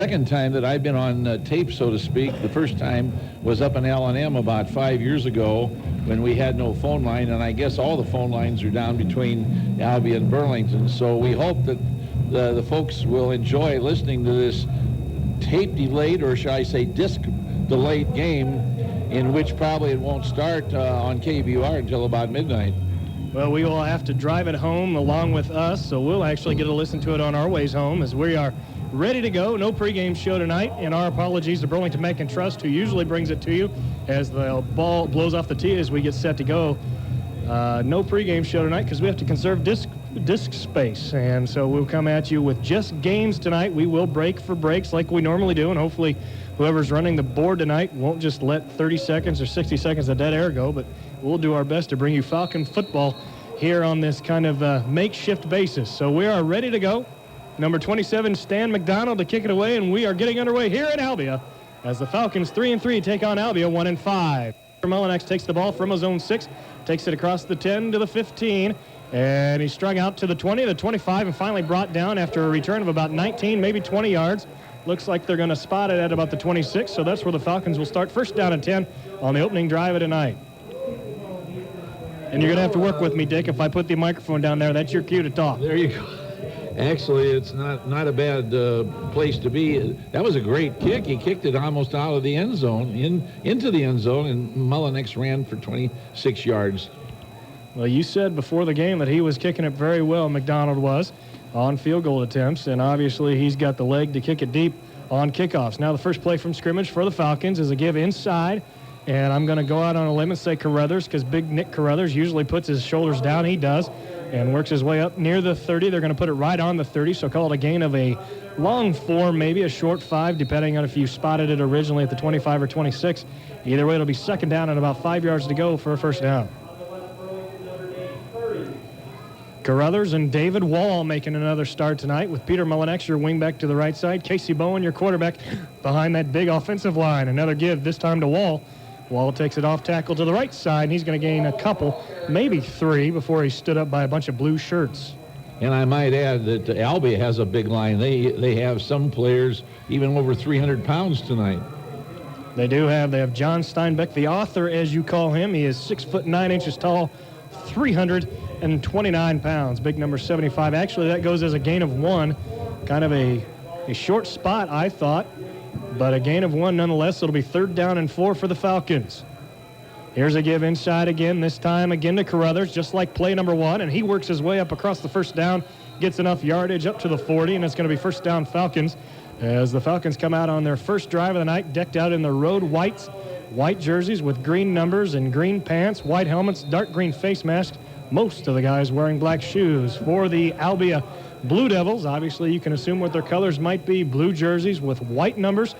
Second time that I've been on tape, so to speak. The first time was up in L&M about 5 years ago when we had no phone line, and I guess all the phone lines are down between Albia and Burlington. So we hope that the folks will enjoy listening to this tape-delayed, or should I say disc-delayed game, in which probably it won't start on KBUR until about midnight. Well, we will have to drive it home along with us, so we'll actually get to listen to it on our ways home as we are ready to go. No pregame show tonight, and our apologies to Burlington Bank and Trust, who usually brings it to you as the ball blows off the tee as we get set to go. No pregame show tonight because we have to conserve disc space, and so we'll come at you with just games tonight. We will break for breaks like we normally do, and hopefully whoever's running the board tonight won't just let 30 seconds or 60 seconds of dead air go, but we'll do our best to bring you Falcon football here on this kind of makeshift basis. So we are ready to go. Number 27, Stan McDonald to kick it away, and we are getting underway here in Albia as the Falcons 3-3 take on Albia 1-5. Mullinex takes the ball from his own 6, takes it across the 10 to the 15, and he's strung out to the 20, the 25, and finally brought down after a return of about 19, maybe 20 yards. Looks like they're going to spot it at about the 26, so that's where the Falcons will start. First down and 10 on the opening drive of tonight. And you're going to have to work with me, Dick. If I put the microphone down there, that's your cue to talk. There you go. Actually, it's not a bad place to be. That was a great kick. He kicked it almost out of the end zone, into the end zone, and Mullinex ran for 26 yards. Well, you said before the game that he was kicking it very well, McDonald was, on field goal attempts, and obviously he's got the leg to kick it deep on kickoffs. Now the first play from scrimmage for the Falcons is a give inside, and I'm going to go out on a limb and say Carruthers, because big Nick Carruthers usually puts his shoulders down. He does, and works his way up near the 30. They're going to put it right on the 30, so call it a gain of a long 4, maybe a short 5, depending on if you spotted it originally at the 25 or 26. Either way, it'll be second down and about 5 yards to go for a first down. Carruthers and David Wall making another start tonight with Peter Mullinex, your wingback to the right side. Casey Bowen, your quarterback, behind that big offensive line. Another give, this time to Wall. Wall takes it off tackle to the right side, and he's going to gain a couple, maybe 3, before he stood up by a bunch of blue shirts. And I might add that Albia has a big line. They have some players even over 300 pounds tonight. They do have. They have John Steinbeck, the author, as you call him. He is 6'9" tall, 329 pounds. Big number 75. Actually, that goes as a gain of 1. Kind of a short spot, I thought. But a gain of 1 nonetheless. It'll be third down and 4 for the Falcons. Here's a give inside again, this time again to Carruthers, just like play number 1, and he works his way up across the first down, gets enough yardage up to the 40, and it's going to be first down Falcons as the Falcons come out on their first drive of the night, decked out in the road whites, white jerseys with green numbers and green pants, white helmets, dark green face masks, most of the guys wearing black shoes. For the Albia Blue Devils, obviously you can assume what their colors might be. Blue jerseys with white numbers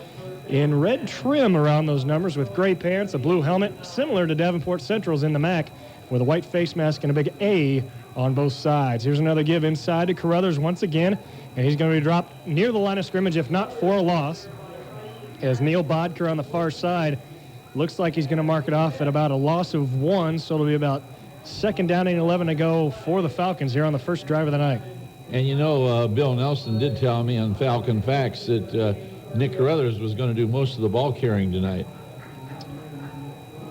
in red trim around those numbers with gray pants, a blue helmet, similar to Davenport Central's in the MAC, with a white face mask and a big A on both sides. Here's another give inside to Carruthers once again, and he's going to be dropped near the line of scrimmage, if not for a loss, as Neil Bodker on the far side looks like he's going to mark it off at about a loss of 1, so it'll be about second down and 11 to go for the Falcons here on the first drive of the night. And you know, Bill Nelson did tell me on Falcon Facts that Nick Carruthers was going to do most of the ball carrying tonight.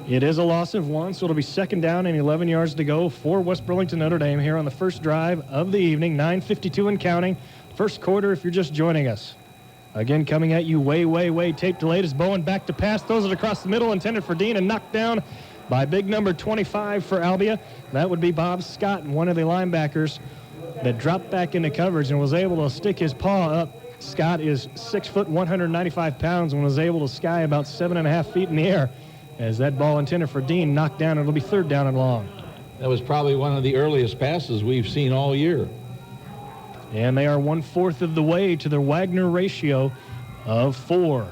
It is a loss of 1, so it'll be second down and 11 yards to go for West Burlington Notre Dame here on the first drive of the evening. 9:52 and counting. First quarter if you're just joining us. Again, coming at you way tape delayed as Bowen back to pass. Throws it across the middle, intended for Dean, and knocked down by big number 25 for Albia. That would be Bob Scott, one of the linebackers that dropped back into coverage and was able to stick his paw up. Scott is 6 foot, 195 pounds, and was able to sky about 7.5 feet in the air as that ball intended for Dean knocked down. It'll be third down and long. That was probably one of the earliest passes we've seen all year. And they are 1/4 of the way to their Wagner ratio of 4.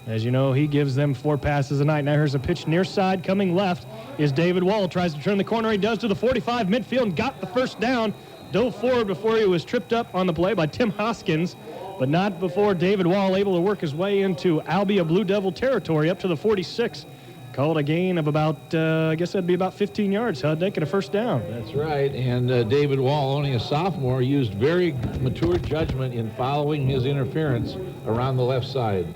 As you know, he gives them 4 passes a night. Now here's a pitch near side. Coming left is David Wall. Tries to turn the corner. He does to the 45 midfield and got the first down. Dove forward before he was tripped up on the play by Tim Hoskins, but not before David Wall able to work his way into Albia Blue Devil territory up to the 46. Called a gain of about, I guess that'd be about 15 yards, huh, Dick, and a first down. That's right, and David Wall, only a sophomore, used very mature judgment in following his interference around the left side.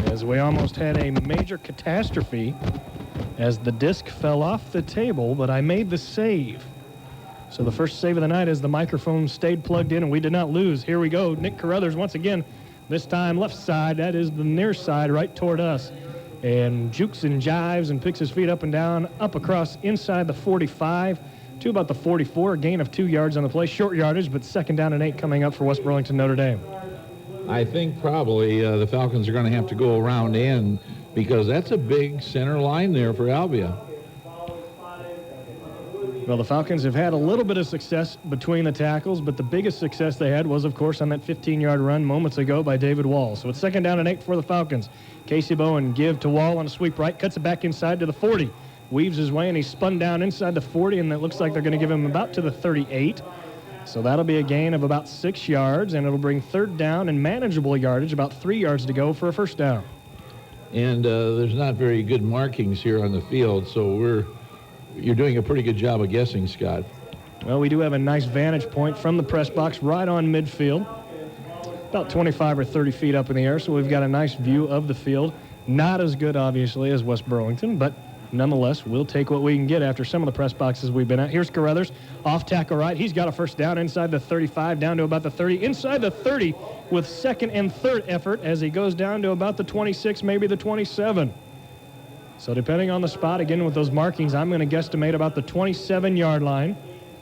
As we almost had a major catastrophe as the disc fell off the table, but I made the save. So the first save of the night as the microphone stayed plugged in and we did not lose. Here we go, Nick Carruthers once again, this time left side, that is the near side right toward us. And jukes and jives and picks his feet up and down, up across inside the 45 to about the 44, a gain of 2 yards on the play, short yardage, but 2nd down and 8 coming up for West Burlington Notre Dame. I think probably the Falcons are going to have to go around in because that's a big center line there for Albia. Well, the Falcons have had a little bit of success between the tackles, but the biggest success they had was, of course, on that 15-yard run moments ago by David Wall. So it's 2nd down and 8 for the Falcons. Casey Bowen give to Wall on a sweep right, cuts it back inside to the 40. Weaves his way, and he's spun down inside the 40, and it looks like they're going to give him about to the 38. So that'll be a gain of about 6 yards, and it'll bring 3rd down and manageable yardage, about 3 yards to go for a first down. And there's not very good markings here on the field, so you're doing a pretty good job of guessing, Scott. Well, we do have a nice vantage point from the press box right on midfield, about 25 or 30 feet up in the air, so we've got a nice view of the field. Not as good, obviously, as West Burlington, but nonetheless, we'll take what we can get after some of the press boxes we've been at. Here's Carruthers, off tackle right. He's got a first down inside the 35, down to about the 30. Inside the 30 with 2nd and 3rd effort as he goes down to about the 26, maybe the 27. So depending on the spot, again with those markings, I'm going to guesstimate about the 27-yard line,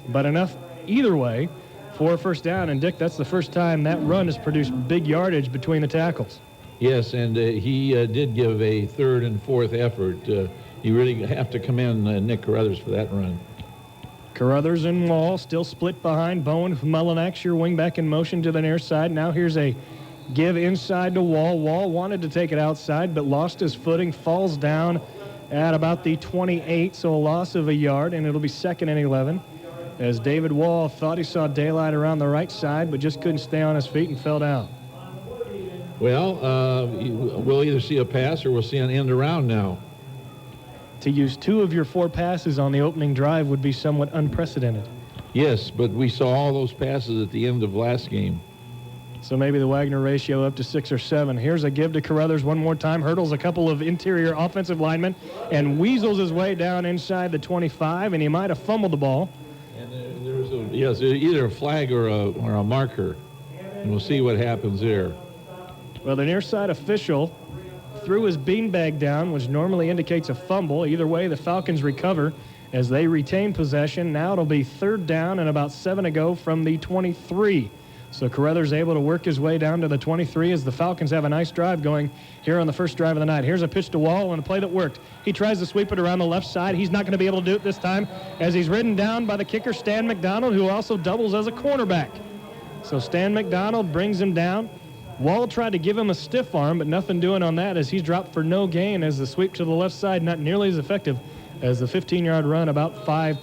but enough either way for a first down. And, Dick, that's the first time that run has produced big yardage between the tackles. Yes, and he did give a 3rd and 4th effort. You really have to commend Nick Carruthers for that run. Carruthers and Wall still split behind Bowen. Mullinax, your wingback in motion to the near side. Now here's a give inside to Wall. Wall wanted to take it outside, but lost his footing, falls down at about the 28, so a loss of a yard, and it'll be 2nd and 11. As David Wall thought he saw daylight around the right side, but just couldn't stay on his feet and fell down. Well, we'll either see a pass or we'll see an end around now. To use 2 of your 4 passes on the opening drive would be somewhat unprecedented. Yes, but we saw all those passes at the end of last game. So maybe the Wagner ratio up to 6 or 7. Here's a give to Carruthers one more time. Hurdles a couple of interior offensive linemen and weasels his way down inside the 25, and he might have fumbled the ball. And there's either a flag or a marker, and we'll see what happens there. Well, the near side official threw his beanbag down, which normally indicates a fumble. Either way, the Falcons recover as they retain possession. Now it'll be 3rd down and about 7 to go from the 23. So Carruthers able to work his way down to the 23 as the Falcons have a nice drive going here on the first drive of the night. Here's a pitch to Wall and a play that worked. He tries to sweep it around the left side. He's not going to be able to do it this time as he's ridden down by the kicker, Stan McDonald, who also doubles as a cornerback. So Stan McDonald brings him down. Wall tried to give him a stiff arm, but nothing doing on that as he's dropped for no gain as the sweep to the left side not nearly as effective as the 15-yard run about 5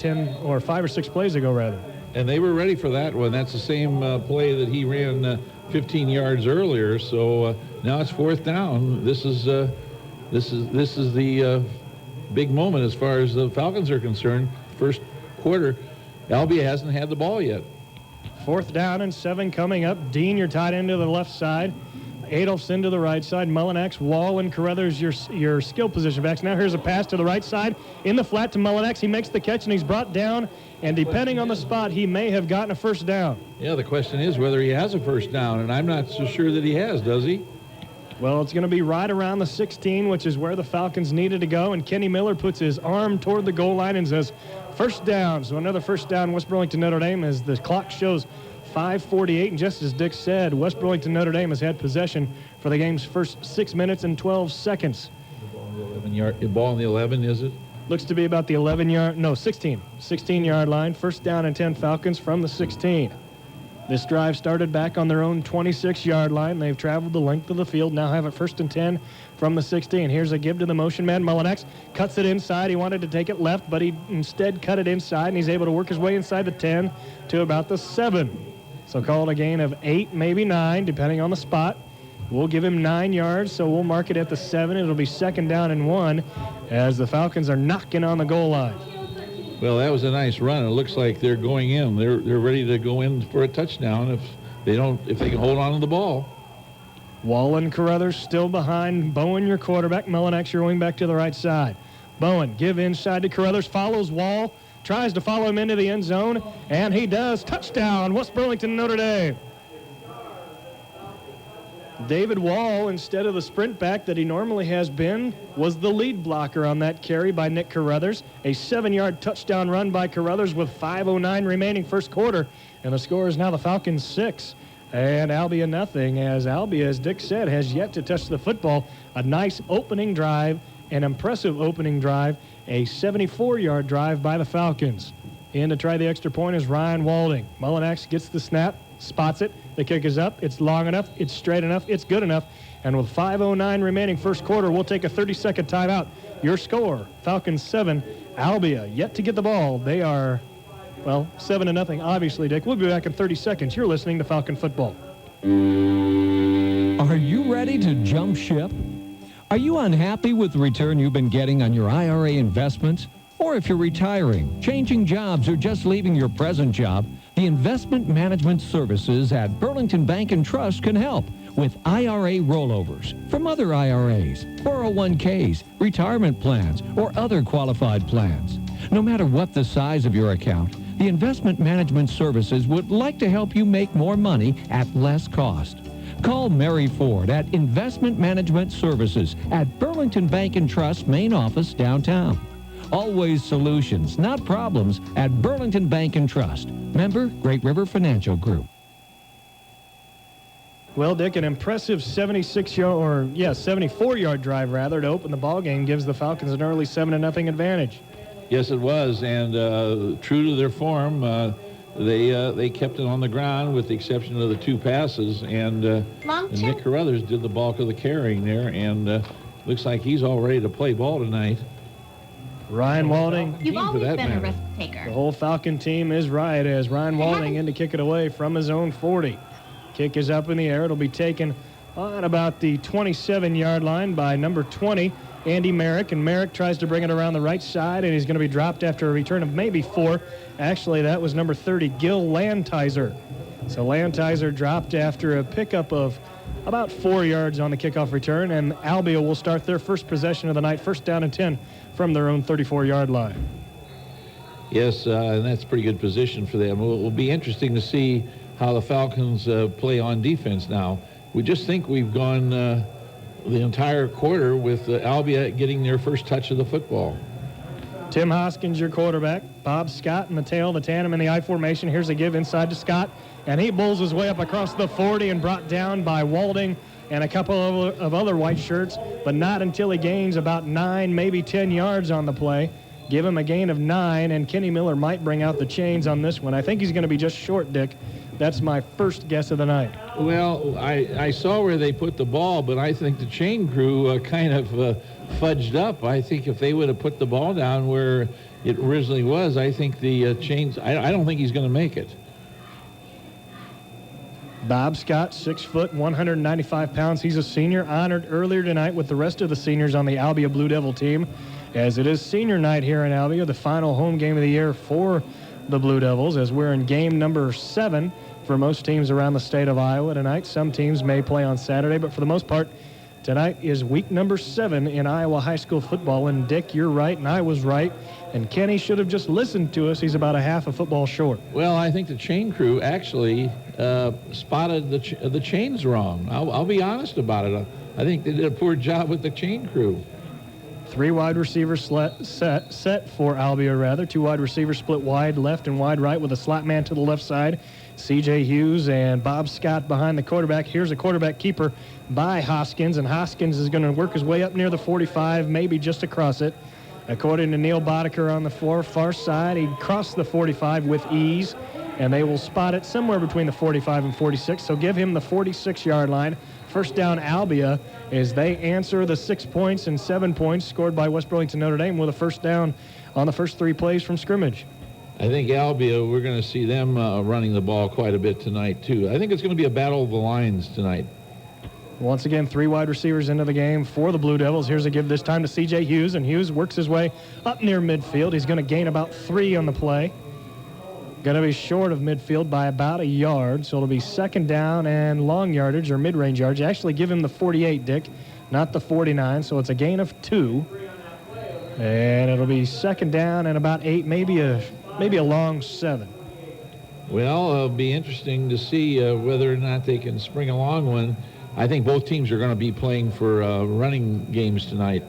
or 6 plays ago, rather. And they were ready for that one. That's the same play that he ran 15 yards earlier. So now it's 4th down. This is the big moment as far as the Falcons are concerned. First quarter, Albia hasn't had the ball yet. 4th down and 7 coming up. Dean, your tight end to the left side. Adolphson to the right side. Mullinax, Wall, and Carruthers, your skill position backs. Now here's a pass to the right side in the flat to Mullinax. He makes the catch, and he's brought down. And depending on the spot, he may have gotten a first down. Yeah, the question is whether he has a first down, and I'm not so sure that he has, does he? Well, it's going to be right around the 16, which is where the Falcons needed to go. And Kenny Miller puts his arm toward the goal line and says, first down. So another first down, West Burlington Notre Dame, as the clock shows 5:48. And just as Dick said, West Burlington Notre Dame has had possession for the game's first 6 minutes and 12 seconds. The ball on the 11, is it? Looks to be about the 16-yard line. First down and 10 Falcons from the 16. This drive started back on their own 26-yard line. They've traveled the length of the field, now have it 1st and 10 from the 16. Here's a give to the motion man. Mullinax cuts it inside. He wanted to take it left, but he instead cut it inside, and he's able to work his way inside the 10 to about the 7. So call it a gain of 8, maybe 9, depending on the spot. We'll give him 9 yards, so we'll mark it at the 7. It'll be 2nd down and 1 as the Falcons are knocking on the goal line. Well, that was a nice run. It looks like they're going in. They're ready to go in for a touchdown if they can hold on to the ball. Wallen Carruthers still behind Bowen, your quarterback. Melinex, your wing back to the right side. Bowen, give inside to Carruthers, follows Wall, tries to follow him into the end zone, and he does. Touchdown, West Burlington, Notre Dame. David Wall, instead of the sprint back that he normally has been, was the lead blocker on that carry by Nick Carruthers. A 7-yard touchdown run by Carruthers with 5:09 remaining first quarter. And the score is now the Falcons 6 and Albia nothing, as Albia, as Dick said, has yet to touch the football. A nice opening drive, an impressive opening drive, a 74-yard drive by the Falcons. In to try the extra point is Ryan Walding. Mullinax gets the snap, spots it. The kick is up. It's long enough. It's straight enough. It's good enough. And with 5:09 remaining first quarter, we'll take a 30-second timeout. Your score, Falcons 7, Albia yet to get the ball. They are, 7-0, obviously, Dick. We'll be back in 30 seconds. You're listening to Falcon Football. Are you ready to jump ship? Are you unhappy with the return you've been getting on your IRA investments? Or if you're retiring, changing jobs, or just leaving your present job, the Investment Management Services at Burlington Bank and Trust can help with IRA rollovers from other IRAs, 401ks, retirement plans, or other qualified plans. No matter what the size of your account, the Investment Management Services would like to help you make more money at less cost. Call Mary Ford at Investment Management Services at Burlington Bank and Trust main office downtown. Always solutions, not problems, at Burlington Bank and Trust. Member, Great River Financial Group. Well, Dick, an impressive 74-yard drive, rather, to open the ball game gives the Falcons an early 7-0 advantage. Yes, it was, and true to their form, they kept it on the ground with the exception of the 2 passes, and Nick Carruthers did the bulk of the carrying there, and looks like he's all ready to play ball tonight. Ryan Walding. You've always been a risk taker. The whole Falcon team is right as Ryan Walding in to kick it away from his own 40. Kick is up in the air. It'll be taken on about the 27-yard line by number 20, Andy Merrick. And Merrick tries to bring it around the right side, and he's going to be dropped after a return of maybe 4. Actually, that was number 30, Gil Lantizer. So Lantizer dropped after a pickup of about 4 yards on the kickoff return, and Albia will start their first possession of the night, 1st down and 10 from their own 34-yard line. Yes, and that's a pretty good position for them. It will be interesting to see how the Falcons play on defense now. We just think we've gone the entire quarter with Albia getting their first touch of the football. Tim Hoskins, your quarterback. Bob Scott in the tail, the tandem in the I formation. Here's a give inside to Scott, and he bowls his way up across the 40 and brought down by Walding and a couple of other white shirts, but not until he gains about 9, maybe 10 yards on the play. Give him a gain of 9, and Kenny Miller might bring out the chains on this one. I think he's going to be just short, Dick. That's my first guess of the night. Well, I saw where they put the ball, but I think the chain crew kind of fudged up. I think if they would have put the ball down where it originally was, I think the chains, I don't think he's going to make it. Bob Scott, 6 foot, 195 pounds. He's a senior, honored earlier tonight with the rest of the seniors on the Albia Blue Devil team, as it is senior night here in Albia, the final home game of the year for the Blue Devils, as we're in game number 7 for most teams around the state of Iowa tonight. Some teams may play on Saturday, but for the most part, tonight is week number 7 in Iowa high school football. And Dick, you're right, and I was right. And Kenny should have just listened to us. He's about a half a football short. Well, I think the chain crew actually spotted the chains wrong. I'll be honest about it. I think they did a poor job with the chain crew. 3 wide receivers set for Albia, rather. 2 wide receivers split wide left and wide right with a slot man to the left side. C.J. Hughes and Bob Scott behind the quarterback. Here's a quarterback keeper by Hoskins, and Hoskins is going to work his way up near the 45, maybe just across it. According to Neil Boddicker on the far side, he crossed the 45 with ease, and they will spot it somewhere between the 45 and 46, so give him the 46-yard line. First down, Albia, as they answer the 6 points and 7 points scored by West Burlington Notre Dame with a first down on the first 3 plays from scrimmage. I think Albia, we're going to see them running the ball quite a bit tonight, too. I think it's going to be a battle of the lines tonight. Once again, 3 wide receivers into the game for the Blue Devils. Here's a give this time to C.J. Hughes, and Hughes works his way up near midfield. He's going to gain about 3 on the play. Going to be short of midfield by about a yard, so it'll be second down and long yardage or mid-range yardage. Actually, give him the 48, Dick, not the 49, so it's a gain of 2. And it'll be second down and about 8, maybe a long 7. Well, it'll be interesting to see whether or not they can spring a long one. I think both teams are going to be playing for running games tonight.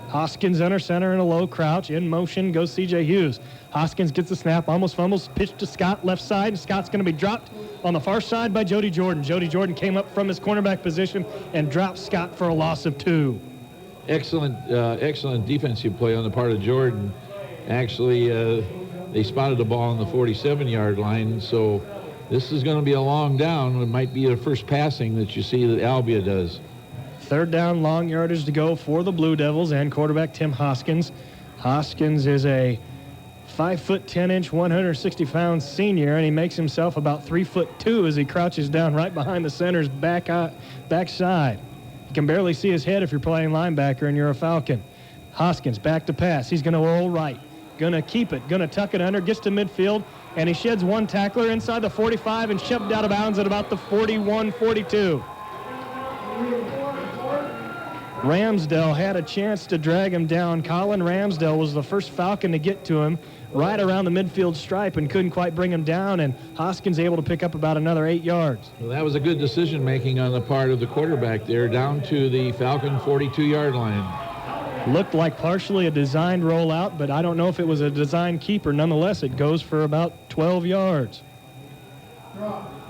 Hoskins under center in a low crouch. In motion goes C.J. Hughes. Hoskins gets the snap, almost fumbles, pitch to Scott, left side, and Scott's going to be dropped on the far side by Jody Jordan. Jody Jordan came up from his cornerback position and dropped Scott for a loss of 2. Excellent defensive play on the part of Jordan. Actually, they spotted the ball on the 47-yard line, so this is going to be a long down. It might be the first passing that you see that Albia does. Third down, long yardage to go for the Blue Devils and quarterback Tim Hoskins. Hoskins is a 5'10" 160-pound senior, and he makes himself about 3'2" as he crouches down right behind the center's backside. You can barely see his head if you're playing linebacker and you're a Falcon. Hoskins back to pass. He's going to roll right. Going to keep it. Going to tuck it under. Gets to midfield, and he sheds one tackler inside the 45 and shoved out of bounds at about the 41-42. Ramsdell had a chance to drag him down. Colin Ramsdell was the first Falcon to get to him right around the midfield stripe and couldn't quite bring him down, and Hoskins able to pick up about another 8 yards. Well, that was a good decision-making on the part of the quarterback there, down to the Falcon 42-yard line. Looked like partially a designed rollout, but I don't know if it was a designed keeper. Nonetheless, it goes for about 12 yards.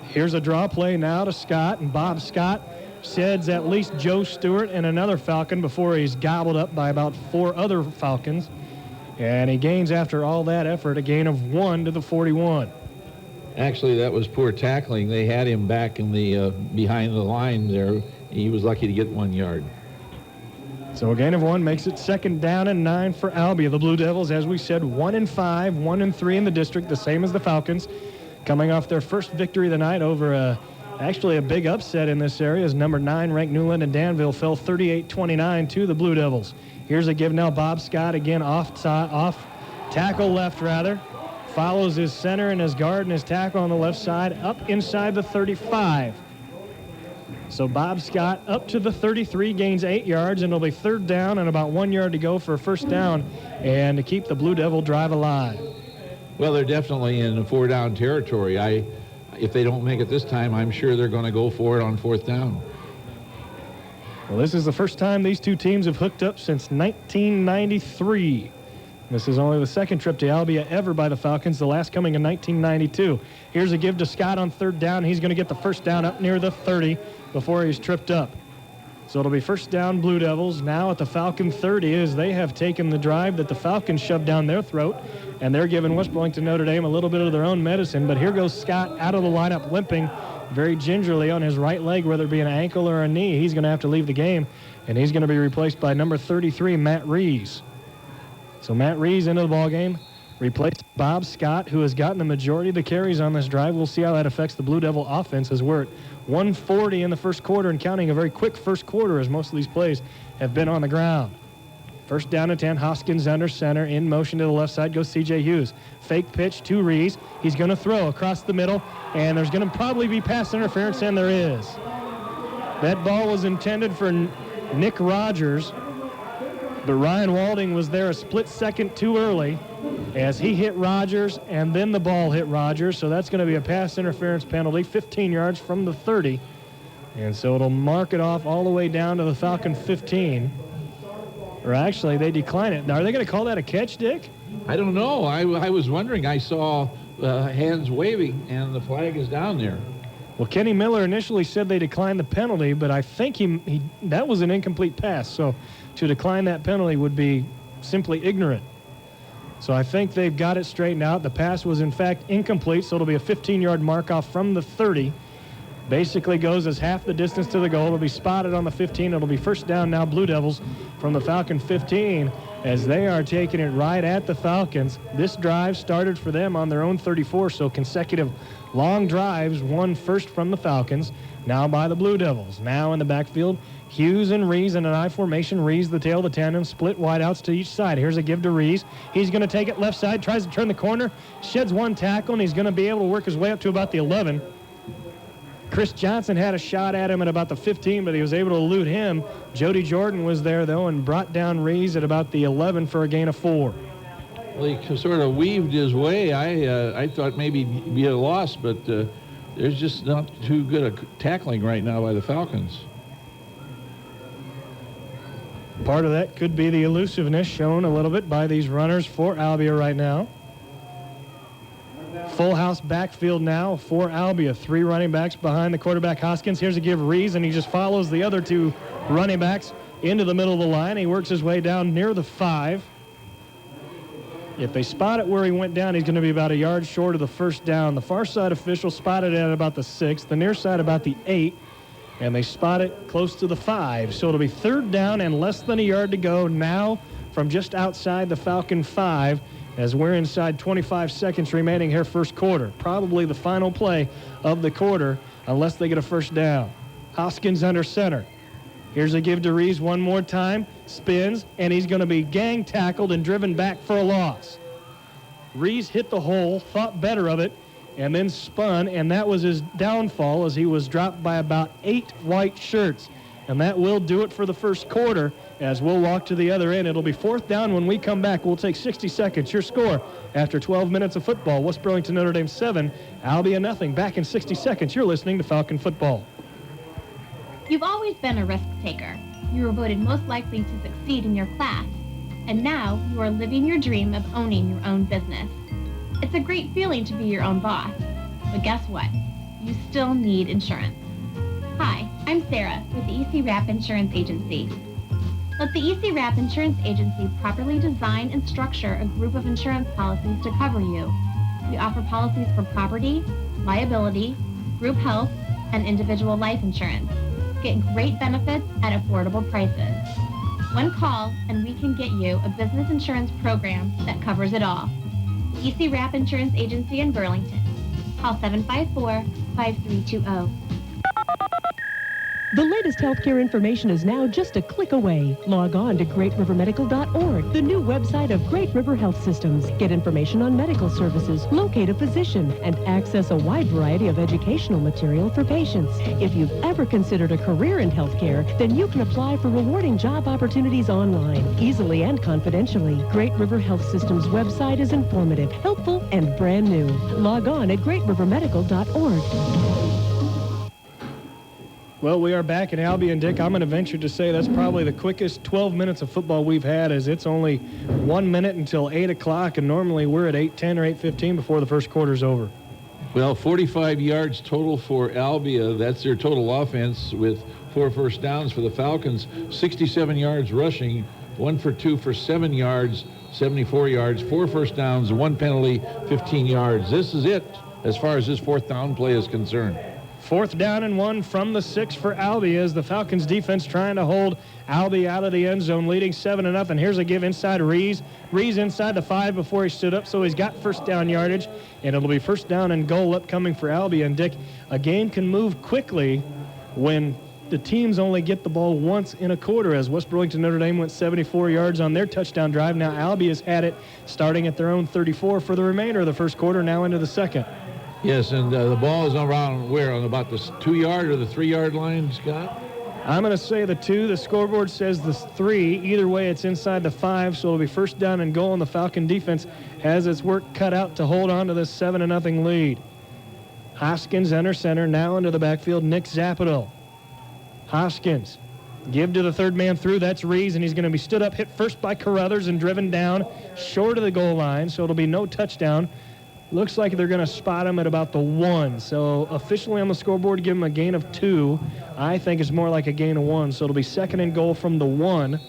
Here's a draw play now to Scott, and Bob Scott sheds at least Joe Stewart and another Falcon before he's gobbled up by about 4 other Falcons. And he gains, after all that effort, a gain of 1 to the 41. Actually, that was poor tackling. They had him back in the behind the line there. He was lucky to get 1 yard. So a gain of 1 makes it second down and 9 for Albia. The Blue Devils, as we said, 1-5, 1-3 in the district, the same as the Falcons, coming off their first victory of the night over actually a big upset in this area as number 9 ranked Newland and Danville fell 38-29 to the Blue Devils. Here's a give now. Bob Scott again off tackle left rather. Follows his center and his guard and his tackle on the left side up inside the 35. So Bob Scott up to the 33, gains 8 yards, and it'll be third down and about 1 yard to go for a first down and to keep the Blue Devil drive alive. Well, they're definitely in 4-down territory. If they don't make it this time, I'm sure they're going to go for it on 4th down. Well, this is the first time these two teams have hooked up since 1993. This is only the second trip to Albia ever by the Falcons, the last coming in 1992. Here's a give to Scott on third down. He's going to get the first down up near the 30 before he's tripped up. So it'll be first down Blue Devils now at the Falcon 30 as they have taken the drive that the Falcons shoved down their throat, and they're giving West Burlington Notre Dame a little bit of their own medicine. But here goes Scott out of the lineup limping very gingerly on his right leg, whether it be an ankle or a knee. He's going to have to leave the game, and he's going to be replaced by number 33, Matt Rees. So Matt Rees into the ballgame, replaced Bob Scott, who has gotten the majority of the carries on this drive. We'll see how that affects the Blue Devil offense as we're at 1:40 in the first quarter and counting, a very quick first quarter as most of these plays have been on the ground. First down and 10, Hoskins under center. In motion to the left side goes C.J. Hughes. Fake pitch to Rees. He's going to throw across the middle, and there's going to probably be pass interference, and there is. That ball was intended for Nick Rogers, but Ryan Walding was there a split second too early as he hit Rogers, and then the ball hit Rogers, so that's going to be a pass interference penalty, 15 yards from the 30. And so it'll mark it off all the way down to the Falcon 15. Or actually, they decline it. Now, are they going to call that a catch, Dick? I don't know. I was wondering. I saw hands waving, and the flag is down there. Well, Kenny Miller initially said they declined the penalty, but I think that was an incomplete pass. So to decline that penalty would be simply ignorant. So I think they've got it straightened out. The pass was, in fact, incomplete, so it'll be a 15-yard mark-off from the 30. Basically goes as half the distance to the goal. It'll be spotted on the 15. It'll be first down now, Blue Devils, from the Falcon 15 as they are taking it right at the Falcons. This drive started for them on their own 34, so consecutive long drives, one first from the Falcons. now by the Blue Devils. Now in the backfield, Hughes and Rees in an I formation. Rees, the tail of the tandem, split wideouts to each side. Here's a give to Rees. He's going to take it left side, tries to turn the corner, sheds one tackle, and he's going to be able to work his way up to about the 11. Chris Johnson had a shot at him at about the 15, but he was able to elude him. Jody Jordan was there, though, and brought down Rees at about the 11 for a gain of 4. Well, he sort of weaved his way. I thought maybe he'd be at a loss, but there's just not too good a tackling right now by the Falcons. Part of that could be the elusiveness shown a little bit by these runners for Albia right now. Full house backfield now for Albia. 3 running backs behind the quarterback Hoskins. Here's a give Rees, and he just follows the other 2 running backs into the middle of the line. He works his way down near the 5. If they spot it where he went down, he's going to be about a yard short of the first down. The far side official spotted it at about the 6, the near side about the 8, and they spot it close to the 5. So it'll be 3rd down and less than a yard to go now from just outside the Falcon 5 as we're inside 25 seconds remaining here first quarter. Probably the final play of the quarter unless they get a first down. Hoskins under center. Here's a give to Rees one more time. Spins, and he's going to be gang tackled and driven back for a loss. Rees hit the hole, thought better of it, and then spun, and that was his downfall as he was dropped by about 8 white shirts. And that will do it for the first quarter as we'll walk to the other end. It'll be 4th down when we come back. We'll take 60 seconds. Your score after 12 minutes of football. West Burlington Notre Dame 7, Albia nothing. Back in 60 seconds. You're listening to Falcon Football. You've always been a risk taker. You were voted most likely to succeed in your class. And now you are living your dream of owning your own business. It's a great feeling to be your own boss. But guess what? You still need insurance. Hi, I'm Sarah with the EC Wrap Insurance Agency. Let the EC Wrap Insurance Agency properly design and structure a group of insurance policies to cover you. We offer policies for property, liability, group health, and individual life insurance. Get great benefits at affordable prices. One call and we can get you a business insurance program that covers it all. EC Wrap Insurance Agency in Burlington. Call 754-5320. The latest healthcare information is now just a click away. Log on to greatrivermedical.org, the new website of Great River Health Systems. Get information on medical services, locate a physician, and access a wide variety of educational material for patients. If you've ever considered a career in healthcare, then you can apply for rewarding job opportunities online, easily and confidentially. Great River Health Systems website is informative, helpful, and brand new. Log on at greatrivermedical.org. Well, we are back in Albia, and Dick, I'm going to venture to say that's probably the quickest 12 minutes of football we've had, as it's only 1 minute until 8 o'clock, and normally we're at 8:10 or 8:15 before the first quarter's over. Well, 45 yards total for Albia. That's their total offense with 4 first downs for the Falcons. 67 yards rushing, 1 for 2 for 7 yards, 74 yards, 4 first downs, 1 penalty, 15 yards. This is it as far as this 4th down play is concerned. 4th down and 1 from the 6 for Albia as the Falcons defense trying to hold Albia out of the end zone, leading 7-0. Here's a give inside Rees. Rees inside the 5 before he stood up, so he's got first down yardage, and it'll be first down and goal upcoming for Albia. And Dick, a game can move quickly when the teams only get the ball once in a quarter, as West Burlington Notre Dame went 74 yards on their touchdown drive. Now Albia's had it starting at their own 34 for the remainder of the first quarter, now into the second. Yes, and the ball is around where? On about the 2-yard or the 3-yard line, Scott? I'm going to say the 2. The scoreboard says the 3. Either way, it's inside the 5, so it'll be first down and goal, and the Falcon defense has its work cut out to hold on to this 7-0 lead. Hoskins under center, now into the backfield, Nick Zappadel. Hoskins, give to the 3rd man through. That's Rees, and he's going to be stood up, hit first by Carruthers, and driven down short of the goal line, so it'll be no touchdown. Looks like they're going to spot him at about the 1. So officially on the scoreboard, give him a gain of 2. I think it's more like a gain of 1. So it'll be 2nd and goal from the 1.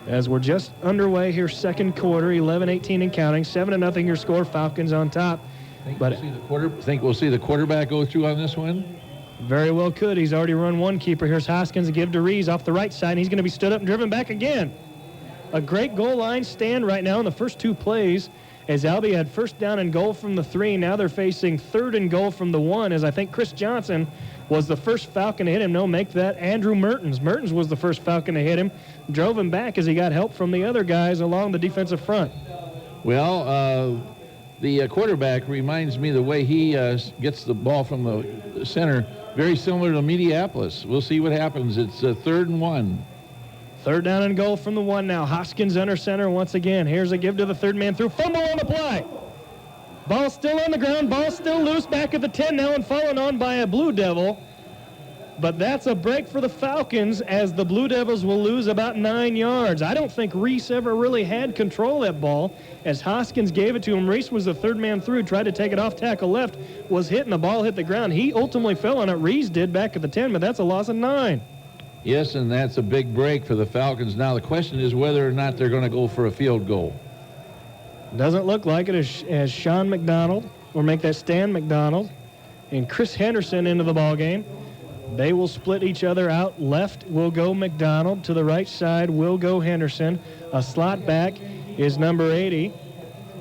As we're just underway here, second quarter, 11-18 and counting. 7-0 your score. Falcons on top. Think we'll see the quarterback go through on this one? Very well could. He's already run one keeper. Here's Hoskins, a give to Rees off the right side. And he's going to be stood up and driven back again. A great goal line stand right now in the first 2 plays as Albia had first down and goal from the 3. Now they're facing 3rd and goal from the 1, as I think Chris Johnson was the first Falcon to hit him. No, make that Andrew Mertens. Mertens was the first Falcon to hit him. Drove him back as he got help from the other guys along the defensive front. Well, the quarterback reminds me the way he gets the ball from the center, very similar to Mediapolis. We'll see what happens. It's 3rd and 1. 3rd down and goal from the 1 now. Hoskins under center once again. Here's a give to the third man through. Fumble on the play. Ball still on the ground. Ball still loose back at the 10 now and fallen on by a Blue Devil. But that's a break for the Falcons as the Blue Devils will lose about 9 yards. I don't think Reese ever really had control of that ball as Hoskins gave it to him. Reese was the third man through, tried to take it off tackle left, was hit and the ball hit the ground. He ultimately fell on it. Reese did back at the 10, but that's a loss of 9. Yes, and that's a big break for the Falcons. Now the question is whether or not they're going to go for a field goal. Doesn't look like it as Sean McDonald will make that Stan McDonald and Chris Henderson into the ball game. They will split each other out. Left will go McDonald. To the right side will go Henderson. A slot back is number 80,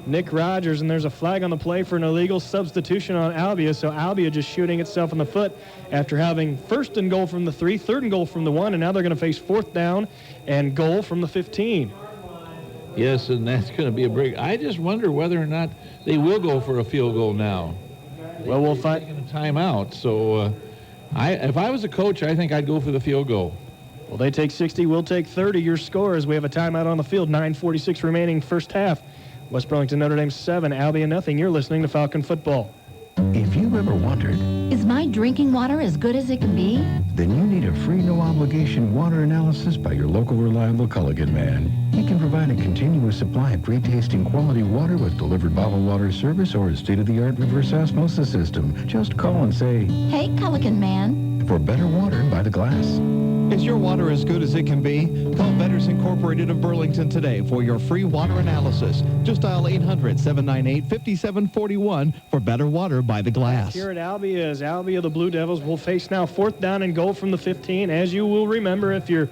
Nick Rogers, and there's a flag on the play for an illegal substitution on Albia. So Albia just shooting itself in the foot after having 1st and goal from the 3, 3rd and goal from the 1, and now they're going to face 4th down and goal from the 15. Yes, and that's going to be a break. I just wonder whether or not they will go for a field goal now. Well, we'll find a timeout. So if I was a coach, I think I'd go for the field goal. Well, they take 60, we'll take 30. Your score as we have a timeout on the field. 9:46 remaining first half. West Burlington Notre Dame 7, Albia nothing. You're listening to Falcon Football. If you've ever wondered, is my drinking water as good as it can be? Then you need a free, no-obligation water analysis by your local reliable Culligan man. He can provide a continuous supply of great-tasting quality water with delivered bottled water service or a state-of-the-art reverse osmosis system. Just call and say, "Hey, Culligan man," for better water by the glass. Is your water as good as it can be? Call Betters Incorporated of Burlington today for your free water analysis. Just dial 800-798-5741 for better water by the glass. Here at Albia, as Albia, the Blue Devils will face now 4th down and goal from the 15. As you will remember, if you've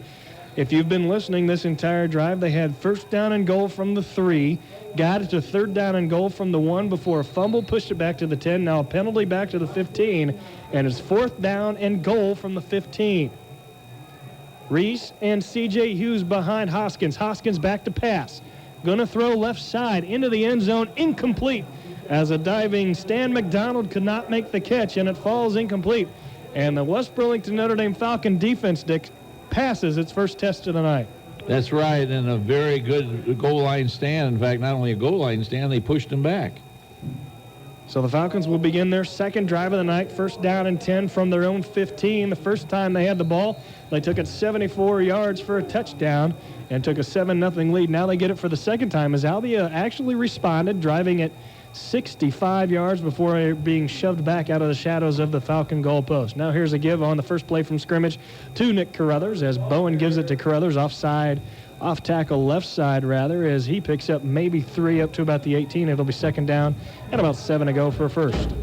been listening this entire drive, they had 1st down and goal from the 3, got it to 3rd down and goal from the 1 before a fumble pushed it back to the 10. Now a penalty back to the 15, and it's 4th down and goal from the 15. Reese and C.J. Hughes behind Hoskins. Hoskins back to pass. Going to throw left side into the end zone. Incomplete as a diving Stan McDonald could not make the catch, and it falls incomplete. And the West Burlington Notre Dame Falcon defense, Dick, passes its first test of the night. That's right, and a very good goal line stand. In fact, not only a goal line stand, they pushed him back. So the Falcons will begin their second drive of the night, 1st down and 10 from their own 15. The first time they had the ball, they took it 74 yards for a touchdown and took a 7-0 lead. Now they get it for the second time as Albia actually responded, driving it 65 yards before being shoved back out of the shadows of the Falcon goalpost. Now here's a give on the first play from scrimmage to Nick Carruthers as Bowen gives it to Carruthers off tackle left side rather, as he picks up maybe 3 up to about the 18. It'll be 2nd down and about 7 to go for a first.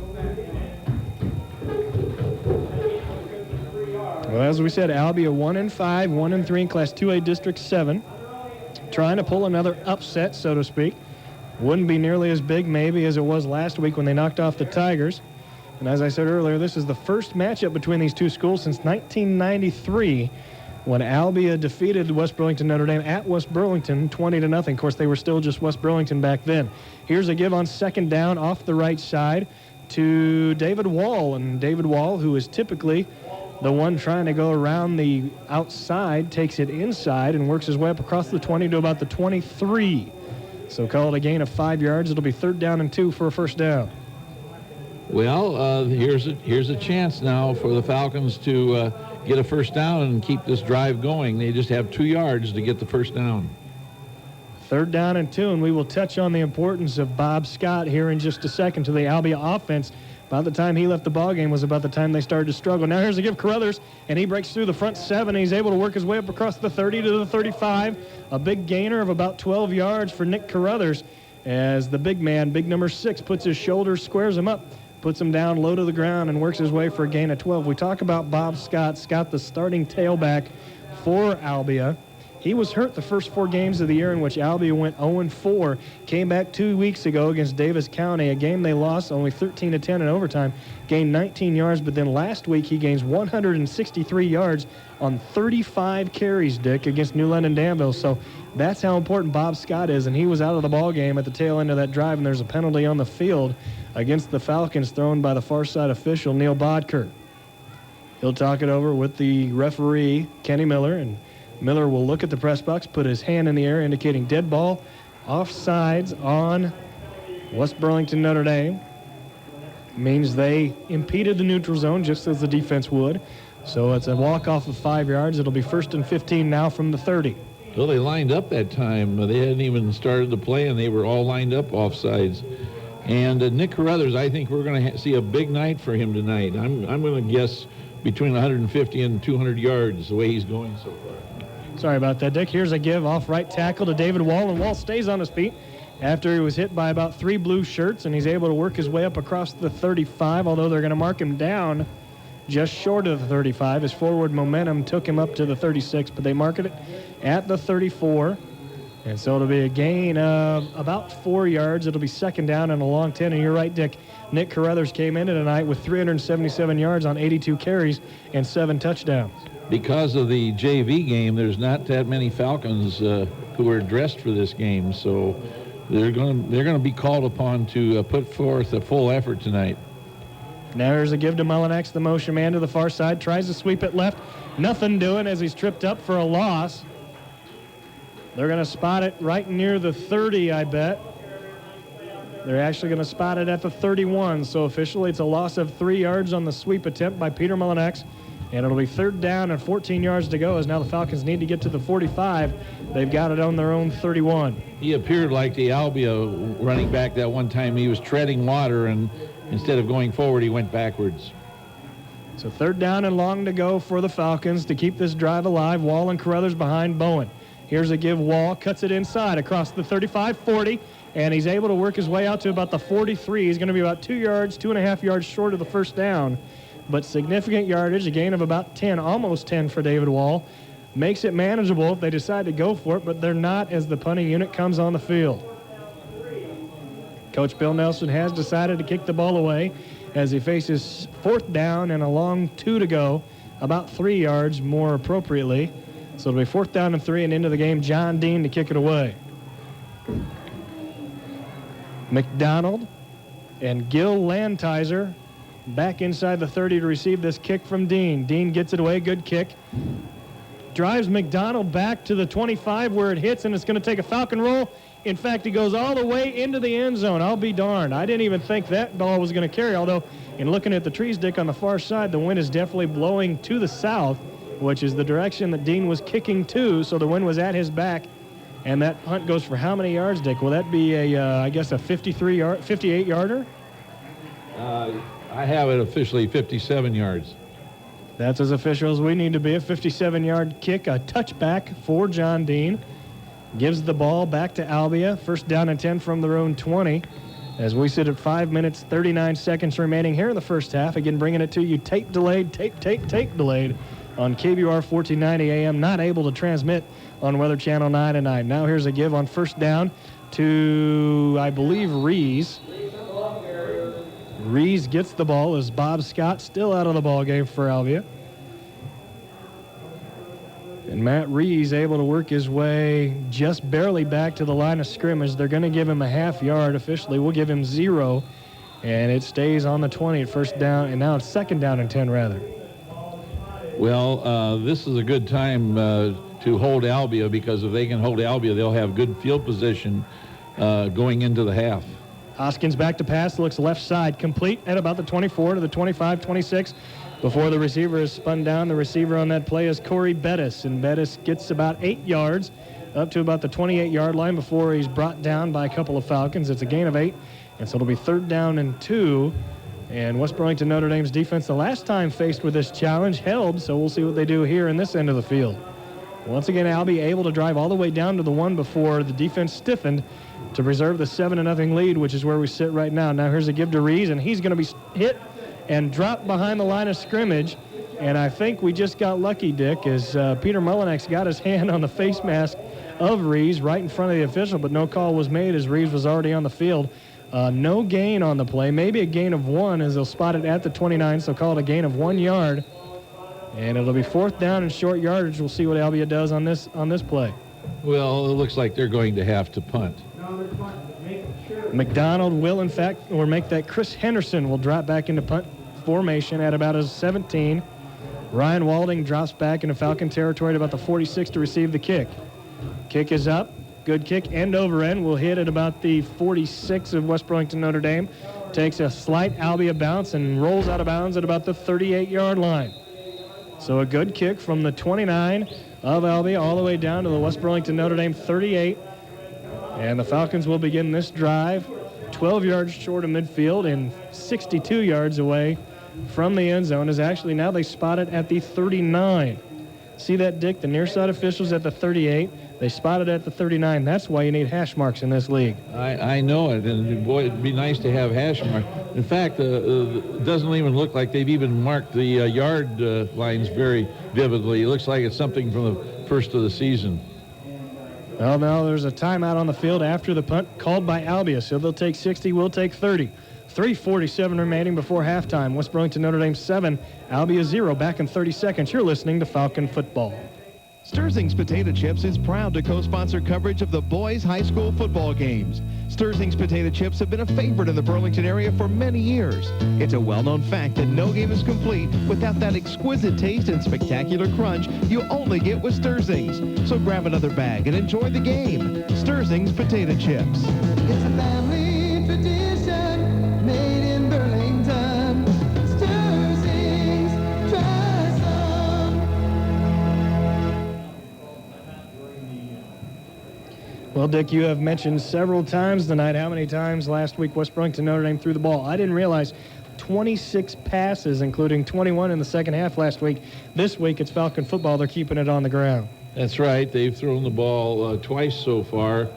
Well, as we said, Albia 1-5, 1-3 in Class 2A District 7. Trying to pull another upset, so to speak. Wouldn't be nearly as big maybe as it was last week when they knocked off the Tigers. And as I said earlier, this is the first matchup between these two schools since 1993, when Albia defeated West Burlington Notre Dame at West Burlington 20-0. Of course, they were still just West Burlington back then. Here's a give on 2nd down off the right side to David Wall. And David Wall, who is typically the one trying to go around the outside, takes it inside and works his way up across the 20 to about the 23. So call it a gain of 5 yards. It'll be 3rd down and 2 for a first down. Well, here's a chance now for the Falcons to get a first down and keep this drive going. They just have 2 yards to get the first down. 3rd down and 2, and we will touch on the importance of Bob Scott here in just a second to the Albia offense. By the time he left the ballgame was about the time they started to struggle. Now here's a give Carruthers, and he breaks through the front 7. He's able to work his way up across the 30 to the 35. A big gainer of about 12 yards for Nick Carruthers as the big man, big number 6, puts his shoulders, squares him up, puts him down low to the ground, and works his way for a gain of 12. We talk about Bob Scott. Scott, the starting tailback for Albia. He was hurt the first 4 games of the year in which Albia went 0-4. Came back 2 weeks ago against Davis County, a game they lost only 13-10 in overtime. Gained 19 yards, but then last week he gains 163 yards on 35 carries, Dick, against New London Danville. So that's how important Bob Scott is, and he was out of the ball game at the tail end of that drive, and there's a penalty on the field against the Falcons thrown by the far side official, Neil Bodker. He'll talk it over with the referee, Kenny Miller, and Miller will look at the press box, put his hand in the air, indicating dead ball, offsides on West Burlington Notre Dame. Means they impeded the neutral zone just as the defense would. So it's a walk-off of 5 yards. It'll be 1st and 15 now from the 30. Well, they lined up that time. They hadn't even started the play, and they were all lined up offsides. And Nick Carruthers, I think we're going to see a big night for him tonight. I'm going to guess between 150 and 200 yards the way he's going so far. Sorry about that, Dick. Here's a give off right tackle to David Wall, and Wall stays on his feet after he was hit by about 3 blue shirts, and he's able to work his way up across the 35, although they're going to mark him down just short of the 35. His forward momentum took him up to the 36, but they marked it at the 34. And so it'll be a gain of about 4 yards. It'll be 2nd down and a long 10. And you're right, Dick. Nick Carruthers came into tonight with 377 yards on 82 carries and 7 touchdowns. Because of the JV game, there's not that many Falcons who are dressed for this game, so they're going to be called upon to put forth a full effort tonight. Now there's a give to Mullinex, the motion man to the far side, tries to sweep it left. Nothing doing as he's tripped up for a loss. They're going to spot it right near the 30, I bet. They're actually going to spot it at the 31, so officially it's a loss of 3 yards on the sweep attempt by Peter Mullinex. And it'll be 3rd down and 14 yards to go as now the Falcons need to get to the 45. They've got it on their own 31. He appeared like the Albia running back that one time. He was treading water, and instead of going forward, he went backwards. So 3rd down and long to go for the Falcons to keep this drive alive. Wall and Carruthers behind Bowen. Here's a give. Wall cuts it inside across the 35-40, and he's able to work his way out to about the 43. He's going to be about 2 yards, 2.5 yards short of the 1st down. But significant yardage, a gain of about 10, almost 10 for David Wall. Makes it manageable if they decide to go for it, but they're not as the punting unit comes on the field. Coach Bill Nelson has decided to kick the ball away as he faces 4th down and a long 2 to go, about 3 yards more appropriately. So it'll be 4th down and 3 and into the game. John Dean to kick it away. McDonald and Gil Lantizer back inside the 30 to receive this kick from Dean. Dean gets it away, good kick. Drives McDonald back to the 25 where it hits, and it's going to take a Falcon roll. In fact, he goes all the way into the end zone. I'll be darned. I didn't even think that ball was going to carry, although in looking at the trees, Dick, on the far side, the wind is definitely blowing to the south, which is the direction that Dean was kicking to, so the wind was at his back. And that punt goes for how many yards, Dick? Will that be I guess a 58-yarder? I have it officially 57 yards. That's as official as we need to be. A 57-yard kick, a touchback for John Dean. Gives the ball back to Albia. 1st down and 10 from their own 20. As we sit at 5 minutes, 39 seconds remaining here in the first half. Again, bringing it to you tape delayed on KBR 1490 AM. Not able to transmit on Weather Channel 9 tonight. Now here's a give on 1st down to, I believe, Rees. Rees gets the ball as Bob Scott still out of the ball game for Albia. And Matt Rees able to work his way just barely back to the line of scrimmage. They're going to give him a half yard officially. We'll give him 0. And it stays on the 20 at 1st down. And now it's 2nd down and 10 rather. Well, this is a good time to hold Albia, because if they can hold Albia, they'll have good field position going into the half. Hoskins back to pass, looks left side, complete at about the 24 to the 25, 26. Before the receiver is spun down, the receiver on that play is Corey Bettis, and Bettis gets about 8 yards up to about the 28-yard line before he's brought down by a couple of Falcons. It's a gain of 8, and so it'll be 3rd down and 2. And West Burlington Notre Dame's defense, the last time faced with this challenge, held, so we'll see what they do here in this end of the field. Once again, Albia able to drive all the way down to the 1 before the defense stiffened to preserve the 7-0 lead, which is where we sit right now. Now here's a give to Rees, and he's going to be hit and dropped behind the line of scrimmage And I think we just got lucky, Dick, as Peter Mullinex got his hand on the face mask of Reeves right in front of the official, but no call was made as Reeves was already on the field. No gain on the play, maybe a gain of 1 as they'll spot it at the 29, so call it a gain of 1 yard. And it'll be 4th down and short yardage. We'll see what Albia does on this play. Well, it looks like they're going to have to punt. McDonald will, in fact, or make that. Chris Henderson will drop back into punt formation at about his 17. Ryan Walding drops back into Falcon territory at about the 46 to receive the kick. Kick is up. Good kick, end over end. Will hit at about the 46 of West Burlington Notre Dame. Takes a slight Albia bounce and rolls out of bounds at about the 38-yard line. So a good kick from the 29 of Albia all the way down to the West Burlington Notre Dame 38. And the Falcons will begin this drive 12 yards short of midfield and 62 yards away from the end zone. Is actually now they spot it at the 39. See that, Dick? The near side officials at the 38. They spotted at the 39. That's why you need hash marks in this league. I know it, and boy, it'd be nice to have hash marks. In fact, it doesn't even look like they've even marked the yard lines very vividly. It looks like it's something from the first of the season. Well, now there's a timeout on the field after the punt called by Albia, so they'll take 60, we'll take 30. 3:47 remaining before halftime. West Burlington Notre Dame 7, Albia 0. Back in 30 seconds. You're listening to Falcon Football. Sturzing's Potato Chips is proud to co-sponsor coverage of the boys' high school football games. Sturzing's Potato Chips have been a favorite in the Burlington area for many years. It's a well-known fact that no game is complete without that exquisite taste and spectacular crunch you only get with Sturzing's. So grab another bag and enjoy the game. Sturzing's Potato Chips. It's a family tradition made in Burlington. Sturzing's, try some. Well, Dick, you have mentioned several times tonight how many times last week West Burlington Notre Dame threw the ball. I didn't realize 26 passes, including 21 in the second half last week. This week it's Falcon football. They're keeping it on the ground. That's right. They've thrown the ball twice so far.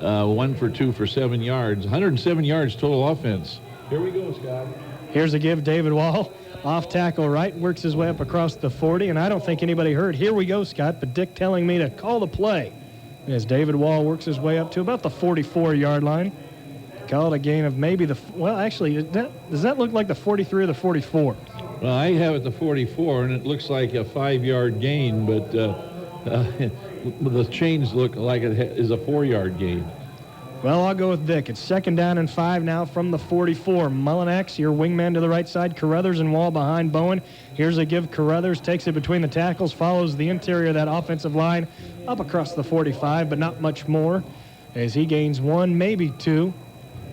1 for 2 for 7 yards. 107 yards total offense. Here we go, Scott. Here's a give. David Wall off tackle right, works his way up across the 40, and I don't think anybody heard. Here we go, Scott, but Dick telling me to call the play as David Wall works his way up to about the 44-yard line. Call it a gain of maybe does that look like the 43 or the 44? Well, I have it the 44, and it looks like a 5-yard gain, but the chains look like it is a 4-yard gain. Well, I'll go with Dick. It's 2nd down and 5 now from the 44. Mullinax, your wingman to the right side. Carruthers and Wall behind Bowen. Here's a give. Carruthers takes it between the tackles, follows the interior of that offensive line up across the 45, but not much more as he gains 1, maybe 2.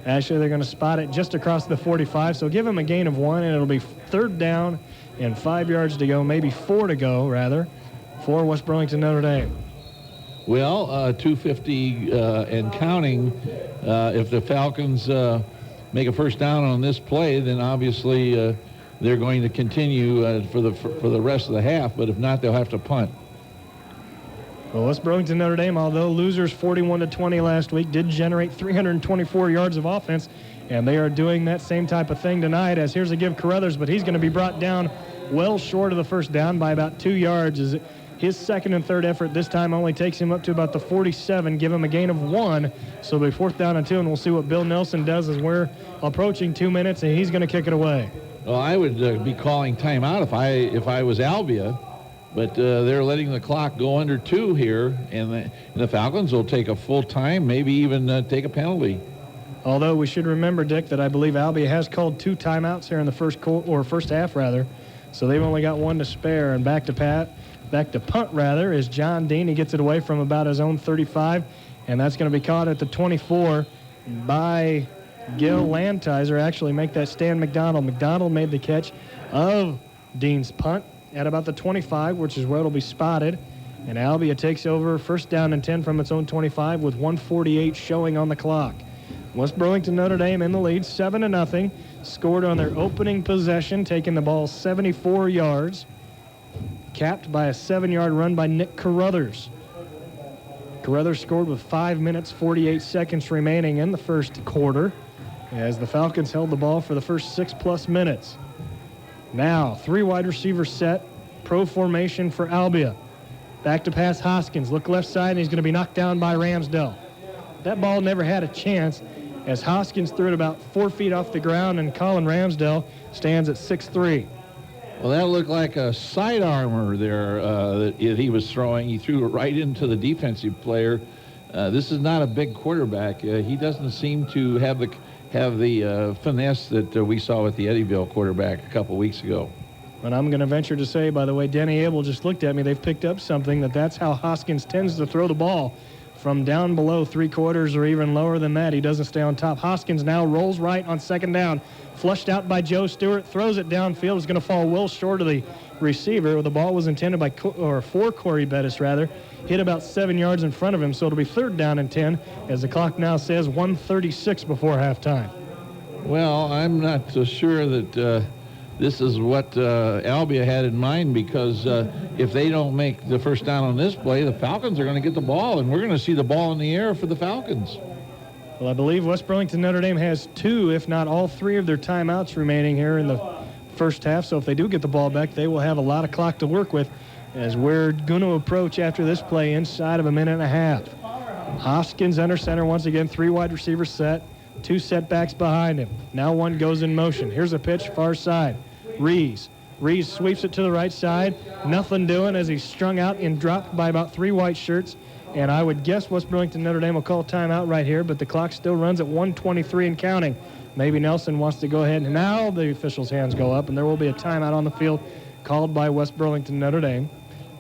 Actually, they're going to spot it just across the 45, so give him a gain of 1, and it'll be 3rd down and 5 yards to go, maybe 4 to go, rather, for West Burlington Notre Dame. Well, 250 and counting. If the Falcons make a first down on this play, then obviously they're going to continue for the rest of the half. But if not, they'll have to punt. Well, West Burlington Notre Dame, although losers 41-20 last week, did generate 324 yards of offense, and they are doing that same type of thing tonight. As here's a give Carruthers, but he's going to be brought down well short of the first down by about 2 yards. As his second and third effort this time only takes him up to about the 47. Give him a gain of 1, so it'll be 4th down and 2, and we'll see what Bill Nelson does as we're approaching 2 minutes, and he's going to kick it away. Well, I would be calling timeout if I was Albia. But they're letting the clock go under 2 here, and the Falcons will take a full time, maybe even take a penalty. Although we should remember, Dick, that I believe Albia has called 2 timeouts here in the first half, rather. So they've only got 1 to spare, and back to punt, rather, is John Dean. He gets it away from about his own 35, and that's going to be caught at the 24 by Gil Lantizer. Actually, make that Stan McDonald. McDonald made the catch of Dean's punt at about the 25, which is where it'll be spotted. And Albia takes over 1st down and 10 from its own 25 with 1:48 showing on the clock. West Burlington Notre Dame in the lead, 7-0. Scored on their opening possession, taking the ball 74 yards. Capped by a 7-yard run by Nick Carruthers. Carruthers scored with 5 minutes, 48 seconds remaining in the first quarter as the Falcons held the ball for the first 6+ minutes. Now, 3 wide receivers set Pro formation for Albia. Back to pass Hoskins. Look left side, and he's going to be knocked down by Ramsdell. That ball never had a chance as Hoskins threw it about 4 feet off the ground, and Colin Ramsdell stands at 6'3". Well, that looked like a sidearmer there that he was throwing. He threw it right into the defensive player. This is not a big quarterback. He doesn't seem to have the finesse that we saw with the Eddyville quarterback a couple weeks ago. And I'm going to venture to say, by the way, Denny Abel just looked at me. They've picked up something that's how Hoskins tends to throw the ball. From down below 3/4 or even lower than that, he doesn't stay on top. Hoskins now rolls right on second down. Flushed out by Joe Stewart, throws it downfield. It's going to fall well short of the receiver. The ball was intended for Corey Bettis, rather. Hit about 7 yards in front of him, so it'll be 3rd down and 10, as the clock now says 1:36 before halftime. Well, I'm not so sure that this is what Albia had in mind, because if they don't make the first down on this play, the Falcons are going to get the ball, and we're going to see the ball in the air for the Falcons. Well, I believe West Burlington Notre Dame has 2, if not all 3 of their timeouts remaining here in the first half. So if they do get the ball back, they will have a lot of clock to work with, as we're going to approach after this play inside of a minute and a half. Hoskins under center once again, 3 wide receivers set, 2 setbacks behind him. Now one goes in motion. Here's a pitch far side. Rees sweeps it to the right side. Nothing doing as he's strung out and dropped by about 3 white shirts. And I would guess West Burlington Notre Dame will call timeout right here, but the clock still runs at 1:23 and counting. Maybe Nelson wants to go ahead, and now the officials' hands go up, and there will be a timeout on the field called by West Burlington Notre Dame.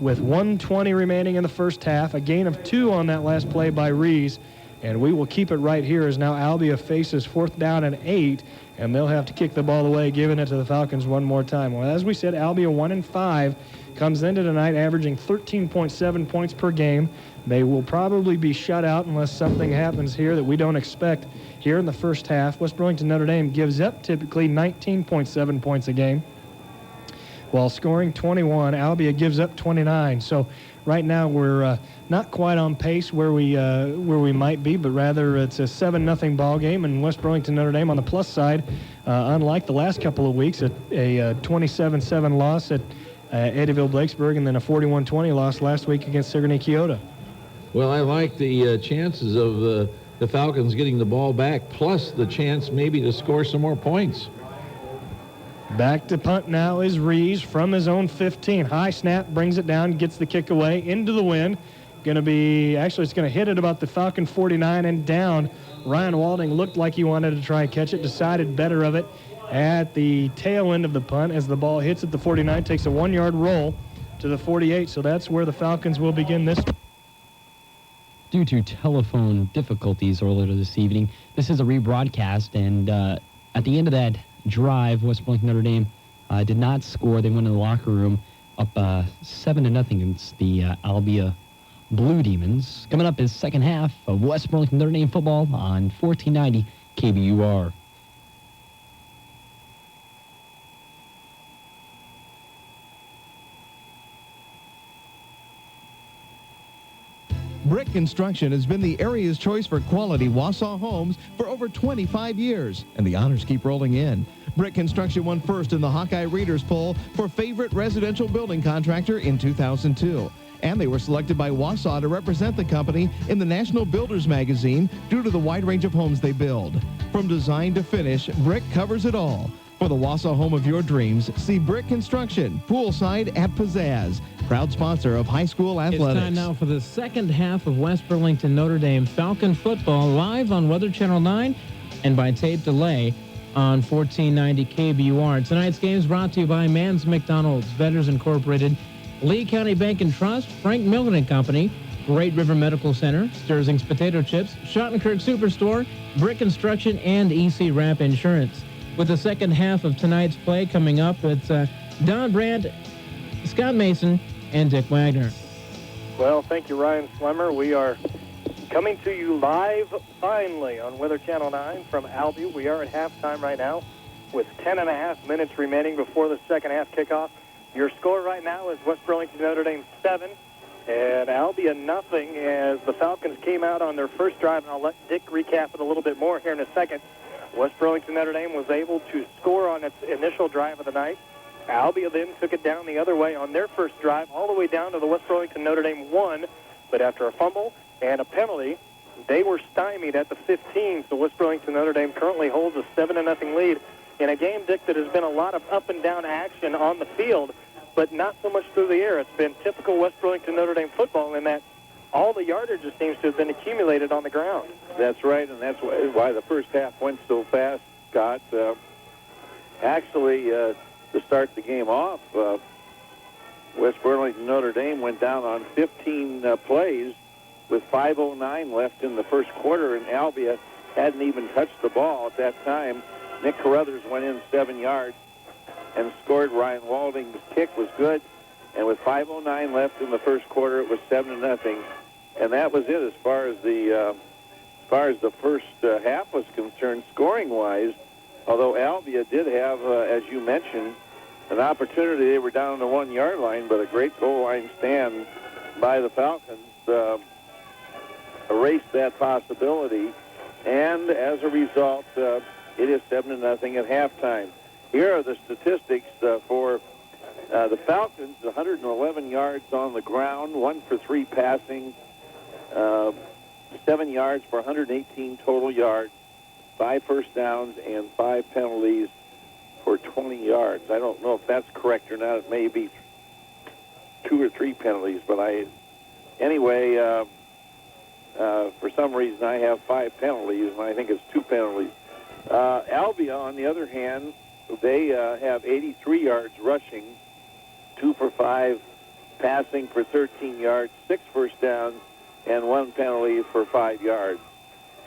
With 1:20 remaining in the first half, a gain of 2 on that last play by Rees, and we will keep it right here as now Albia faces 4th down and 8, and they'll have to kick the ball away, giving it to the Falcons one more time. Well, as we said, Albia 1-5, comes into tonight averaging 13.7 points per game. They will probably be shut out unless something happens here that we don't expect here in the first half. West Burlington Notre Dame gives up typically 19.7 points a game, while scoring 21. Albia gives up 29. So right now we're not quite on pace where we might be, but rather it's a 7-0 ball game, and West Burlington Notre Dame on the plus side, unlike the last couple of weeks, a 27-7 loss at Eddyville-Blakesburg, and then a 41-20 loss last week against Sigourney Keota. Well, I like the chances of the Falcons getting the ball back, plus the chance maybe to score some more points. Back to punt now is Rees from his own 15. High snap, brings it down, gets the kick away into the wind. It's going to hit it about the Falcon 49 and down. Ryan Walding looked like he wanted to try and catch it, decided better of it at the tail end of the punt as the ball hits at the 49, takes a 1-yard roll to the 48. So that's where the Falcons will begin this. Due to telephone difficulties earlier this evening, this is a rebroadcast, and at the end of that drive, West Burlington Notre Dame did not score. They went in the locker room up 7-0 against the Albia Blue Demons. Coming up is second half of West Burlington Notre Dame football on 1490 KBUR. Brick Construction has been the area's choice for quality Wausau homes for over 25 years, and the honors keep rolling in. Brick Construction won first in the Hawkeye Readers Poll for favorite residential building contractor in 2002. And they were selected by Wausau to represent the company in the National Builders magazine due to the wide range of homes they build. From design to finish, Brick covers it all. For the Wausau home of your dreams, see Brick Construction, poolside at Pizzazz, proud sponsor of high school athletics. It's time now for the second half of West Burlington Notre Dame Falcon football, live on Weather Channel 9 and by tape delay on 1490 KBUR. Tonight's game is brought to you by Mans McDonald's, Vendors Incorporated, Lee County Bank and Trust, Frank Milton and Company, Great River Medical Center, Sturzing's Potato Chips, Schottenkirk Superstore, Brick Construction, and EC Wrap Insurance. With the second half of tonight's play coming up, it's Don Brandt, Scott Mason, and Dick Wagner. Well, thank you, Ryan Slemmer. We are coming to you live, finally, on Weather Channel 9 from Albia. We are at halftime right now with 10.5 minutes remaining before the second half kickoff. Your score right now is West Burlington Notre Dame 7 and Albia nothing, as the Falcons came out on their first drive, and I'll let Dick recap it a little bit more here in a second. West Burlington Notre Dame was able to score on its initial drive of the night, Albia then took it down the other way on their first drive, all the way down to the West Burlington Notre Dame 1. But after a fumble and a penalty, they were stymied at the 15. So West Burlington Notre Dame currently holds a 7-0 lead in a game, Dick, that has been a lot of up and down action on the field, but not so much through the air. It's been typical West Burlington Notre Dame football in that all the yardage just seems to have been accumulated on the ground. That's right, and that's why the first half went so fast, Scott. Actually, to start the game off, West Burlington Notre Dame went down on 15 plays with 5:09 left in the first quarter, and Albia hadn't even touched the ball at that time. Nick Carruthers went in 7 yards and scored. Ryan Walding's kick was good, and with 5:09 left in the first quarter, it was 7-0, and that was it as far as the first half was concerned, scoring-wise. Although Albia did have, as you mentioned, an opportunity. They were down on the 1-yard line, but a great goal line stand by the Falcons erased that possibility, and as a result, it is 7-0 at halftime. Here are the statistics for the Falcons: 111 yards on the ground, 1 for 3 passing, 7 yards for 118 total yards, 5 first downs, and 5 penalties for 20 yards. I don't know if that's correct or not. It may be 2 or 3 penalties, but anyway, for some reason I have 5 penalties, and I think it's 2 penalties. Albia, on the other hand, they have 83 yards rushing, 2 for 5 passing for 13 yards, 6 first downs, and 1 penalty for 5 yards.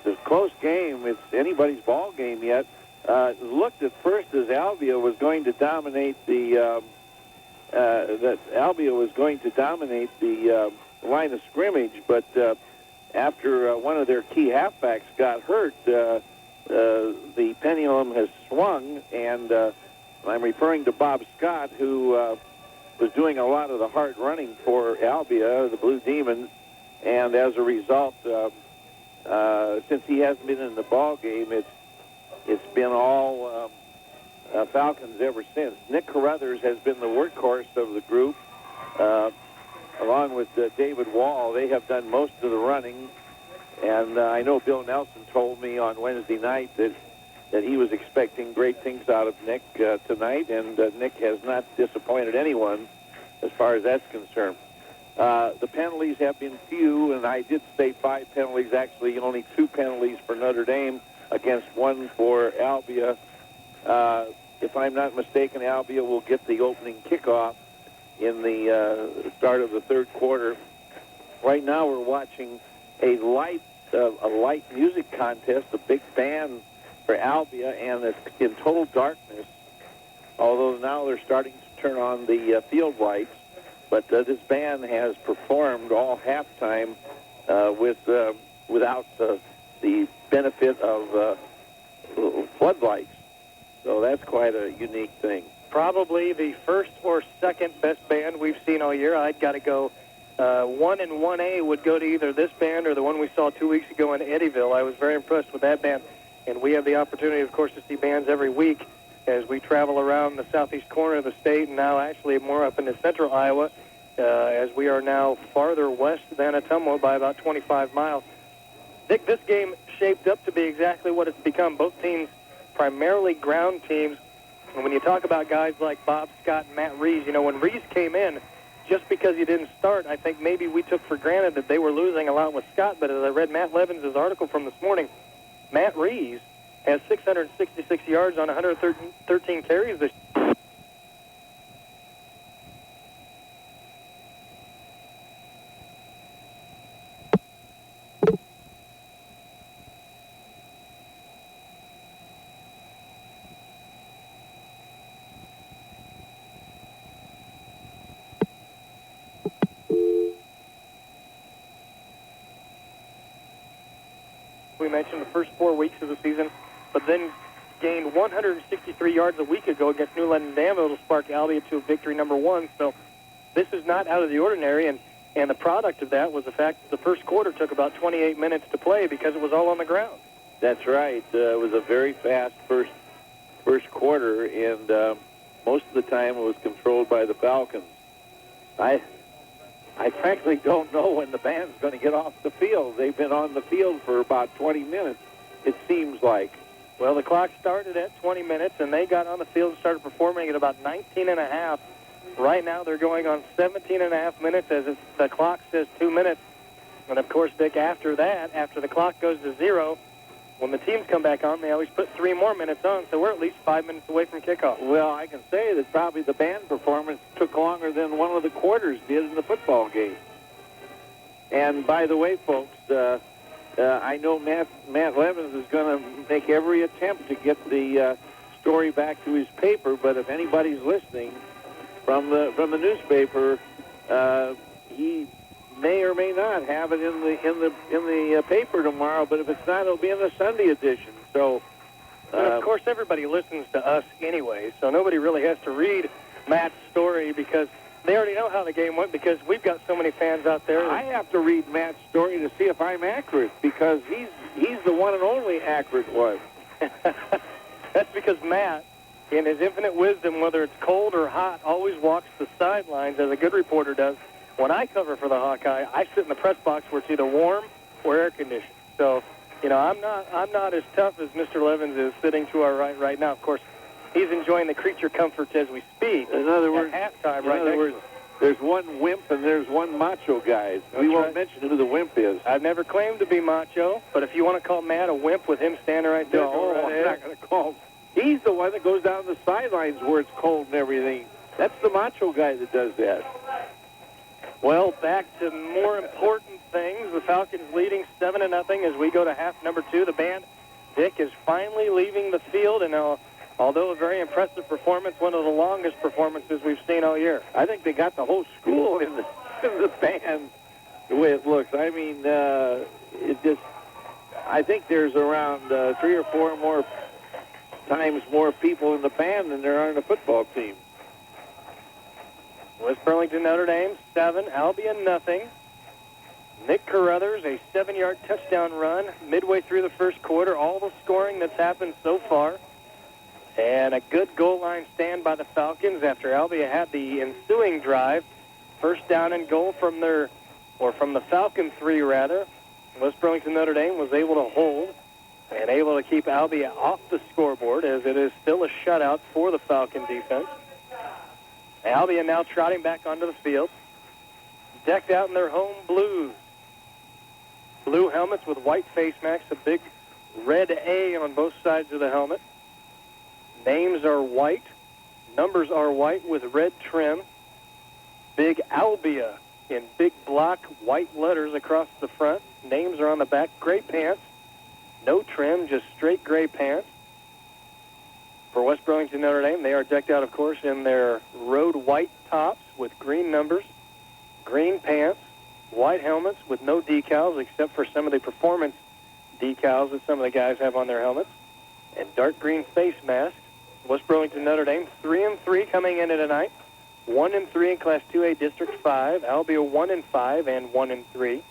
It's a close game. It's anybody's ball game yet. It looked at first as Albia was going to dominate the line of scrimmage, but after one of their key halfbacks got hurt, the pendulum has swung, and I'm referring to Bob Scott, who was doing a lot of the hard running for Albia, the Blue Demons, and as a result, since he hasn't been in the ball game, it's been all Falcons ever since. Nick Carruthers has been the workhorse of the group, along with David Wall. They have done most of the running, and I know Bill Nelson told me on Wednesday night that he was expecting great things out of Nick tonight, and Nick has not disappointed anyone as far as that's concerned. The penalties have been few, and I did say 5 penalties. Actually, only 2 penalties for Notre Dame against 1 for Albia. If I'm not mistaken, Albia will get the opening kickoff in the start of the third quarter. Right now, we're watching a light music contest, a big band for Albia, and it's in total darkness. Although now they're starting to turn on the field lights. But this band has performed all halftime without the benefit of floodlights. So that's quite a unique thing. Probably the first or second best band we've seen all year. I'd got to go 1 and 1A would go to either this band or the one we saw 2 weeks ago in Eddyville. I was very impressed with that band. And we have the opportunity, of course, to see bands every week as we travel around the southeast corner of the state, and now actually more up into central Iowa, as we are now farther west than Ottumwa by about 25 miles. Dick, this game shaped up to be exactly what it's become. Both teams primarily ground teams. And when you talk about guys like Bob Scott and Matt Rees, when Rees came in, just because he didn't start, I think maybe we took for granted that they were losing a lot with Scott. But as I read Matt Levins' article from this morning, Matt Rees has 666 yards on 113 carries this year. We mentioned the first 4 weeks of the season, but then gained 163 yards a week ago against New London Danville to spark Albia to victory number 1. So this is not out of the ordinary, and the product of that was the fact that the first quarter took about 28 minutes to play because it was all on the ground. That's right. It was a very fast first quarter, and most of the time it was controlled by the Falcons. I frankly don't know when the band's going to get off the field. They've been on the field for about 20 minutes, it seems like. Well, the clock started at 20 minutes, and they got on the field and started performing at about 19 and a half. Right now, they're going on 17 and a half minutes as the clock says 2 minutes. And, of course, Dick, after that, after the clock goes to 0, when the teams come back on, they always put 3 more minutes on, so we're at least 5 minutes away from kickoff. Well, I can say that probably the band performance took longer than one of the quarters did in the football game. And by the way, folks, I know Matt Levins is going to make every attempt to get the story back to his paper, but if anybody's listening from the newspaper, he may or may not have it in the paper tomorrow, but if it's not, it'll be in the Sunday edition. So, and of course, everybody listens to us anyway, so nobody really has to read Matt's story because they already know how the game went because we've got so many fans out there. I have to read Matt's story to see if I'm accurate because he's the one and only accurate one. That's because Matt, in his infinite wisdom, whether it's cold or hot, always walks the sidelines as a good reporter does. When I cover for the Hawkeye, I sit in the press box where it's either warm or air conditioned. So, you know, I'm not as tough as Mr. Levins is sitting to our right now. Of course, he's enjoying the creature comforts as we speak. In other words, at halftime, there's one wimp and there's one macho guy. We won't mention who the wimp is. I've never claimed to be macho, but if you want to call Matt a wimp with him standing right there, I'm not going to call him. He's the one that goes down the sidelines where it's cold and everything. That's the macho guy that does that. Well, back to more important things. The Falcons leading 7-0 as we go to half number 2. The band, Dick, is finally leaving the field, and although a very impressive performance, one of the longest performances we've seen all year. I think they got the whole school in the band the way it looks. I mean, I think there's around 3 or 4 more times more people in the band than there are in the football team. West Burlington, Notre Dame, 7. Albia, nothing. Nick Carruthers, a 7-yard touchdown run midway through the first quarter. All the scoring that's happened so far. And a good goal line stand by the Falcons after Albia had the ensuing drive. First down and goal from the Falcon 3, rather. West Burlington, Notre Dame was able to hold and able to keep Albia off the scoreboard as it is still a shutout for the Falcon defense. Albia now trotting back onto the field, decked out in their home blues. Blue helmets with white face masks, a big red A on both sides of the helmet. Names are white, numbers are white with red trim. Big Albia in big block white letters across the front. Names are on the back, gray pants, no trim, just straight gray pants. For West Burlington, Notre Dame, they are decked out, of course, in their road white tops with green numbers, green pants, white helmets with no decals except for some of the performance decals that some of the guys have on their helmets, and dark green face masks. West Burlington, Notre Dame, 3-3 coming into tonight, 1-3 in Class 2A District 5. Albia 1-5 and 1-3.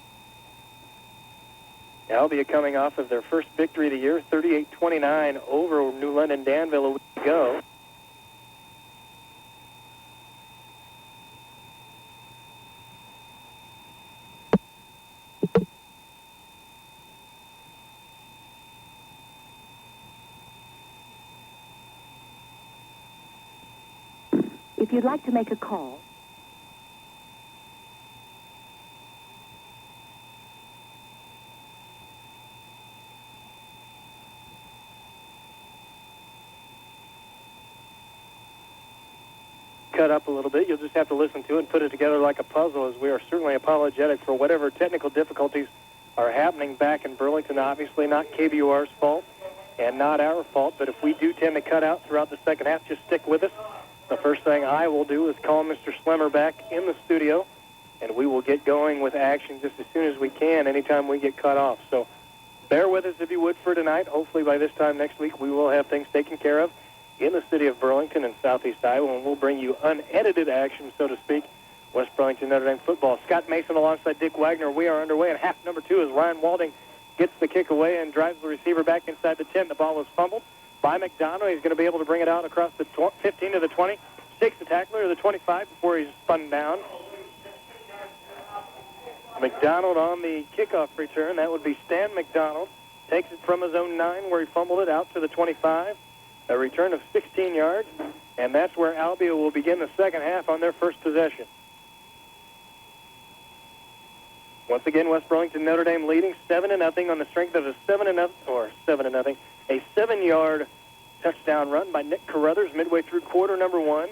Albia coming off of their first victory of the year, 38-29 over New London Danville a week ago. If you'd like to make a call, cut up a little bit. You'll just have to listen to it and put it together like a puzzle, as we are certainly apologetic for whatever technical difficulties are happening back in Burlington. Obviously not KBUR's fault and not our fault, but if we do tend to cut out throughout the second half, just stick with us. The first thing I will do is call Mr. Slemmer back in the studio, and we will get going with action just as soon as we can anytime we get cut off. So bear with us if you would for tonight. Hopefully by this time next week we will have things taken care of in the city of Burlington and Southeast Iowa, and we'll bring you unedited action, so to speak. West Burlington Notre Dame football. Scott Mason alongside Dick Wagner. We are underway in half number 2 as Ryan Walding gets the kick away and drives the receiver back inside the 10. The ball is fumbled. by McDonald. He's going to be able to bring it out across the 15 to the 20. Takes the tackler to the 25 before he's spun down. McDonald on the kickoff return. That would be Stan McDonald. Takes it from his own 9 where he fumbled it out to the 25. A return of 16 yards. And that's where Albia will begin the second half on their first possession. Once again, West Burlington Notre Dame leading 7-0 on the strength of a 7-0, a 7-yard touchdown run by Nick Carruthers midway through quarter number 1.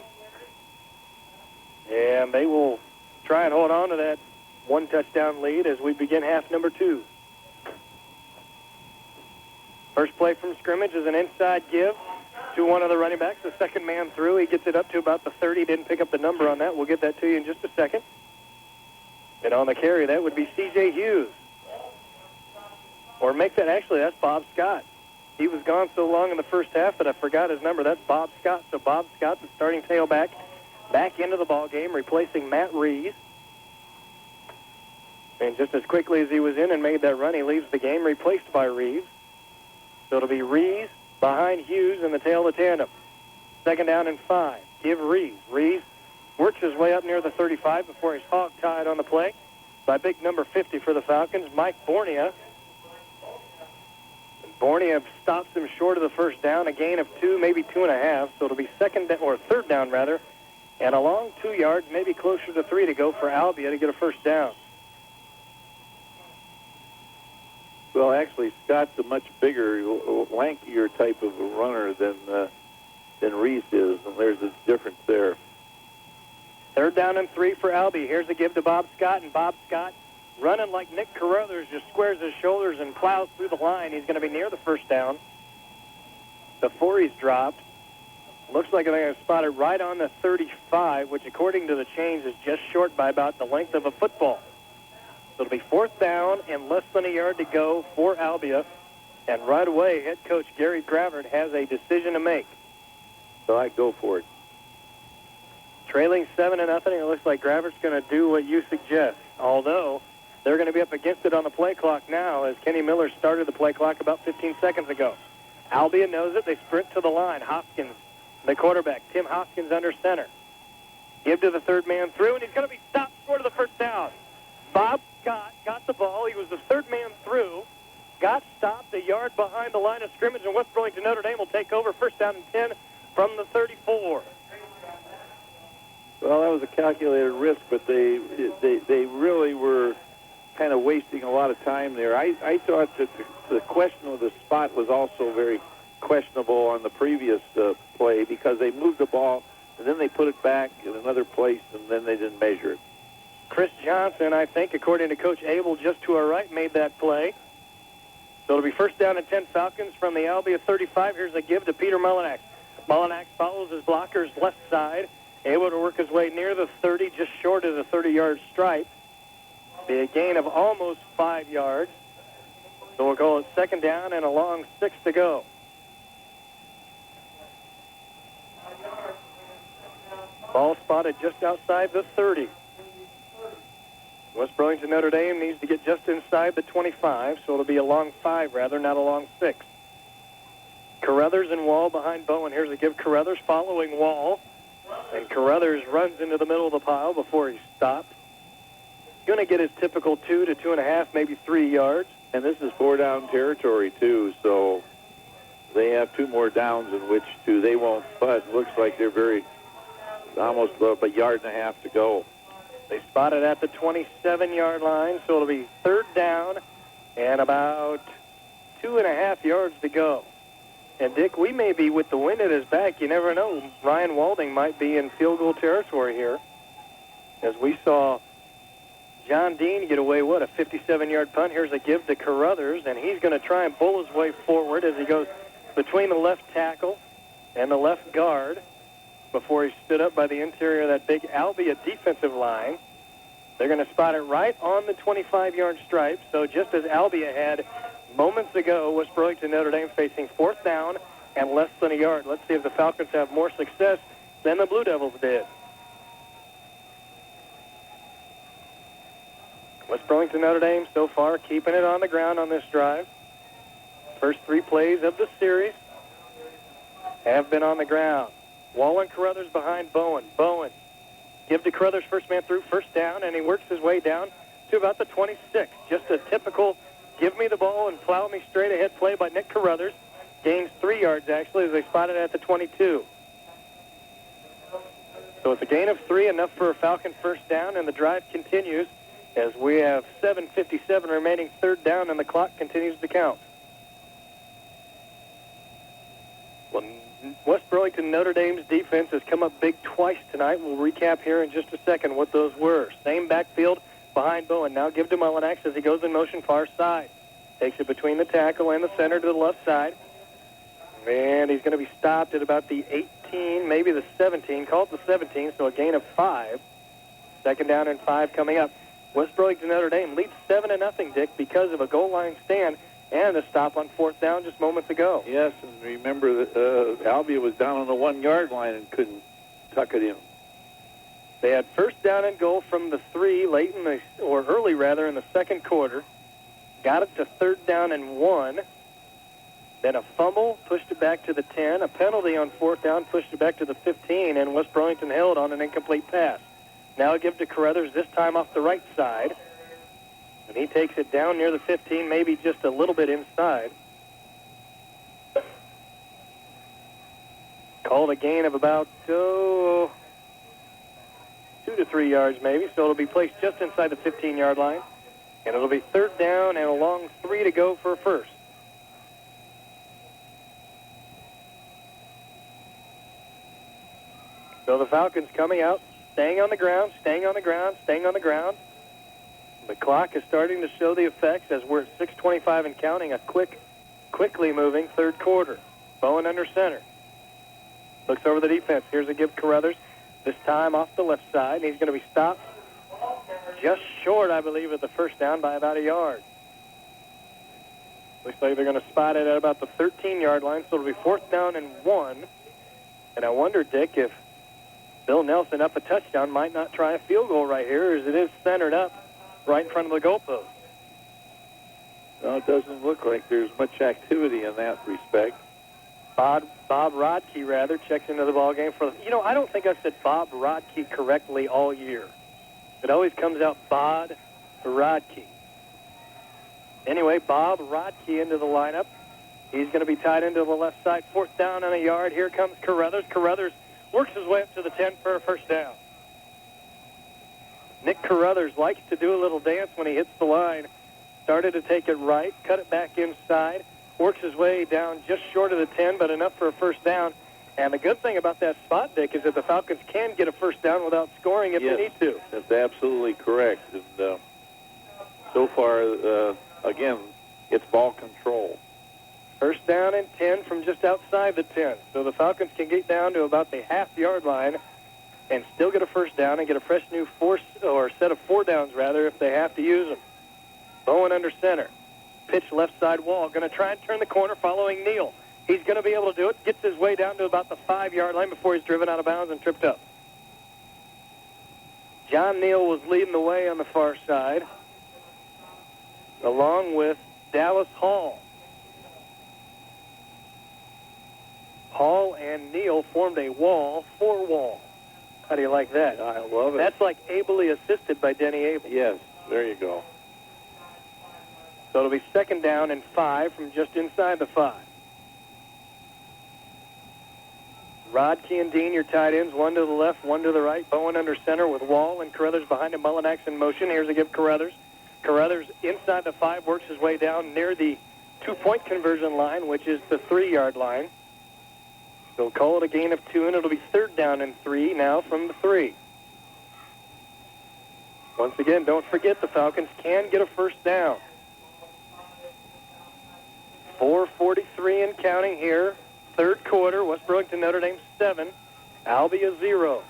And they will try and hold on to that 1 touchdown lead as we begin half number 2. First play from scrimmage is an inside give to one of the running backs. The second man through. He gets it up to about the 30. Didn't pick up the number on that. We'll get that to you in just a second. And on the carry, that would be C.J. Hughes. Or make that, actually, that's Bob Scott. He was gone so long in the first half that I forgot his number. That's Bob Scott. So Bob Scott, the starting tailback, back into the ball game, replacing Matt Rees. And just as quickly as he was in and made that run, he leaves the game, replaced by Reeves. So it'll be Rees behind Hughes in the tail of the tandem. Second down and 5. Give Rees. Rees works his way up near the 35 before he's hog-tied on the play by big number 50 for the Falcons, Mike Bornia. Bornia stops him short of the first down, a gain of 2, maybe 2.5, so it'll be third down, and a long 2 yards, maybe closer to 3 to go for Albia to get a first down. Well, actually, Scott's a much bigger, lankier type of a runner than Reese is, and there's a difference there. Third down and 3 for Albia. Here's a give to Bob Scott, and Bob Scott, running like Nick Carruthers, just squares his shoulders and plows through the line. He's going to be near the first down before he's dropped. Looks like they're going to spot it right on the 35, which according to the chains is just short by about the length of a football. So it'll be fourth down and less than a yard to go for Albia. And right away, head coach Gary Gravert has a decision to make. So I go for it. Trailing 7-0, it looks like Gravert's going to do what you suggest. Although they're going to be up against it on the play clock now as Kenny Miller started the play clock about 15 seconds ago. Albia knows it. They sprint to the line. Hoskins, the quarterback. Tim Hoskins under center. Give to the third man through, and he's going to be stopped short of the first down. Bob Scott got the ball. He was the third man through. Got stopped a yard behind the line of scrimmage, and West Burlington Notre Dame will take over first down and 10 from the 34. Well, that was a calculated risk, but they really were kind of wasting a lot of time there. I thought that the question of the spot was also very questionable on the previous play because they moved the ball, and then they put it back in another place, and then they didn't measure it. Chris Johnson, I think, according to Coach Abel, just to our right, made that play. So it'll be first down and 10 Falcons from the Albia 35. Here's a give to Peter Mullinax. Mullinax follows his blocker's left side, able to work his way near the 30, just short of the 30-yard stripe. Be a gain of almost 5 yards. So we'll call it second down and a long 6 to go. Ball spotted just outside the 30. West Burlington Notre Dame needs to get just inside the 25, so it'll be a long 5 rather, not a long 6. Carruthers and Wall behind Bowen. Here's a give. Carruthers following Wall. And Carruthers runs into the middle of the pile before he's stopped. Going to get his typical 2 to 2.5, maybe 3 yards. And this is 4-down territory, too, so they have 2 more downs in which they won't, but looks like they're almost a yard and a half to go. They spot it at the 27-yard line, so it'll be third down and about 2.5 yards to go. And, Dick, we may be with the wind at his back. You never know. Ryan Walding might be in field goal territory here. As we saw John Dean get away, a 57-yard punt. Here's a give to Carruthers, and he's going to try and bull his way forward as he goes between the left tackle and the left guard before he stood up by the interior of that big Albia defensive line. They're going to spot it right on the 25-yard stripe. So just as Albia had moments ago, West Burlington Notre Dame facing fourth down and less than a yard. Let's see if the Falcons have more success than the Blue Devils did. West Burlington Notre Dame so far keeping it on the ground on this drive. First 3 plays of the series. have been on the ground. Wall and Carruthers behind Bowen. Bowen give to Carruthers, first man through, first down, and he works his way down to about the 26. Just a typical give me the ball and plow me straight ahead play by Nick Carruthers. Gains 3 yards, actually, as they spotted it at the 22. So it's a gain of 3, enough for a Falcon first down, and the drive continues as we have 7:57 remaining, third down, and the clock continues to count. Well, West Burlington Notre Dame's defense has come up big twice tonight. We'll recap here in just a second what those were. Same backfield behind Bowen. Now give to Mullinax as he goes in motion far side. Takes it between the tackle and the center to the left side. And he's going to be stopped at about the 18, maybe the 17. Called the 17, so a gain of 5. Second down and 5 coming up. West Burlington Notre Dame leads 7-0, Dick, because of a goal line stand and a stop on fourth down just moments ago. Yes, and remember that Albia was down on the 1-yard line and couldn't tuck it in. They had first down and goal from the 3 late in the, or early rather, in the second quarter. Got it to third down and 1. Then a fumble, pushed it back to the 10. A penalty on fourth down, pushed it back to the 15, and West Burlington held on an incomplete pass. Now give to Carruthers, this time off the right side. And he takes it down near the 15, maybe just a little bit inside. Called a gain of about 2 to 3 yards maybe, so it'll be placed just inside the 15-yard line. And it'll be third down and a long 3 to go for a first. So the Falcons coming out, staying on the ground, staying on the ground, staying on the ground. The clock is starting to show the effects as we're at 6:25 and counting, a quickly moving third quarter. Bowen under center. Looks over the defense. Here's a give Carruthers, this time off the left side, and he's going to be stopped just short, I believe, of the first down by about a yard. Looks like they're going to spot it at about the 13-yard line, so it'll be fourth down and 1. And I wonder, Dick, if Bill Nelson up a touchdown might not try a field goal right here, as it is centered up right in front of the goalpost. No, it doesn't look like there's much activity in that respect. Bob Rodkey, rather, checks into the ballgame for the... I don't think I've said Bob Rodkey correctly all year. It always comes out Bod Rodkey. Anyway, Bob Rodkey into the lineup. He's going to be tied into the left side. Fourth down and a yard. Here comes Carruthers. Carruthers works his way up to the 10 for a first down. Nick Carruthers likes to do a little dance when he hits the line. Started to take it right, cut it back inside, works his way down just short of the 10, but enough for a first down. And the good thing about that spot, Dick, is that the Falcons can get a first down without scoring if they need to. That's absolutely correct. And so far, again, it's ball control. First down and 10 from just outside the 10. So the Falcons can get down to about the half-yard line and still get a first down and get a fresh new set of 4 downs, rather, if they have to use them. Bowen under center. Pitch left side wall. Going to try and turn the corner following Neal. He's going to be able to do it. Gets his way down to about the 5-yard line before he's driven out of bounds and tripped up. John Neal was leading the way on the far side, along with Dallas Hall. Hall and Neal formed a wall, 4-wall. How do you like that? I love it. That's like ably assisted by Denny Abel. Yes, there you go. So it'll be second down and 5 from just inside the 5. Rodkey and Dean, your tight ends, one to the left, one to the right. Bowen under center with Wall and Carruthers behind him. Mullinax in motion. Here's a give Carruthers. Carruthers inside the 5 works his way down near the 2-point conversion line, which is the 3-yard line. So call it a gain of 2, and it'll be third down and 3 now from the 3. Once again, don't forget the Falcons can get a first down. 4:43 and counting here. Third quarter, West Burlington Notre Dame 7, Albia 0.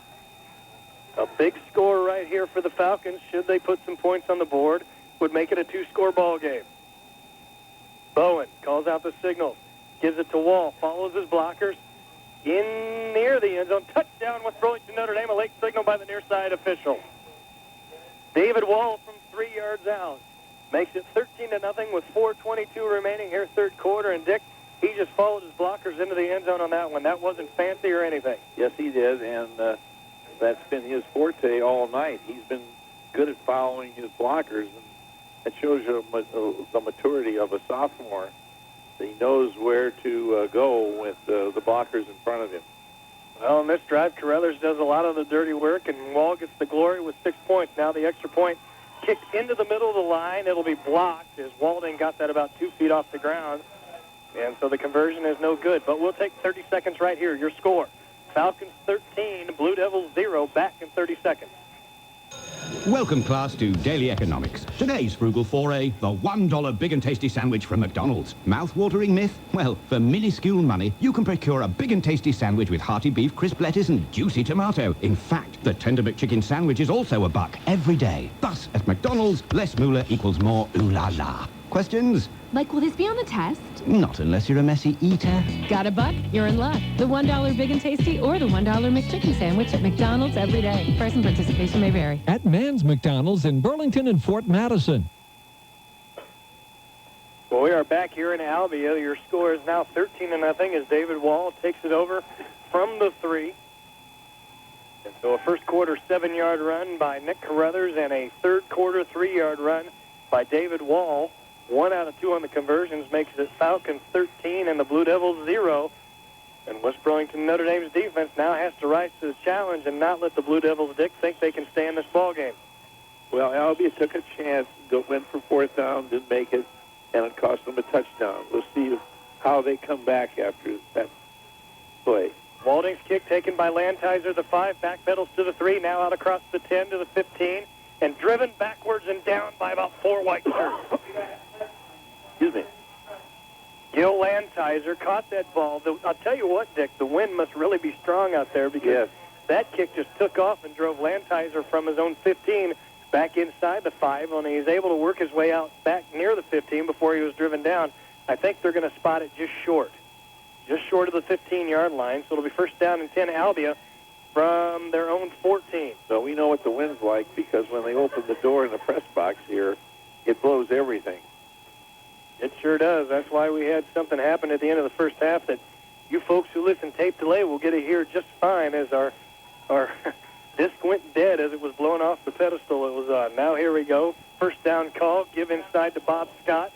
A big score right here for the Falcons. Should they put some points on the board, would make it a 2-score ball game. Bowen calls out the signal, gives it to Wall, follows his blockers, in near the end zone. Touchdown, West Burlington Notre Dame, a late signal by the near side official. David Wall from 3 yards out makes it 13-0 with 4:22 remaining here, third quarter. And Dick, he just followed his blockers into the end zone on that one. That wasn't fancy or anything. Yes, he did, and that's been his forte all night. He's been good at following his blockers, and that shows you the maturity of a sophomore. He knows where to go with the blockers in front of him. Well, in this drive, Carruthers does a lot of the dirty work, and Wall gets the glory with 6 points. Now the extra point kicked into the middle of the line. It'll be blocked as Walden got that about 2 feet off the ground. And so the conversion is no good. But we'll take 30 seconds right here. Your score, Falcons 13, Blue Devils 0, back in 30 seconds. Welcome, class, to Daily Economics. Today's frugal foray, the $1 big and tasty sandwich from McDonald's. Mouth-watering myth? Well, for minuscule money, you can procure a big and tasty sandwich with hearty beef, crisp lettuce, and juicy tomato. In fact, the tender McChicken sandwich is also $1 every day. Thus, at McDonald's, less moolah equals more ooh-la-la. Questions? Like, will this be on the test? Not unless you're a messy eater. Got a buck? You're in luck. The $1 Big and Tasty or the $1 McChicken sandwich at McDonald's every day. Price and participation may vary. At Mann's McDonald's in Burlington and Fort Madison. Well, we are back here in Albia. Your score is now 13-0 as David Wall takes it over from the 3. And so a first quarter 7-yard run by Nick Carruthers and a third quarter 3-yard run by David Wall. 1 out of 2 on the conversions makes it Falcons 13 and the Blue Devils 0. And West Burlington Notre Dame's defense now has to rise to the challenge and not let the Blue Devils, Dick, think they can stay in this ball game. Well, Albia took a chance, went for 4th down, didn't make it, and it cost them a touchdown. We'll see how they come back after that play. Walding's kick taken by Lantizer, the 5, backpedals to the 3, now out across the 10 to the 15, and driven backwards and down by about 4 white shirts. Excuse me. Gil Lantizer caught that ball. I'll tell you what, Dick, the wind must really be strong out there because that kick just took off and drove Lantizer from his own 15 back inside the 5, and he's able to work his way out back near the 15 before he was driven down. I think they're going to spot it just short of the 15-yard line, so it'll be first down and 10 Albia from their own 14. So we know what the wind's like because when they open the door in the press box here, it blows everything. It sure does. That's why we had something happen at the end of the first half that you folks who listen tape delay will get to hear just fine as our disc went dead as it was blown off the pedestal it was on. Now here we go. First down call. Give inside to Bob Scott.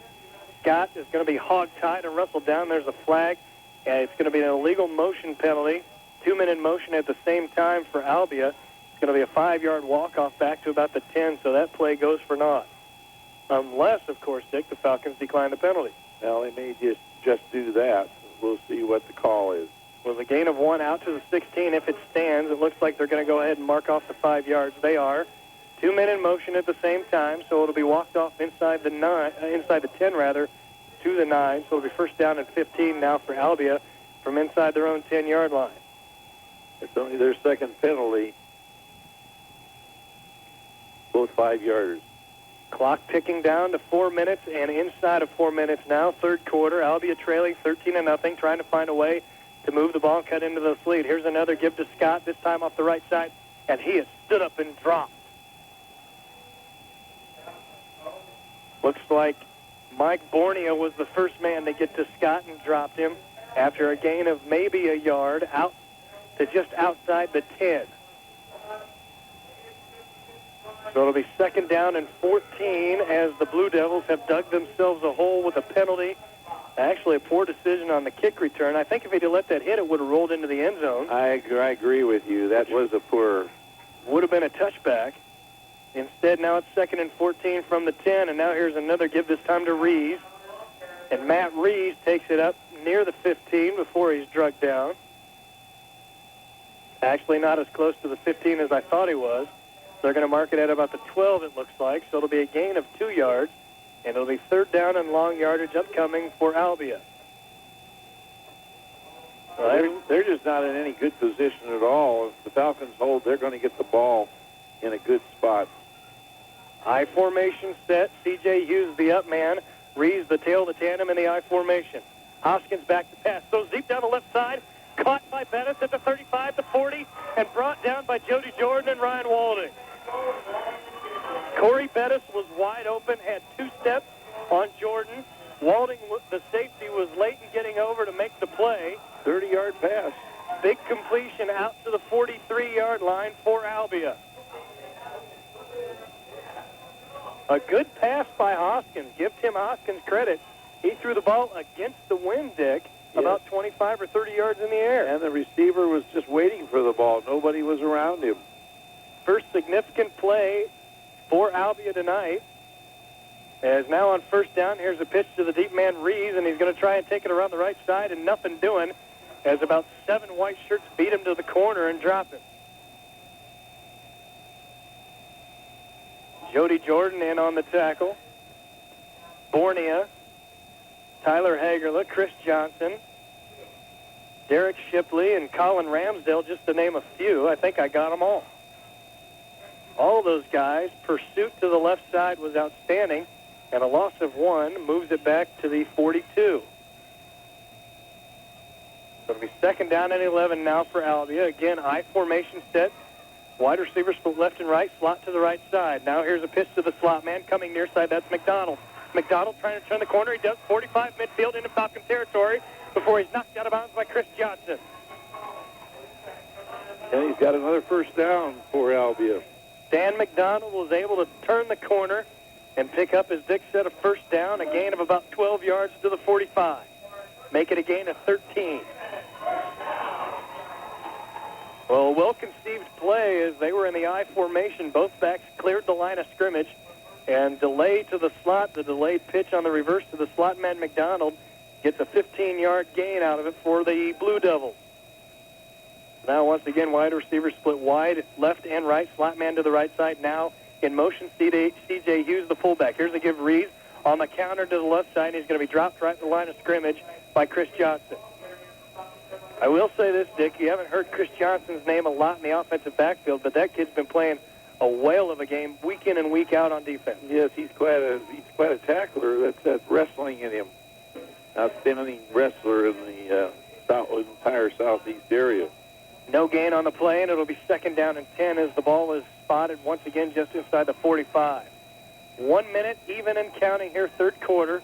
Scott is going to be hog-tied and wrestled down. There's a flag. And it's going to be an illegal motion penalty. 2-minute motion at the same time for Albia. It's going to be a 5-yard walk-off back to about the 10, so that play goes for naught. Unless, of course, Dick, the Falcons decline the penalty. Well, they may just do that. We'll see what the call is. With a gain of 1 out to the 16, if it stands, it looks like they're going to go ahead and mark off the 5 yards. They are. 2-minute motion at the same time, so it'll be walked off inside the 10 to the 9. So it'll be first down and 15 now for Albia from inside their own 10-yard line. It's only their second penalty. Both 5-yarders. Clock ticking down to 4 minutes and inside of 4 minutes now. Third quarter, Albia trailing 13-0, trying to find a way to move the ball and cut into the lead. Here's another give to Scott, this time off the right side, and he has stood up and dropped. Looks like Mike Borneo was the first man to get to Scott and dropped him after a gain of maybe a yard out to just outside the 10. So it'll be second down and 14 as the Blue Devils have dug themselves a hole with a penalty. Actually, a poor decision on the kick return. I think if he'd have let that hit, it would have rolled into the end zone. I agree with you. That was a poor... Would have been a touchback. Instead, now it's second and 14 from the 10, and now here's another give, this time to Rees. And Matt Rees takes it up near the 15 before he's drugged down. Actually, not as close to the 15 as I thought he was. They're going to mark it at about the 12, it looks like, so it'll be a gain of 2 yards, and it'll be third down and long yardage upcoming for Albia. They're just not in any good position at all. If the Falcons hold, they're going to get the ball in a good spot. I formation set. C.J. Hughes, the up man. Rees, the tail of the tandem in the I formation. Hoskins back to pass. Goes deep down the left side. Caught by Bettis at the 35, the 40, and brought down by Jody Jordan and Ryan Walding. Corey Bettis was wide open, had 2 steps on Jordan, Walding, the safety, was late in getting over to make the play. 30-yard pass. Big completion out to the 43-yard line for Albia. A good pass by Hoskins. Give Tim Hoskins credit. He threw the ball against the wind, Dick, about 25 or 30 yards in the air. And the receiver was just waiting for the ball. Nobody was around him. First significant play for Albia tonight. As now on first down, here's a pitch to the deep man, Reeves, and he's going to try and take it around the right side, and nothing doing, as about 7 white shirts beat him to the corner and drop him. Jody Jordan in on the tackle. Bornia, Tyler Hagerla, Chris Johnson, Derek Shipley, and Colin Ramsdale, just to name a few. I think I got them all. All those guys, pursuit to the left side was outstanding, and a loss of 1 moves it back to the 42. It'll be second down and 11 now for Albia. Again, I formation set. Wide receiver split left and right, slot to the right side. Now here's a pitch to the slot man coming near side. That's McDonald. McDonald trying to turn the corner. He does 45 midfield into Falcon territory before he's knocked out of bounds by Chris Johnson. And he's got another first down for Albia. Dan McDonald was able to turn the corner and pick up, as Dick said, a first down, a gain of about 12 yards to the 45. Make it a gain of 13. Well, a well-conceived play as they were in the I formation. Both backs cleared the line of scrimmage, and delay to the slot, the delayed pitch on the reverse to the slot man McDonald gets a 15-yard gain out of it for the Blue Devils. Now, once again, wide receiver split wide, left and right, slot man to the right side. Now in motion, C.J. Hughes, the fullback. Here's a give Reeves on the counter to the left side. He's going to be dropped right at the line of scrimmage by Chris Johnson. I will say this, Dick, you haven't heard Chris Johnson's name a lot in the offensive backfield, but that kid's been playing a whale of a game week in and week out on defense. Yes, he's quite a tackler. That's wrestling in him. Outstanding wrestler in the entire southeast area. No gain on the play, and it'll be second down and 10 as the ball is spotted once again just inside the 45. 1 minute, even and counting here, third quarter.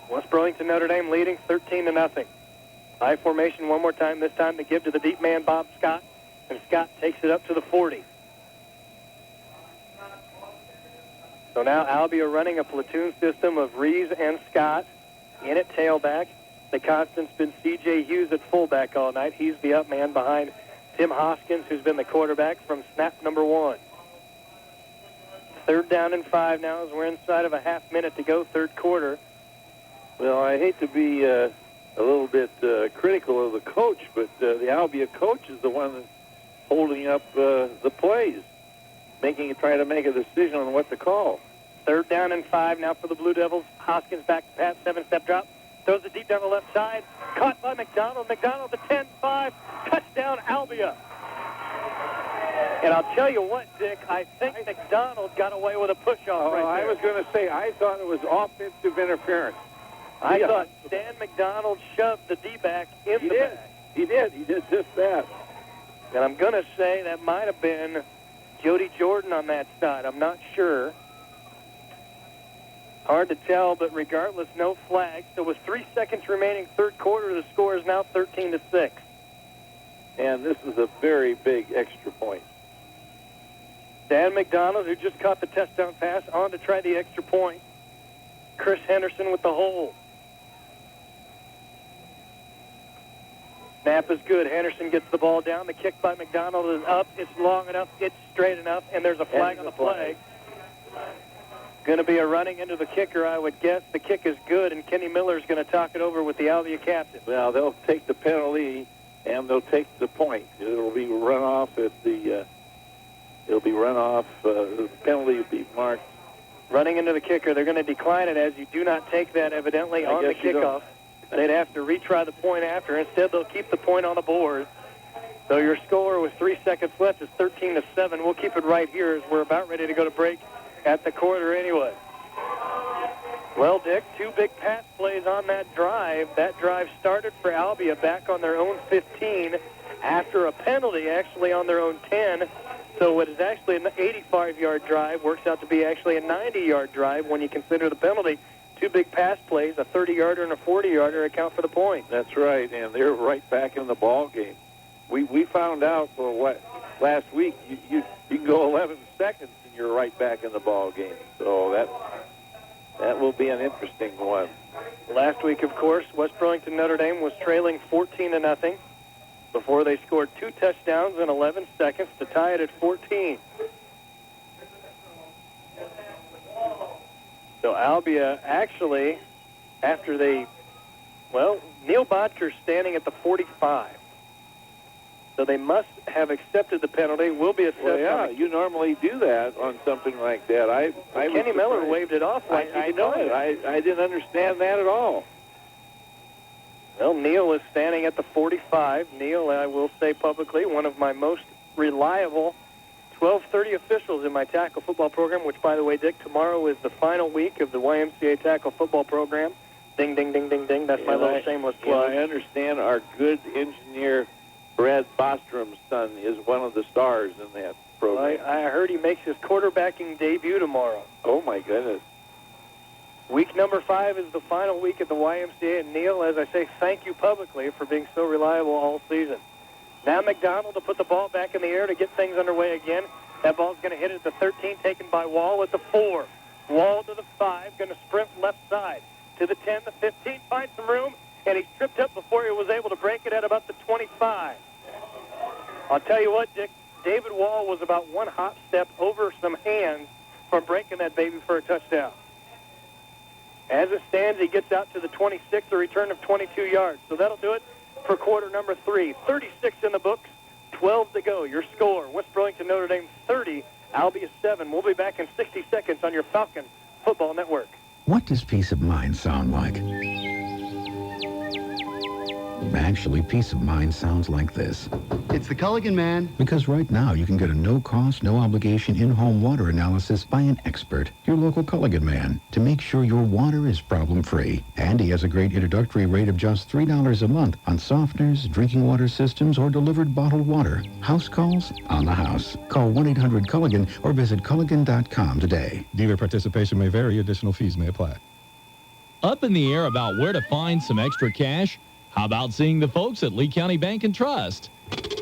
West Burlington Notre Dame leading 13-0. I formation one more time, this time to give to the deep man, Bob Scott, and Scott takes it up to the 40. So now Albia running a platoon system of Reeves and Scott in at tailback. The constant's been C.J. Hughes at fullback all night. He's the up man behind Tim Hoskins, who's been the quarterback from snap number 1. Third down and 5 now as we're inside of a half minute to go, third quarter. Well, I hate to be a little bit critical of the coach, but the Albia coach is the one that's holding up the plays, trying to make a decision on what to call. Third down and 5 now for the Blue Devils. Hoskins back to pass, 7-step drop. Throws it deep down the left side. Caught by McDonald. McDonald the 10-5. Touchdown, Albia. And I'll tell you what, Dick, I think McDonald got away with a push-off right there. I was going to say, I thought it was offensive interference. I thought Dan McDonald shoved the D-back in the back. He did just that. And I'm going to say that might have been Jody Jordan on that side. I'm not sure. Hard to tell, but regardless, no flag. So with 3 seconds remaining, third quarter, the score is now 13-6. And this is a very big extra point. Dan McDonald, who just caught the touchdown pass, on to try the extra point. Chris Henderson with the hold. Snap is good. Henderson gets the ball down. The kick by McDonald is up. It's long enough. It's straight enough. And there's a flag on the play. Going to be a running into the kicker, I would guess. The kick is good, and Kenny Miller's going to talk it over with the Albia captain. Well, they'll take the penalty, and they'll take the point. It'll be run off at the. It'll be run off. The penalty will be marked. Running into the kicker. They're going to decline it as you do not take that evidently on the kickoff. They'd have to retry the point after. Instead, they'll keep the point on the board. So your score with 3 seconds left is 13-7. We'll keep it right here as we're about ready to go to break at the quarter anyway. Well, Dick, 2 big pass plays on that drive. That drive started for Albia back on their own 15 after a penalty actually on their own 10. So what is actually an 85-yard drive works out to be actually a 90-yard drive when you consider the penalty. 2 big pass plays, a 30-yarder and a 40-yarder account for the point. That's right, and they're right back in the ball game. We found out for what last week you can go 11 seconds and you're right back in the ball game. So that will be an interesting one. Last week, of course, West Burlington Notre Dame was trailing 14-0 before they scored 2 touchdowns in 11 seconds to tie it at 14. So Albia actually, after Neil Bodker's standing at the 45. So they must have accepted the penalty. Will be assessed. Well, yeah, you normally do that on something like that. Kenny Miller waved it off. I know it. I didn't understand that at all. Well, Neil is standing at the 45. Neil, I will say publicly, one of my most reliable 12:30 officials in my tackle football program, which, by the way, Dick, tomorrow is the final week of the YMCA tackle football program. Ding, ding, ding, ding, ding. That's my little shameless plug. I understand our good engineer, Brad Bostrom's son, is one of the stars in that program. I heard he makes his quarterbacking debut tomorrow. Oh, my goodness. Week number 5 is the final week at the YMCA. And, Neil, as I say, thank you publicly for being so reliable all season. Now McDonald to put the ball back in the air to get things underway again. That ball's going to hit at the 13, taken by Wall at the 4. Wall to the 5, going to sprint left side. To the 10, the 15, finds some room, and he tripped up before he was able to break it at about the 25. I'll tell you what, Dick, David Wall was about one hop step over some hands from breaking that baby for a touchdown. As it stands, he gets out to the 26, a return of 22 yards. So that'll do it for quarter number 3. 36 in the books, 12 to go. Your score, West Burlington Notre Dame 30, Albia 7. We'll be back in 60 seconds on your Falcon Football Network. What does peace of mind sound like? Actually, peace of mind sounds like this. It's the Culligan Man. Because right now you can get a no-cost, no-obligation in-home water analysis by an expert, your local Culligan Man, to make sure your water is problem-free. And he has a great introductory rate of just $3 a month on softeners, drinking water systems, or delivered bottled water. House calls on the house. Call 1-800-CULLIGAN or visit Culligan.com today. Dealer participation may vary. Additional fees may apply. Up in the air about where to find some extra cash? How about seeing the folks at Lee County Bank and Trust?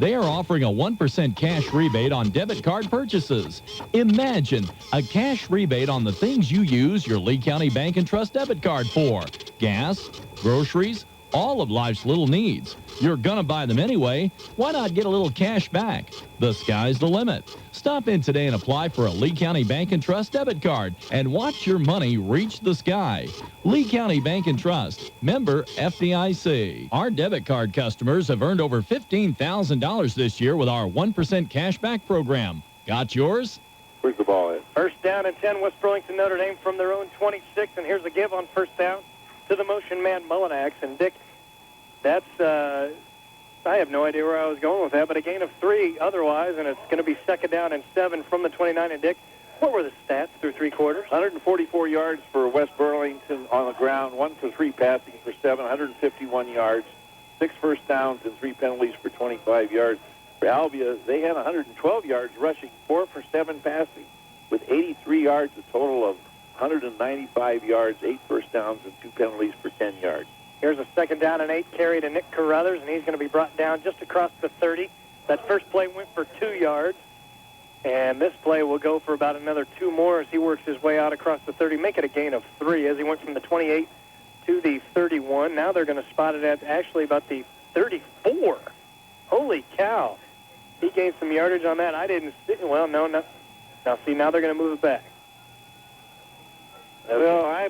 They are offering a 1% cash rebate on debit card purchases. Imagine a cash rebate on the things you use your Lee County Bank and Trust debit card for. Gas, groceries, all of life's little needs. You're gonna buy them anyway. Why not get a little cash back? The sky's the limit. Stop in today and apply for a Lee County Bank and Trust debit card and watch your money reach the sky. Lee County Bank and Trust, member FDIC. Our debit card customers have earned over $15,000 this year with our 1% cash back program. Got yours? Where's the ball at? First down and 10, West Burlington Notre Dame from their own 26, and here's a give on first down to the motion man Mullinax. And Dick, that's I have no idea where I was going with that, but a gain of 3 otherwise, and it's going to be second down and 7 from the 29. And Dick, what were the stats through 3 quarters? 144 yards for West Burlington on the ground, 1 for 3 passing for 7, 151 yards, 6 first downs and 3 penalties for 25 yards. For Albia, they had 112 yards rushing, 4 for 7 passing, with 83 yards, a total of 195 yards, 8 first downs and 2 penalties for 10 yards. Here's a second down and 8 carry to Nick Carruthers, and he's going to be brought down just across the 30. That first play went for 2 yards, and this play will go for about another 2 more as he works his way out across the 30, make it a gain of 3 as he went from the 28 to the 31. Now they're going to spot it at actually about the 34. Holy cow. He gained some yardage on that. I didn't see. Well, no. Now, see, now they're going to move it back. Well,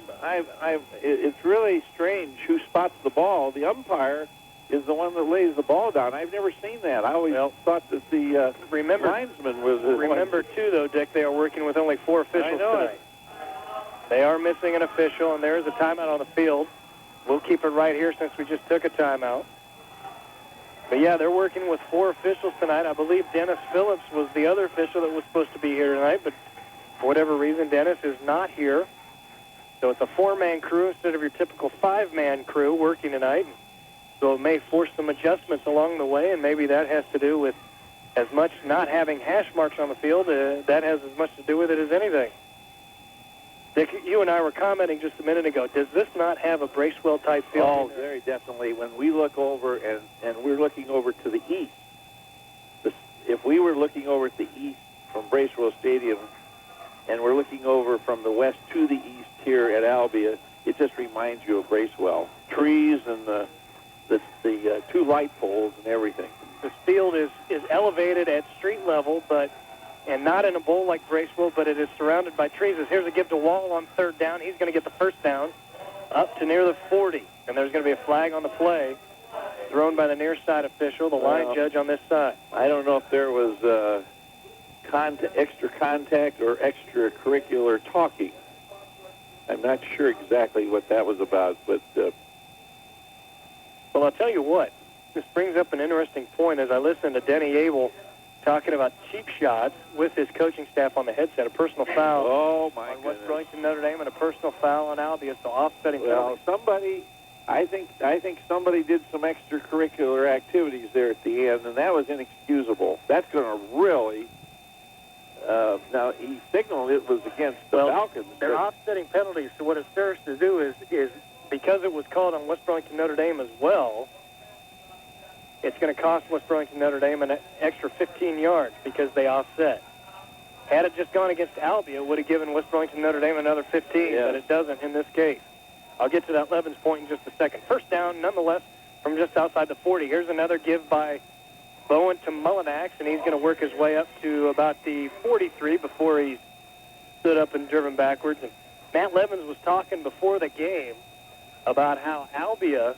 it's really strange who spots the ball. The umpire is the one that lays the ball down. I've never seen that. I always thought that the linesman was... Remember, too, though, Dick, they are working with only 4 officials tonight. They are missing an official, and there is a timeout on the field. We'll keep it right here since we just took a timeout. But, yeah, they're working with 4 officials tonight. I believe Dennis Phillips was the other official that was supposed to be here tonight, but for whatever reason, Dennis is not here. So it's a 4-man crew instead of your typical 5-man crew working tonight. So it may force some adjustments along the way, and maybe that has to do with as much not having hash marks on the field, that has as much to do with it as anything. Dick, you and I were commenting just a minute ago. Does this not have a Bracewell-type feel? Oh, very definitely. When we look over, and we're looking over to the east, if we were looking over to the east from Bracewell Stadium, and we're looking over from the west to the east here at Albia, it just reminds you of Bracewell. Trees and the two light poles and everything. This field is elevated at street level, and not in a bowl like Bracewell, but it is surrounded by trees. Here's a give to Wall on third down. He's going to get the first down up to near the 40, and there's going to be a flag on the play thrown by the near side official, the line judge on this side. I don't know if there was extra contact or extracurricular talking. I'm not sure exactly what that was about, but... Well, I'll tell you what. This brings up an interesting point as I listen to Denny Abel talking about cheap shots with his coaching staff on the headset, a personal foul on West Burlington Notre Dame and a personal foul on Albia, so offsetting penalties. I think somebody did some extracurricular activities there at the end, and that was inexcusable. That's going to really... now, he signaled it was against the Falcons. They're offsetting penalties, so what it serves to do is because it was called on West Burlington Notre Dame as well, it's going to cost West Burlington Notre Dame an extra 15 yards because they offset. Had it just gone against Albia, it would have given West Burlington Notre Dame another 15, but it doesn't in this case. I'll get to that Levens point in just a second. First down, nonetheless, from just outside the 40. Here's another give by Bowen to Mullinax, and he's going to work his way up to about the 43 before he stood up and driven backwards. And Matt Levens was talking before the game about how Albia,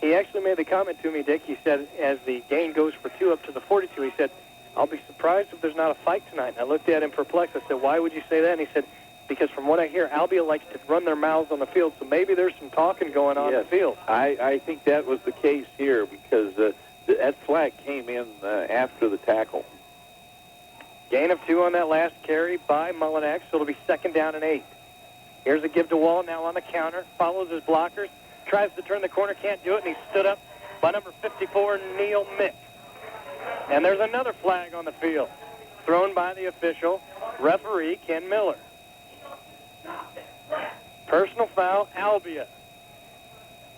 he actually made the comment to me, Dick, he said, as the gain goes for 2 up to the 42, he said, I'll be surprised if there's not a fight tonight. And I looked at him perplexed. I said, why would you say that? And he said, because from what I hear, Albia likes to run their mouths on the field, so maybe there's some talking going on in the field. I think that was the case here because that flag came in after the tackle. Gain of 2 on that last carry by Mullinax, so it'll be 2nd down and 8. Here's a give to Wall now on the counter, follows his blockers, tries to turn the corner, can't do it, and he's stood up by number 54, Neil Mick. And there's another flag on the field, thrown by the official, referee Ken Miller. Personal foul, Albia.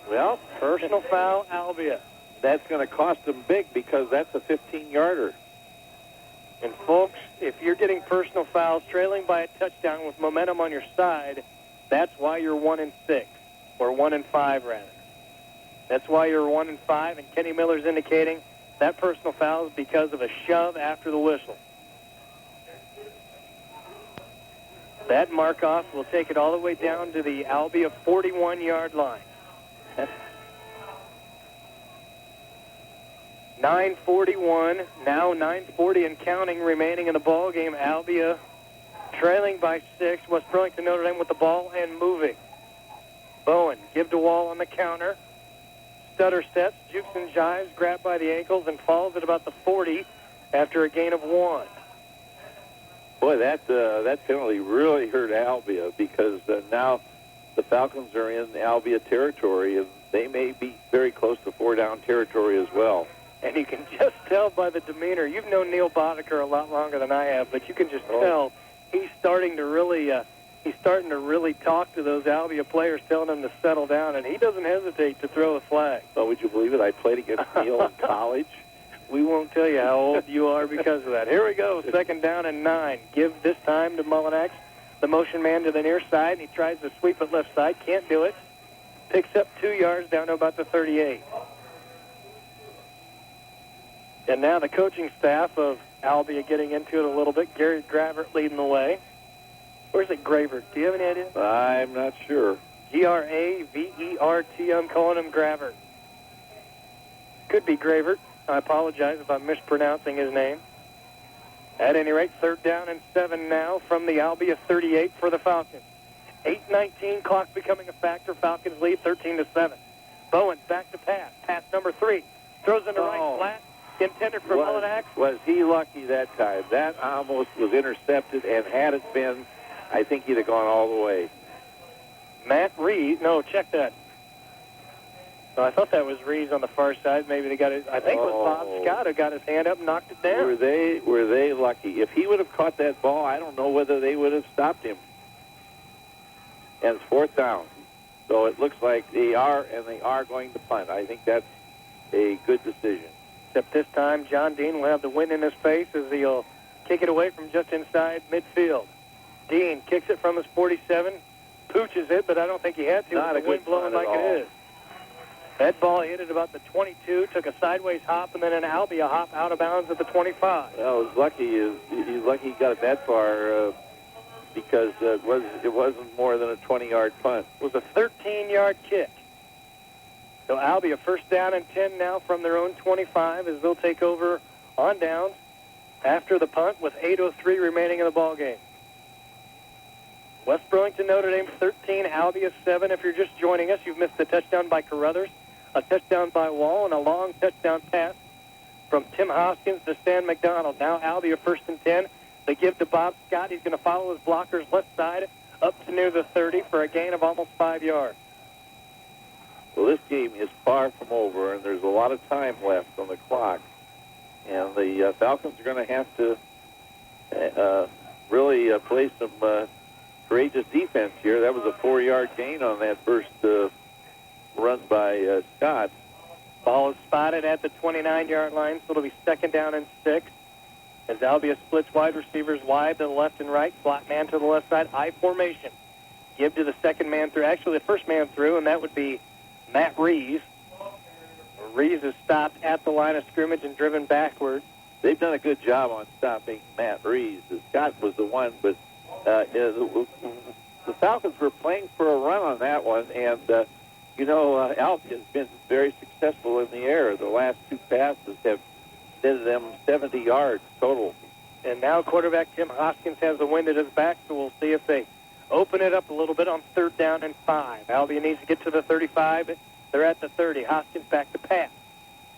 Well, personal foul, Albia. That's going to cost them big because that's a 15-yarder. And, folks, if you're getting personal fouls, trailing by a touchdown with momentum on your side, that's why you're 1-6, or 1-5, rather. That's why you're 1-5, and Kenny Miller's indicating that personal foul is because of a shove after the whistle. That mark-off will take it all the way down to the Albia 41-yard line. 9:41, now 9:40 and counting remaining in the ball game. Albia trailing by 6. West Burlington Notre Dame with the ball and moving. Bowen, give to Wall on the counter. Stutter steps, jukes and jives, grabbed by the ankles, and falls at about the 40 after a gain of 1. Boy, that penalty really hurt Albia because now the Falcons are in Albia territory, and they may be very close to 4-down territory as well. And you can just tell by the demeanor. You've known Neil Boddicker a lot longer than I have, but you can just tell he's starting to really talk to those Albia players, telling them to settle down, and he doesn't hesitate to throw a flag. Oh, would you believe it? I played against Neil in college. We won't tell you how old you are because of that. Here we go, 2nd down and 9. Give this time to Mullinax, the motion man to the near side, and he tries to sweep it left side. Can't do it. Picks up 2 yards down to about the 38. And now the coaching staff of Albia getting into it a little bit. Gary Gravert leading the way. Where's it, Gravert? Do you have any idea? I'm not sure. Gravert. I'm calling him Gravert. Could be Gravert. I apologize if I'm mispronouncing his name. At any rate, 3rd down and 7 now from the Albia 38 for the Falcons. 8:19, clock becoming a factor. Falcons lead 13-7. Bowen back to pass. Pass number 3. Throws into right flat. Intended for Mullinax. Was he lucky that time? That almost was intercepted, and had it been, I think he'd have gone all the way. Matt Reed. No, check that. Well, I thought that was Reeves on the far side. Maybe they got it. I think it was Bob Scott who got his hand up and knocked it down. Were they lucky? If he would have caught that ball, I don't know whether they would have stopped him. And it's 4th down. So it looks like they are going to punt. I think that's a good decision. Except this time, John Dean will have the wind in his face as he'll kick it away from just inside midfield. Dean kicks it from his 47, pooches it, but I don't think he had to. Not with a the wind good blowing punt like at all. it is. That ball hit at about the 22, took a sideways hop, and then an Albia hop out of bounds at the 25. Well, it was lucky. He's lucky he got it that far because it wasn't more than a 20-yard punt. It was a 13-yard kick. So Albia first down and 10 now from their own 25 as they'll take over on downs after the punt with 8:03 remaining in the ball game. West Burlington, Notre Dame 13, Albia 7. If you're just joining us, you've missed a touchdown by Carruthers, a touchdown by Wall, and a long touchdown pass from Tim Hoskins to Stan McDonald. Now Albia first and 10. They give to Bob Scott. He's going to follow his blockers left side up to near the 30 for a gain of almost 5 yards. Well, this game is far from over, and there's a lot of time left on the clock. And the Falcons are going to have to really play some courageous defense here. That was a 4-yard gain on that first run by Scott. Ball is spotted at the 29-yard line, so it'll be 2nd down and 6. As Albia splits wide receivers wide to the left and right, slot man to the left side, I formation. Give to the second man through, actually the first man through, and that would be Matt Reeves. Reeves is stopped at the line of scrimmage and driven backward. They've done a good job on stopping Matt Reeves. Scott was the one, but the Falcons were playing for a run on that one, and Albia has been very successful in the air. The last 2 passes have netted them 70 yards total. And now quarterback Tim Hoskins has the wind at his back, so we'll see if they open it up a little bit on 3rd down and 5. Albia needs to get to the 35. They're at the 30. Hoskins back to pass.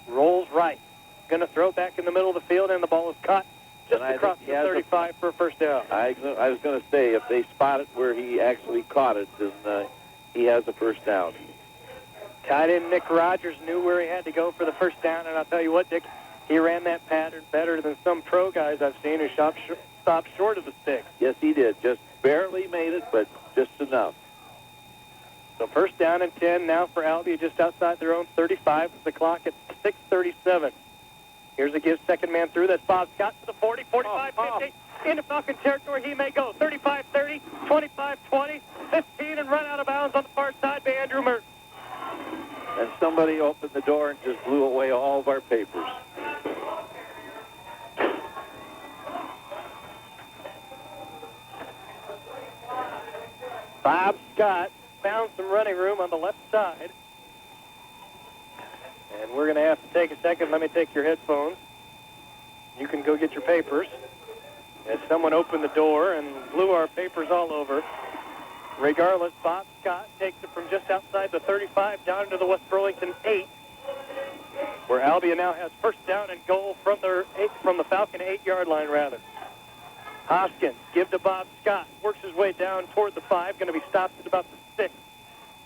Rolls right. Going to throw back in the middle of the field, and the ball is caught just across the 35 for a first down. I was going to say, if they spot it where he actually caught it, then he has a first down. Tight end Nick Rogers knew where he had to go for the first down, and I'll tell you what, Dick, he ran that pattern better than some pro guys I've seen who stopped short of the stick. Yes, he did. Just barely made it, but just enough. So first down and 10 now for Albia just outside their own 35 with the clock at 6:37. Here's a give, second man through. That's Bob Scott to the 40, 45, 50. Into Falcon territory he may go. 35, 30, 25, 20, 15, and run out of bounds on the far side by Andrew Mertens. And somebody opened the door and just blew away all of our papers. Bob Scott found some running room on the left side. And we're going to have to take a second. Let me take your headphones. You can go get your papers. As someone opened the door and blew our papers all over. Regardless, Bob Scott takes it from just outside the 35 down to the West Burlington 8, where Albia now has first down and goal from the Falcon 8-yard line, rather. Hoskins, give to Bob Scott, works his way down toward the 5, going to be stopped at about the 6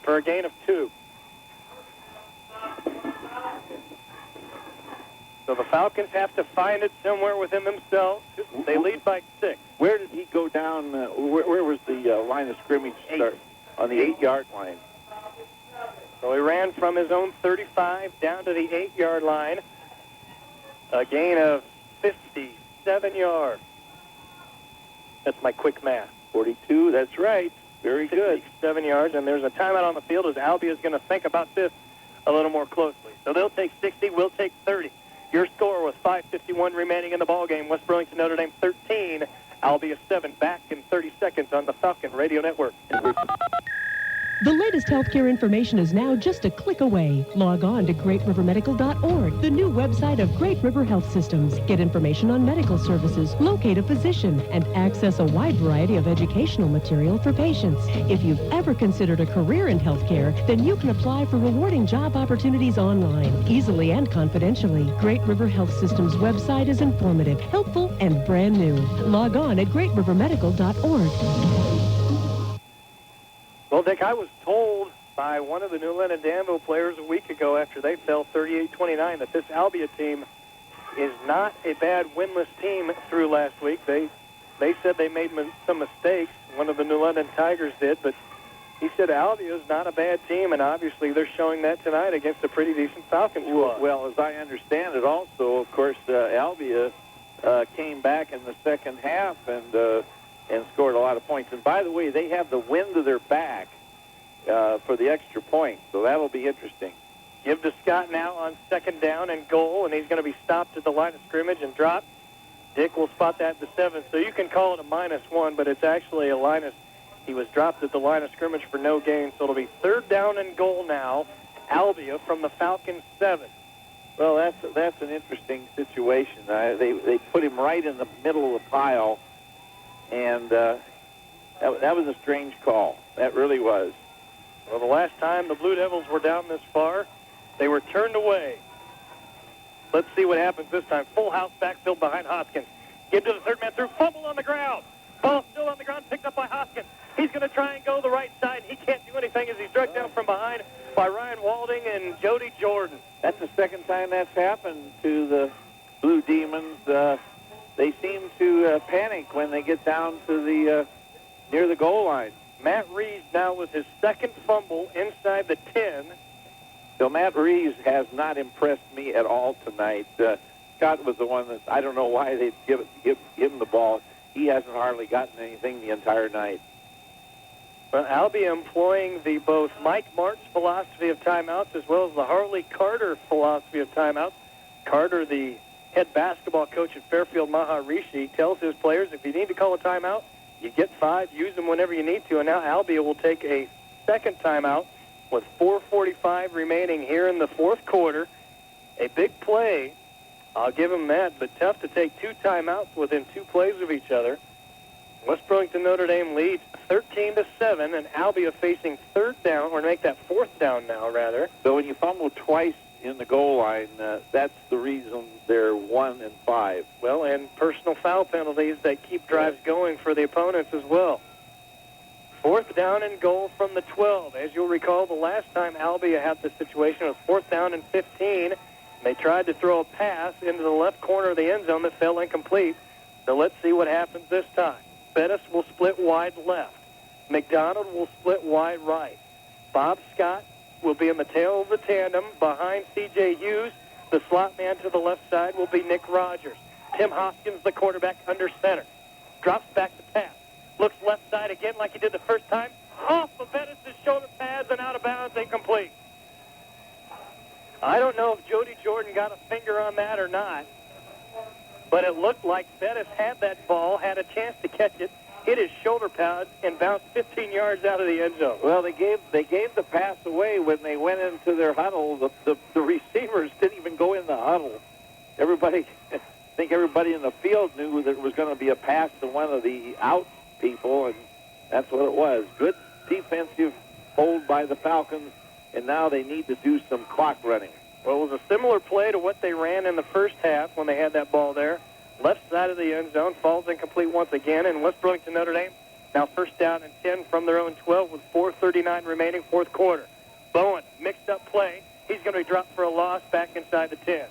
for a gain of 2. So the Falcons have to find it somewhere within themselves. They lead by 6. Where did he go down? Where was the line of scrimmage start? On the 8-yard line. So he ran from his own 35 down to the 8-yard line. A gain of 57 yards. That's my quick math. 42, that's right. Very good. 7 yards, and there's a timeout on the field as Albia is going to think about this a little more closely. So they'll take 60, we'll take 30. Your score with 5:51 remaining in the ballgame. West Burlington, Notre Dame 13, Albia 7. Back in 30 seconds on the Falcon Radio Network. The latest healthcare information is now just a click away. Log on to greatrivermedical.org, the new website of Great River Health Systems. Get information on medical services, locate a physician, and access a wide variety of educational material for patients. If you've ever considered a career in healthcare, then you can apply for rewarding job opportunities online, easily and confidentially. Great River Health Systems website is informative, helpful, and brand new. Log on at greatrivermedical.org. Well, Dick, I was told by one of the New London Danville players a week ago after they fell 38-29 that this Albia team is not a bad winless team through last week. They said they made some mistakes. One of the New London Tigers did, but he said Albia is not a bad team, and obviously they're showing that tonight against a pretty decent Falcons squad. Well, as I understand it also, of course, Albia came back in the second half and scored a lot of points. And by the way, they have the wind to their back for the extra point, so that'll be interesting. Give to Scott now on second down and goal, and he's going to be stopped at the line of scrimmage and dropped. Dick will spot that at the 7, so you can call it a -1, but it's actually a Linus. He was dropped at the line of scrimmage for no gain, so it'll be third down and goal now. Albia from the Falcons 7. Well, that's an interesting situation. They put him right in the middle of the pile, and that was a strange call. That really was. Well, the last time the Blue Devils were down this far, they were turned away. Let's see what happens this time. Full house backfield behind Hoskins. Give to the third man through. Fumble on the ground. Ball still on the ground, picked up by Hoskins. He's going to try and go the right side. He can't do anything as he's dragged down from behind by Ryan Walding and Jody Jordan. That's the second time that's happened to the Blue Demons. They seem to panic when they get down to the near the goal line. Matt Reeves now with his second fumble inside the 10. So Matt Reeves has not impressed me at all tonight. Scott was the one that I don't know why they'd give him the ball. He hasn't hardly gotten anything the entire night. Well, Albia employing the both Mike Mart's philosophy of timeouts as well as the Harley Carter philosophy of timeouts. Carter, the head basketball coach at Fairfield Maharishi, tells his players if you need to call a timeout, you get 5, use them whenever you need to. And now Albia will take a second timeout with 4:45 remaining here in the fourth quarter. A big play, I'll give them that, but tough to take 2 timeouts within 2 plays of each other. West Burlington Notre Dame leads 13-7, and Albia facing third down, or make that fourth down now, rather. So when you fumble twice in the goal line, that's the reason they're 1-5. Well, and personal foul penalties that keep drives going for the opponents as well. Fourth down and goal from the 12. As you'll recall, the last time Albia had this situation was fourth down and 15. They tried to throw a pass into the left corner of the end zone that fell incomplete. So let's see what happens this time. Bettis will split wide left. McDonald will split wide right. Bob Scott will be in the tail of the tandem behind C.J. Hughes. The slot man to the left side will be Nick Rogers. Tim Hoskins, the quarterback, under center. Drops back to pass. Looks left side again like he did the first time. Off of Bettis' shoulder pads and out of bounds, incomplete. I don't know if Jody Jordan got a finger on that or not, but it looked like Bettis had that ball, had a chance to catch it, hit his shoulder pads, and bounced 15 yards out of the end zone. Well, they gave the pass away when they went into their huddle. The receivers didn't even go in the huddle. I think everybody in the field knew that it was going to be a pass to one of the out people, and that's what it was. Good defensive hold by the Falcons, and now they need to do some clock running. Well, it was a similar play to what they ran in the first half when they had that ball there. Left side of the end zone, falls incomplete once again, and West Burlington Notre Dame now first down and 10 from their own 12 with 4:39 remaining, fourth quarter. Bowen, mixed up play. He's going to be dropped for a loss back inside the 10.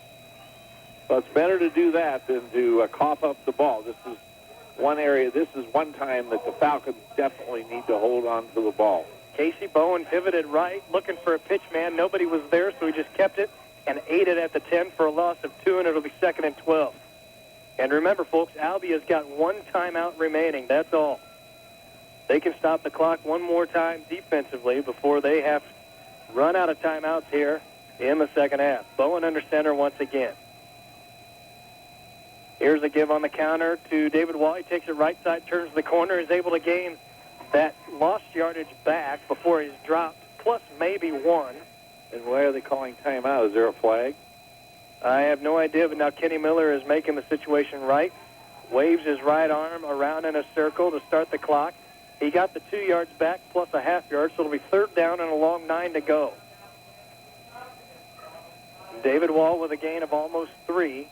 Well, it's better to do that than to cough up the ball. This is one time that the Falcons definitely need to hold on to the ball. Casey Bowen pivoted right, looking for a pitch man. Nobody was there, so he just kept it and ate it at the 10 for a loss of 2, and it'll be 2nd and 12. And remember, folks, Albia's got 1 timeout remaining. That's all. They can stop the clock one more time defensively before they have run out of timeouts here in the second half. Bowen under center once again. Here's a give on the counter to David Wall. He takes it right side, turns the corner, is able to gain that lost yardage back before he's dropped, plus maybe 1. And why are they calling timeout? Is there a flag? I have no idea, but now Kenny Miller is making the situation right. Waves his right arm around in a circle to start the clock. He got the 2 yards back plus a half yard, so it'll be third down and a long 9 to go. David Wall with a gain of almost 3,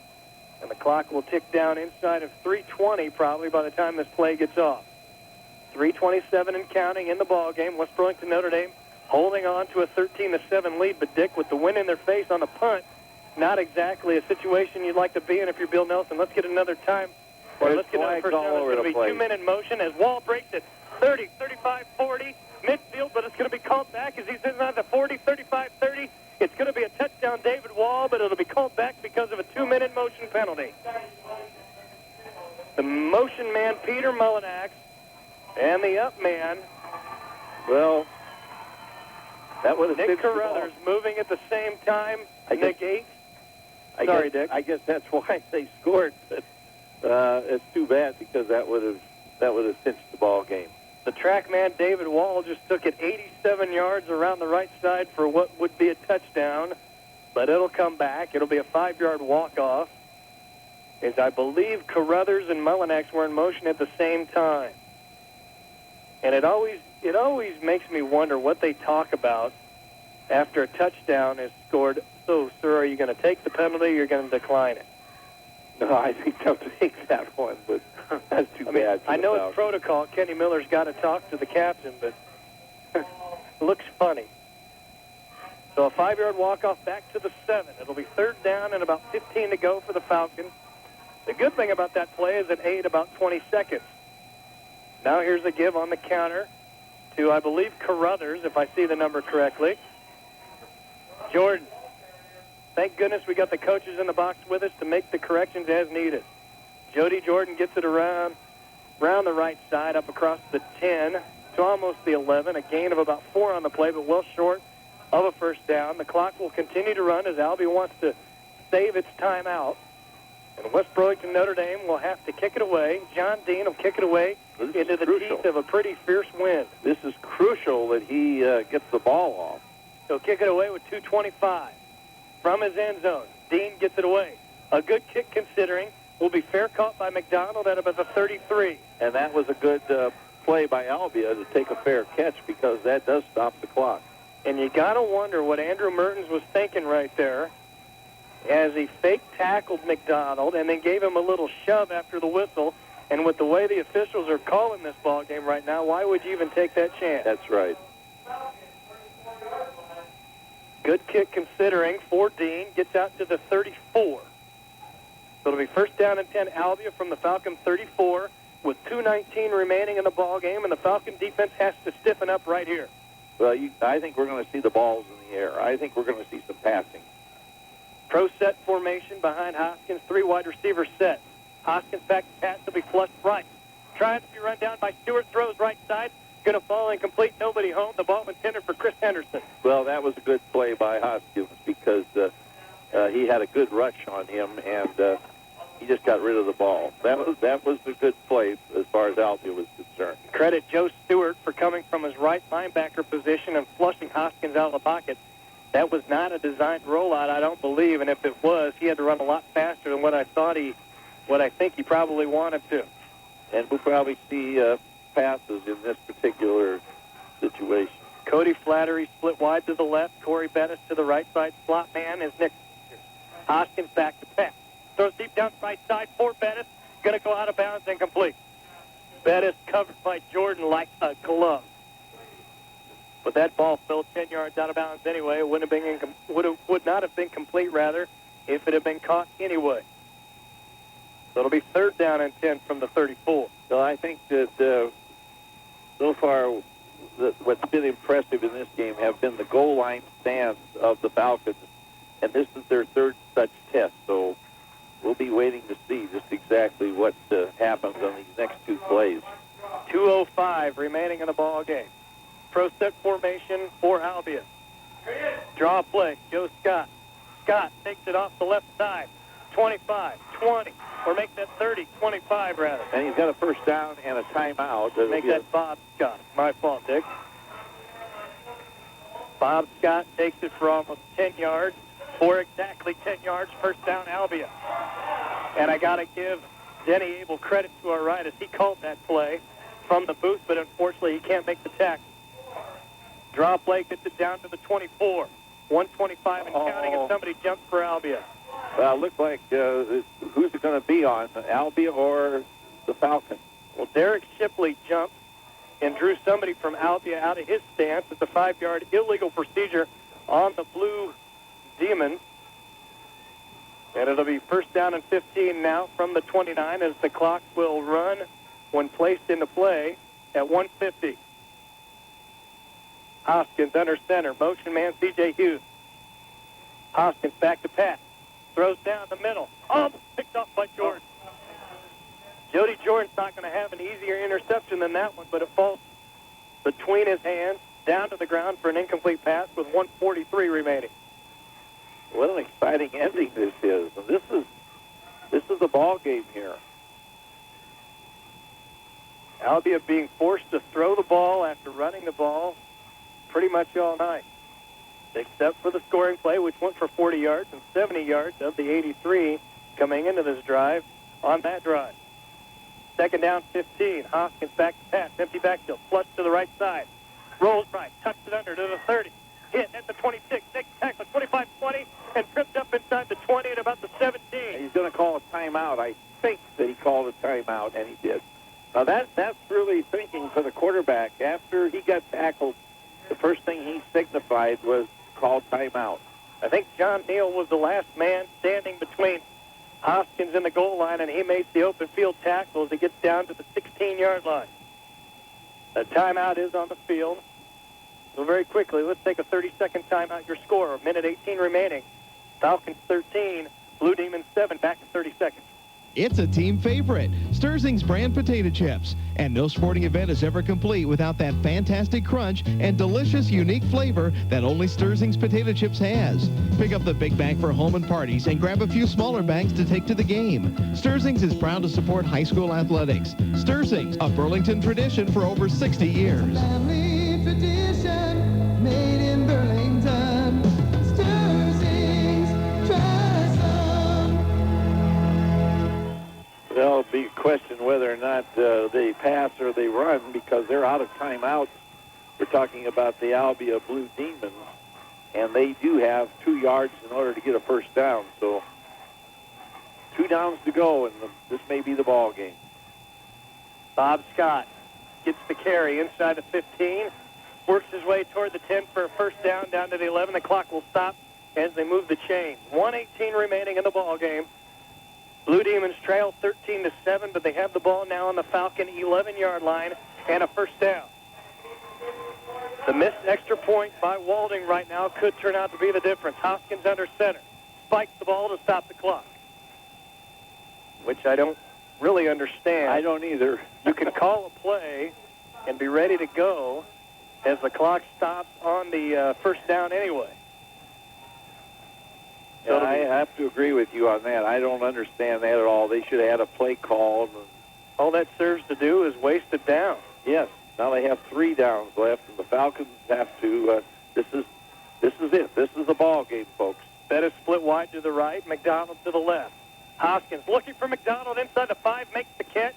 and the clock will tick down inside of 3:20 probably by the time this play gets off. 3:27 and counting in the ball game. West Burlington Notre Dame holding on to a 13-7 lead. But, Dick, with the wind in their face on the punt, not exactly a situation you'd like to be in if you're Bill Nelson. Let's get another time. Or let's get another first down. It's going to be 2 men in motion as Wall breaks it. 30, 35, 40, midfield, but it's going to be called back as he's in on the 40, 35, 30. It's going to be a touchdown, David Wall, but it'll be called back because of a 2-minute motion penalty. The motion man, Peter Mullinax, and the up man, well, that would have Nick Carruthers moving at the same time. Nick Yates. Sorry, Dick. I guess that's why they scored. But it's too bad because that would have cinched the ball game. The track man, David Wall, just took it 87 yards around the right side for what would be a touchdown, but it'll come back. It'll be a 5-yard walk-off, as I believe Carruthers and Mullinax were in motion at the same time. And it always makes me wonder what they talk about after a touchdown is scored. So, sir, are you going to take the penalty or you're going to decline it? No, I think they'll take that one, but that's too bad. I know it's protocol. Kenny Miller's got to talk to the captain, but it looks funny. So a 5-yard walk-off back to the 7. It'll be 3rd down and about 15 to go for the Falcons. The good thing about that play is it ate about 20 seconds. Now here's a give on the counter to, I believe, Carruthers, if I see the number correctly. Jordan. Thank goodness we got the coaches in the box with us to make the corrections as needed. Jody Jordan gets it around the right side, up across the 10 to almost the 11. A gain of about 4 on the play, but well short of a first down. The clock will continue to run as Albia wants to save its timeout. And West Burlington Notre Dame will have to kick it away. John Dean will kick it away into the teeth of a pretty fierce wind. This is crucial that he gets the ball off. He'll kick it away with 2:25 from his end zone. Dean gets it away. A good kick considering. Will be fair caught by McDonald at about the 33. And that was a good play by Albia to take a fair catch because that does stop the clock. And you got to wonder what Andrew Mertens was thinking right there as he fake tackled McDonald and then gave him a little shove after the whistle. And with the way the officials are calling this ball game right now, why would you even take that chance? That's right. Good kick considering for Dean. Gets out to the 34. So it'll be 1st down and 10, Albia from the Falcon 34 with 2:19 remaining in the ball game, and the Falcon defense has to stiffen up right here. Well, I think we're going to see the balls in the air. I think we're going to see some passing. Pro set formation behind Hoskins, 3 wide receivers set. Hoskins back to pass, will be flushed right. Trying to be run down by Stewart, throws right side. Going to fall incomplete, nobody home. The ball intended for Chris Henderson. Well, that was a good play by Hoskins because he had a good rush on him, and he just got rid of the ball. That was a good play as far as Albia was concerned. Credit Joe Stewart for coming from his right linebacker position and flushing Hoskins out of the pocket. That was not a designed rollout, I don't believe, and if it was, he had to run a lot faster than what I think he probably wanted to. And we'll probably see passes in this particular situation. Cody Flattery split wide to the left. Corey Bettis to the right side. Slot man is Nick. Hoskins back to pass. Throws deep down right side for Bettis. Going to go out of bounds and complete. Bettis covered by Jordan like a glove. But that ball fell 10 yards out of bounds anyway. It would not have been complete, rather, if it had been caught anyway. So it'll be 3rd down and 10 from the 34. So I think that so far what's been impressive in this game have been the goal line stands of the Falcons. And this is their 3rd such test. So we'll be waiting to see just exactly what happens on these next 2 plays. 2:05 remaining in the ball game. Pro set formation for Albia. Draw play. Joe Scott. Scott takes it off the left side. 25, 20, or make that 30, 25 rather. And he's got a first down and a timeout. Make that Bob Scott. My fault, Dick. Bob Scott takes it for almost 10 yards. For exactly 10 yards, first down, Albia. And I got to give Denny Abel credit to our right as he called that play from the booth, but unfortunately he can't make the tackle. Draw play gets it down to the 24. 125 and counting, and somebody jumps for Albia. Well, it looks like who's it going to be on, Albia or the Falcon? Well, Derek Shipley jumped and drew somebody from Albia out of his stance. It's a 5-yard illegal procedure on the Blue Demons. And it'll be first down and 15 now from the 29 as the clock will run when placed into play at 1:50. Hoskins under center. Motion man C.J. Hughes. Hoskins back to pass. Throws down the middle. Oh, picked off by Jordan. Jody Jordan's not going to have an easier interception than that one, but it falls between his hands down to the ground for an incomplete pass with 1:43 remaining. What an exciting ending this is. And this is a ball game here. Albia being forced to throw the ball after running the ball pretty much all night, except for the scoring play, which went for 40 yards and 70 yards of the 83 coming into this drive on that drive. Second down, 15. Hoskins back to pass. Empty backfield. Flush to the right side. Rolls right. Tucks it under to the 30. Hit at the 26. Takes tackle 25-20 and tripped up inside the 20 at about the 17. He's going to call a timeout. I think that he called a timeout, and he did. Now, that's really thinking for the quarterback. After he got tackled, the first thing he signified was call timeout. I think John Neal was the last man standing between Hoskins and the goal line, and he makes the open field tackle as he gets down to the 16-yard line. The timeout is on the field. So very quickly, let's take a 30-second timeout. Your score, a minute 18 remaining. Falcons 13, Blue Demons 7, back in 30 seconds. It's a team favorite, Sturzing's brand potato chips. And no sporting event is ever complete without that fantastic crunch and delicious, unique flavor that only Sturzing's potato chips has. Pick up the big bag for home and parties and grab a few smaller bags to take to the game. Sturzing's is proud to support high school athletics. Sturzing's, a Burlington tradition for over 60 years. Family tradition made in Burlington. Sturzing's, try some. There'll be a question whether or not they pass or they run because they're out of timeouts. We're talking about the Albia Blue Demons, and they do have 2 yards in order to get a first down. So 2 downs to go, and this may be the ball game. Bob Scott gets the carry inside the 15, works his way toward the 10 for a first down to the 11. The clock will stop as they move the chains. 1:18 remaining in the ball game. Blue Demons trail 13-7, but they have the ball now on the Falcon 11-yard line and a first down. The missed extra point by Walding right now could turn out to be the difference. Hoskins under center. Spikes the ball to stop the clock, which I don't really understand. I don't either. You can call a play and be ready to go as the clock stops on the first down anyway. Yeah, I have to agree with you on that. I don't understand that at all. They should have had a play called. All that serves to do is waste it down. Yes. Now they have 3 downs left, and the Falcons have to. This is it. This is the ball game, folks. That is split wide to the right. McDonald to the left. Hoskins looking for McDonald inside the 5, makes the catch,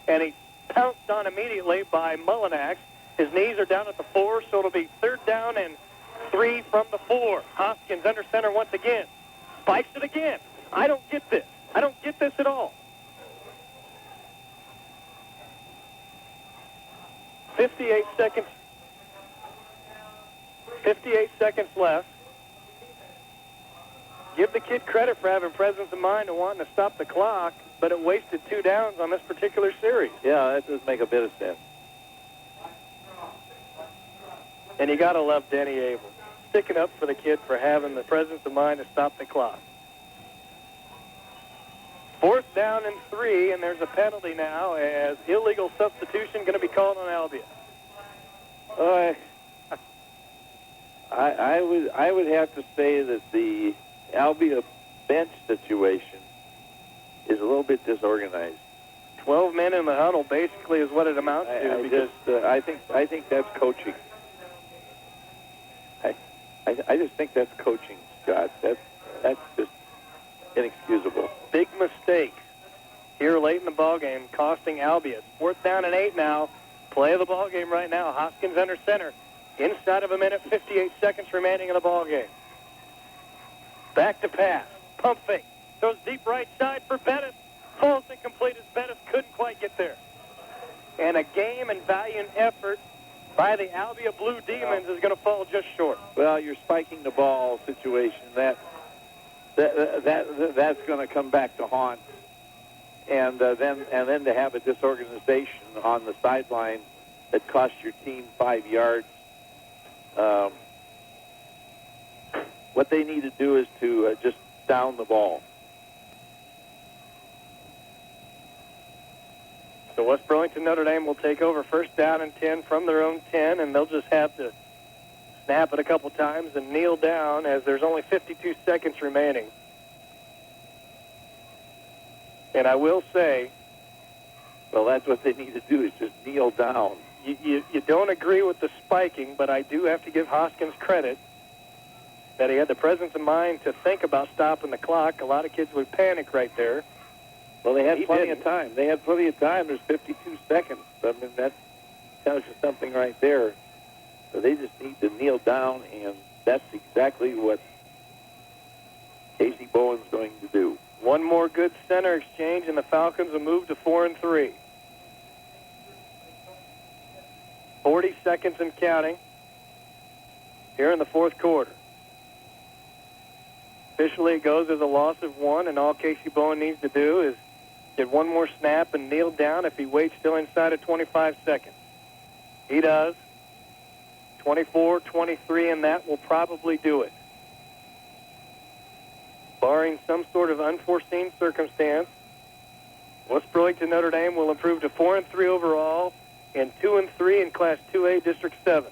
and he's pounced on immediately by Mullinax. His knees are down at the 4, so it'll be 3rd down and 3 from the 4. Hoskins under center once again. Spikes it again. I don't get this. I don't get this at all. 58 seconds. 58 seconds left. Give the kid credit for having presence of mind and wanting to stop the clock, but it wasted 2 downs on this particular series. Yeah, that does make a bit of sense. And you got to love Denny Abel, sticking up for the kid for having the presence of mind to stop the clock. 4th down and 3, and there's a penalty now as illegal substitution going to be called on Albia. I would have to say that the Albia bench situation is a little bit disorganized. 12 men in the huddle basically is what it amounts to. I think that's coaching. I just think that's coaching, Scott. That's just inexcusable. Big mistake here late in the ball game, costing Albia. 4th down and 8 now. Play of the ball game right now. Hoskins under center. Inside of a minute, 58 seconds remaining in the ball game. Back to pass. Pump fake. Throws deep right side for Bettis. Falls incomplete as Bettis couldn't quite get there. and a game and valiant effort by the Albia Blue Demons is going to fall just short. Well, you're spiking the ball situation. That's going to come back to haunt. And then to have a disorganization on the sideline that cost your team 5 yards. What they need to do is to just down the ball. So West Burlington Notre Dame will take over first down and 10 from their own 10, and they'll just have to snap it a couple times and kneel down as there's only 52 seconds remaining. And I will say, well, that's what they need to do is just kneel down. You don't agree with the spiking, but I do have to give Hoskins credit that he had the presence of mind to think about stopping the clock. A lot of kids would panic right there. Well, they had plenty of time. There's 52 seconds. I mean, that tells you something right there. So they just need to kneel down, and that's exactly what Casey Bowen's going to do. One more good center exchange, and the Falcons will move to 4-3. 40 seconds and counting here in the fourth quarter. Officially, it goes as a loss of 1, and all Casey Bowen needs to do is get one more snap and kneel down if he waits still inside of 25 seconds. He does. 24, 23, and that will probably do it. Barring some sort of unforeseen circumstance, West Burlington Notre Dame will improve to 4-3 overall and 2-3 in Class 2A District 7.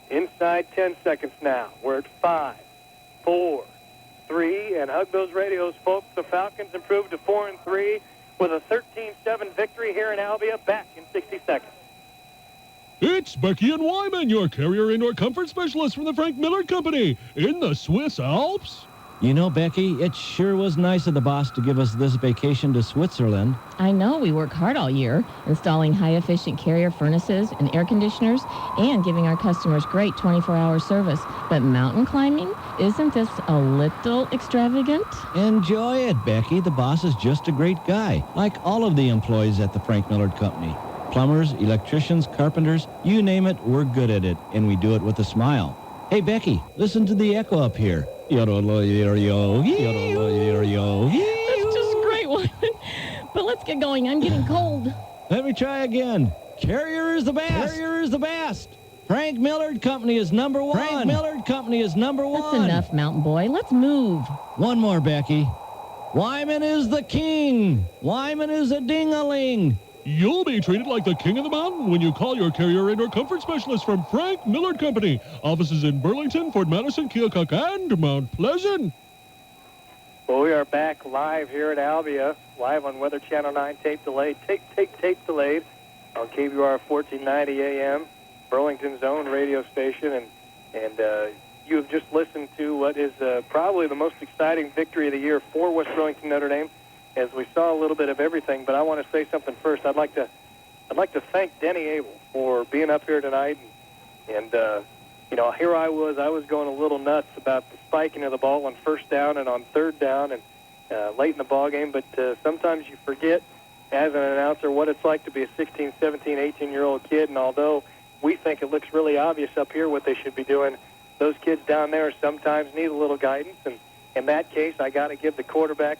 Inside 10 seconds now. We're at 5, 4, 3, and hug those radios, folks. The Falcons improved to 4-3 with a 13-7 victory here in Albia. Back in 60 seconds. It's Becky and Wyman, your carrier indoor comfort specialist from the Frank Miller Company in the Swiss Alps. You know, Becky, it sure was nice of the boss to give us this vacation to Switzerland. I know we work hard all year, installing high-efficient carrier furnaces and air conditioners and giving our customers great 24-hour service. But mountain climbing, isn't this a little extravagant? Enjoy it, Becky. The boss is just a great guy, like all of the employees at the Frank Miller Company. Plumbers, electricians, carpenters, you name it, we're good at it, and we do it with a smile. Hey, Becky, listen to the echo up here. That's just great, Wyman. But let's get going. I'm getting cold. Let me try again. Carrier is the best. Carrier is the best. Frank Millard Company is number 1. Frank Millard Company is number 1. That's enough, Mountain Boy. Let's move. One more, Becky. Wyman is the king. Wyman is a ding-a-ling. You'll be treated like the king of the mountain when you call your carrier indoor comfort specialist from Frank Millard Company. Offices in Burlington, Fort Madison, Keokuk, and Mount Pleasant. Well, we are back live here at Albia, live on Weather Channel 9, tape delayed, tape delayed on KBR 1490 AM, Burlington's own radio station. And you have just listened to what is probably the most exciting victory of the year for West Burlington Notre Dame, as we saw a little bit of everything. But I want to say something first. I'd like to thank Denny Abel for being up here tonight. And here I was going a little nuts about the spiking of the ball on first down and on third down and late in the ball game. But sometimes you forget, as an announcer, what it's like to be a 16, 17, 18-year-old kid. And although we think it looks really obvious up here what they should be doing, those kids down there sometimes need a little guidance. And in that case, I got to give the quarterback,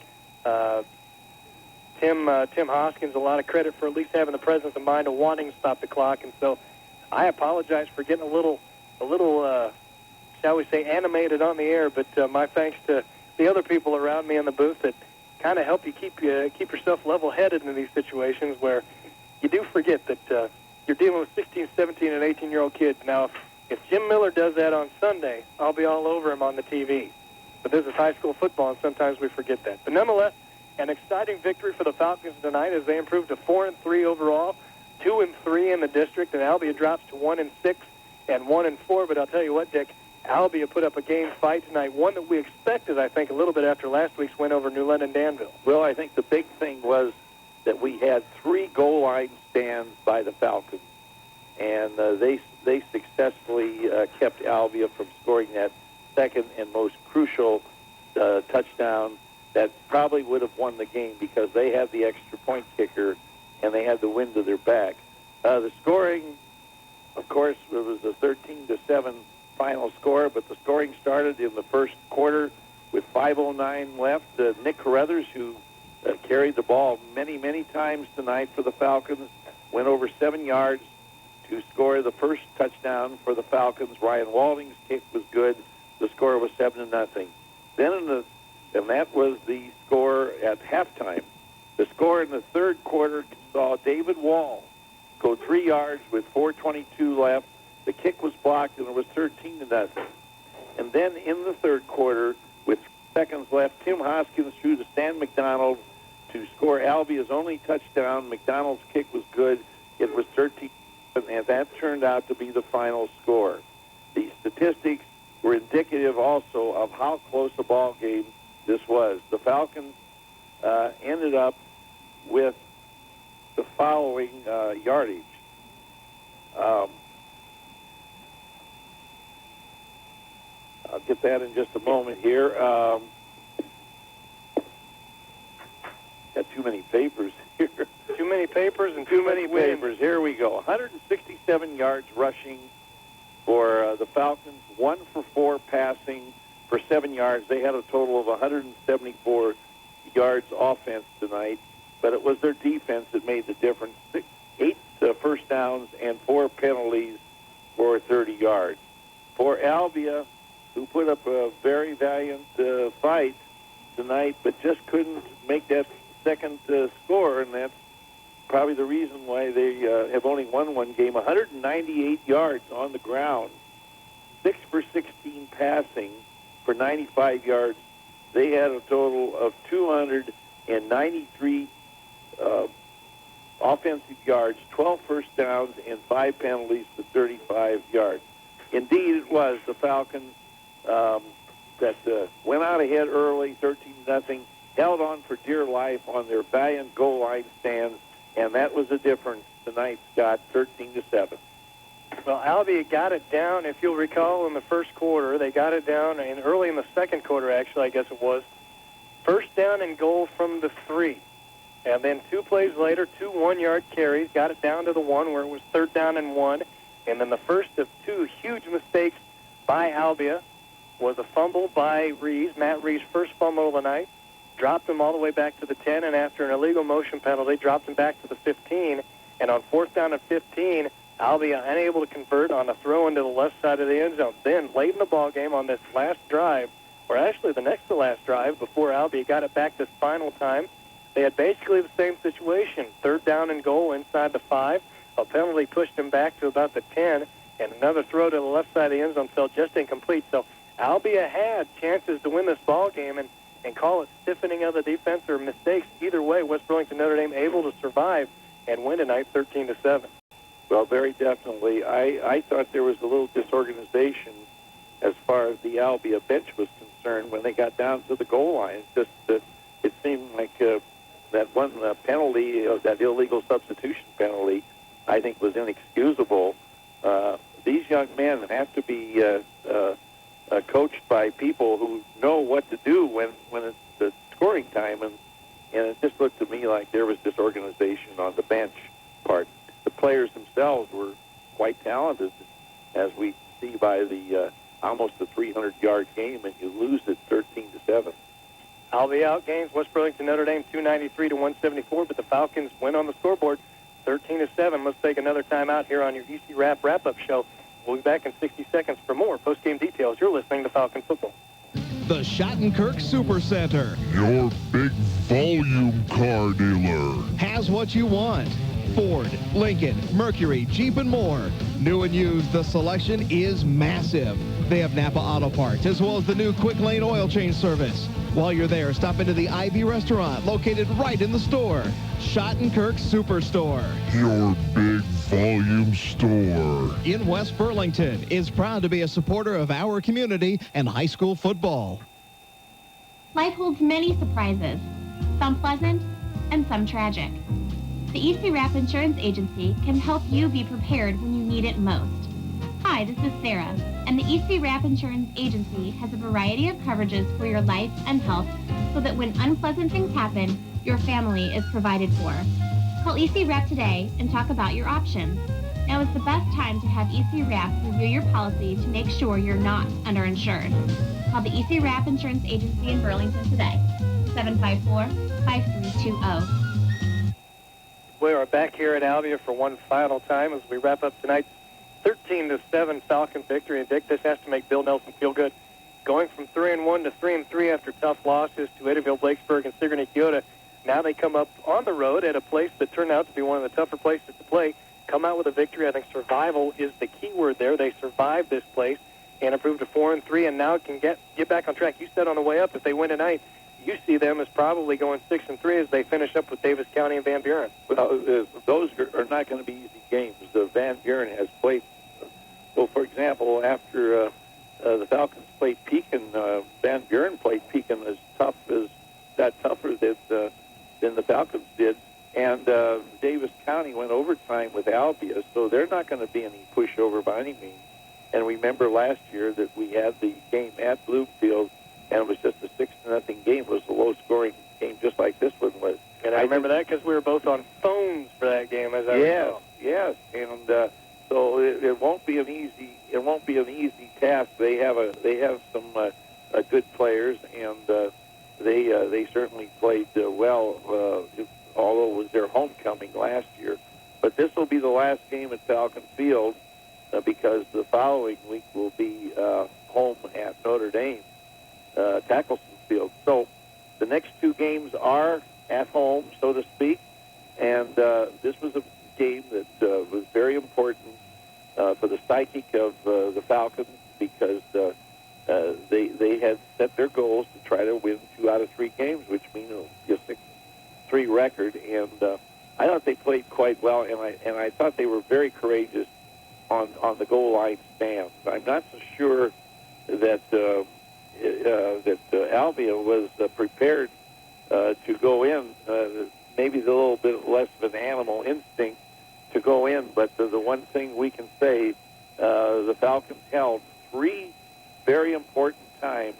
Tim Hoskins, a lot of credit for at least having the presence of mind of wanting to stop the clock. And so I apologize for getting a little, shall we say, animated on the air. But my thanks to the other people around me in the booth that kind of help you keep yourself level-headed in these situations where you do forget that you're dealing with 16, 17, and 18-year-old kids. Now, if Jim Miller does that on Sunday, I'll be all over him on the TV. But this is high school football, and sometimes we forget that. But nonetheless, an exciting victory for the Falcons tonight as they improved to 4-3 overall, 2-3 in the district, and Albia drops to 1-6 and 1-4. But I'll tell you what, Dick, Albia put up a game fight tonight, one that we expected, I think, a little bit after last week's win over New London Danville. Well, I think the big thing was that we had 3 goal line stands by the Falcons, and they successfully kept Albia from scoring that second and most crucial touchdown that probably would have won the game because they had the extra point kicker, and they had the wind to their back. The scoring, of course, it was a 13-7 final score, but the scoring started in the first quarter with 5:09 left. Nick Carruthers, who carried the ball many, many times tonight for the Falcons, went over 7 yards to score the first touchdown for the Falcons. Ryan Walding's kick was good. The score was 7-0. Then and that was the score at halftime. The score in the third quarter saw David Wall go 3 yards with 4:22 left. The kick was blocked, and it was 13-0. And then in the third quarter, with seconds left, Tim Hoskins threw to Stan McDonald to score Albia's only touchdown. McDonald's kick was good. It was 13, and that turned out to be the final score. The statistics were indicative also of how close a ball game this was. The Falcons ended up with the following yardage. I'll get that in just a moment here. Got too many papers here. Too many papers and Too many papers. Here we go. 167 yards rushing for the Falcons, 1 for 4 passing for 7 yards. They had a total of 174 yards offense tonight, but it was their defense that made the difference. 8 first downs and 4 penalties for 30 yards. For Albia, who put up a very valiant fight tonight, but just couldn't make that second score, and that's probably the reason why they have only won one game. 198 yards on the ground, 6 for 16 passing for 95 yards. They had a total of 293 offensive yards, 12 first downs, and 5 penalties for 35 yards. Indeed, it was the Falcons that went out ahead early, 13-0, held on for dear life on their valiant goal line stands, and that was the difference tonight, Scott, 13-7. Well, Albia got it down, if you'll recall, in the first quarter. They got it down, and early in the second quarter, actually, I guess it was. First down and goal from the 3. And then 2 plays later, 2 one-yard carries, got it down to the 1 where it was 3rd down and 1. And then the first of 2 huge mistakes by Albia was a fumble by Rees, Matt Rees' first fumble of the night, dropped him all the way back to the 10, and after an illegal motion penalty, dropped him back to the 15. And on 4th down and 15, Albia unable to convert on a throw into the left side of the end zone. Then, late in the ball game on this last drive, or actually the next to last drive, before Albia got it back this final time, they had basically the same situation. 3rd down and goal inside the 5. A penalty pushed him back to about the 10, and another throw to the left side of the end zone fell just incomplete. So Albia had chances to win this ball game, and call it stiffening of the defense or mistakes. Either way, West Burlington Notre Dame able to survive and win tonight 13-7. Well, very definitely. I thought there was a little disorganization as far as the Albia bench was concerned when they got down to the goal line. It's just that it seemed like that one penalty, that illegal substitution penalty, I think was inexcusable. These young men have to be coached by people who know what to do when it's the scoring time, and it just looked to me like there was disorganization on the bench part. The players themselves were quite talented, as we see by the almost a 300-yard game, and you lose it 13-7. Albia outgains West Burlington Notre Dame 293-174, but the Falcons win on the scoreboard 13-7. Let's take another time out here on your EC Wrap wrap-up show. We'll be back in 60 seconds for more post-game details. You're listening to Falcon Football. The Schottenkirk Supercenter. Your big volume car dealer. Has what you want. Ford, Lincoln, Mercury, Jeep, and more. New and used, the selection is massive. They have Napa Auto Parts, as well as the new Quick Lane oil change service. While you're there, stop into the Ivy Restaurant, located right in the store. Schottenkirk Superstore. Your big volume store. In West Burlington, is proud to be a supporter of our community and high school football. Life holds many surprises, some pleasant and some tragic. The EC Wrap Insurance Agency can help you be prepared when you need it most. Hi, this is Sarah, and the EC Wrap Insurance Agency has a variety of coverages for your life and health so that when unpleasant things happen, your family is provided for. Call EC Rep today and talk about your options. Now is the best time to have EC Rep review your policy to make sure you're not underinsured. Call the EC Rep Insurance Agency in Burlington today, 754-5320. We are back here at Albia for one final time as we wrap up tonight's 13-7 Falcon victory. And Dick, this has to make Bill Nelson feel good. Going from 3-1 to 3-3 after tough losses to Eddyville, Blakesburg, and Sigourney Kyoto. Now they come up on the road at a place that turned out to be one of the tougher places to play. Come out with a victory. I think survival is the key word there. They survived this place and improved to 4-3, and now can get back on track. You said on the way up, if they win tonight, you see them as probably going 6-3 as they finish up with Davis County and Van Buren. Well, those are not going to be easy games. The Van Buren has played. Well, for example, after the Falcons played Pekin, Van Buren played Pekin as tougher than the Falcons did. And Davis County went overtime with Albia, so they're not going to be any pushover by any means. And remember last year that we had the game at Bloomfield, and it was just a 6-0 game. It was a low-scoring game, just like this one was. And I remember that because we were both on phones for that game, as I recall. Yes, and so it won't be an easy task. They have some good players, and they certainly played well. Although it was their homecoming last year. But this will be the last game at Falcon Field because the following week will be home at Notre Dame, Tackleson Field. So the next two games are at home, so to speak, and this was a game that was very important for the psyche of the Falcons because they had set their goals to try to win 2 out of 3 games, which means a 6-3 record, and I thought they played quite well, and I thought they were very courageous on the goal line stands. I'm not so sure that Albia was prepared to go in. Maybe a little bit less of an animal instinct to go in, but the one thing we can say, the Falcons held 3 very important times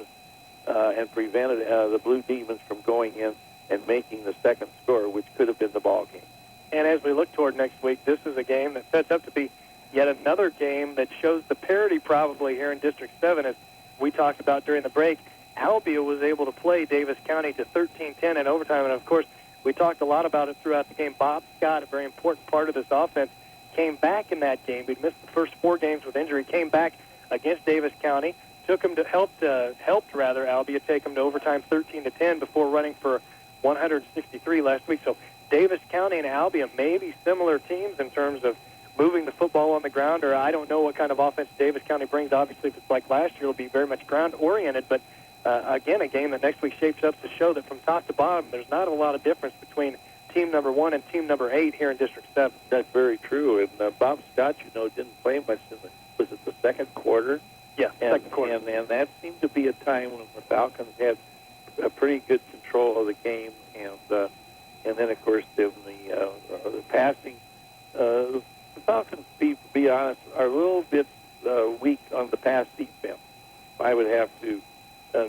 and prevented the Blue Demons from going in and making the second score, which could have been the ball game. And as we look toward next week, this is a game that sets up to be yet another game that shows the parity probably here in District 7, as we talked about during the break. Albia was able to play Davis County to 13-10 in overtime, and of course, we talked a lot about it throughout the game. Bob Scott, a very important part of this offense, came back in that game. He'd missed the first 4 games with injury, came back against Davis County, took him to helped Albia take him to overtime 13-10 before running for 163 last week. So Davis County and Albia may be similar teams in terms of moving the football on the ground, or I don't know what kind of offense Davis County brings. Obviously, if it's like last year, it'll be very much ground-oriented, but again, a game that next week shapes up to show that from top to bottom, there's not a lot of difference between team number 1 and team number 8 here in District 7. That's very true, and Bob Scott, didn't play much in was it the second quarter? Yeah, second quarter. And that seemed to be a time when the Falcons had a pretty good control of the game, and then of course in the passing, the Falcons, be honest, are a little bit weak on the pass defense. I would have to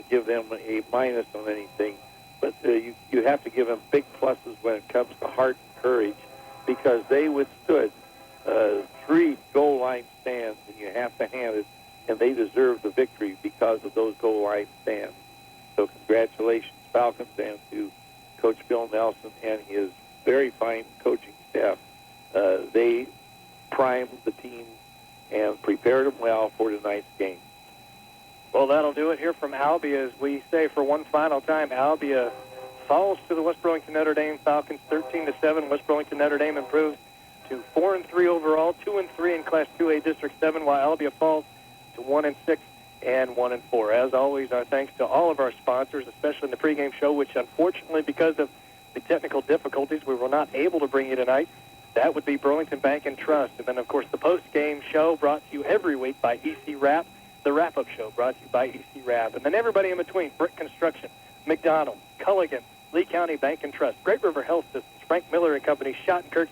give them a minus on anything, but you have to give them big pluses when it comes to heart and courage, because they withstood 3 goal line stands, and you have to hand it, and they deserve the victory because of those goal line stands. So congratulations, Falcons, and to Coach Bill Nelson and his very fine coaching staff. They primed the team and prepared them well for tonight's game. Well, that'll do it here from Albia. As we say for one final time, Albia falls to the West Burlington Notre Dame Falcons 13-7. West Burlington Notre Dame improves to 4-3 overall, 2-3 in Class 2A District 7, while Albia falls to 1-6 and 1-4. As always, our thanks to all of our sponsors, especially in the pregame show, which unfortunately, because of the technical difficulties, we were not able to bring you tonight. That would be Burlington Bank and Trust. And then, of course, the post-game show brought to you every week by EC Wrap. The wrap-up show brought to you by EC Wrap. And then everybody in between, Brick Construction, McDonald's, Culligan, Lee County Bank and Trust, Great River Health Systems, Frank Miller and Company, Schottenkirk,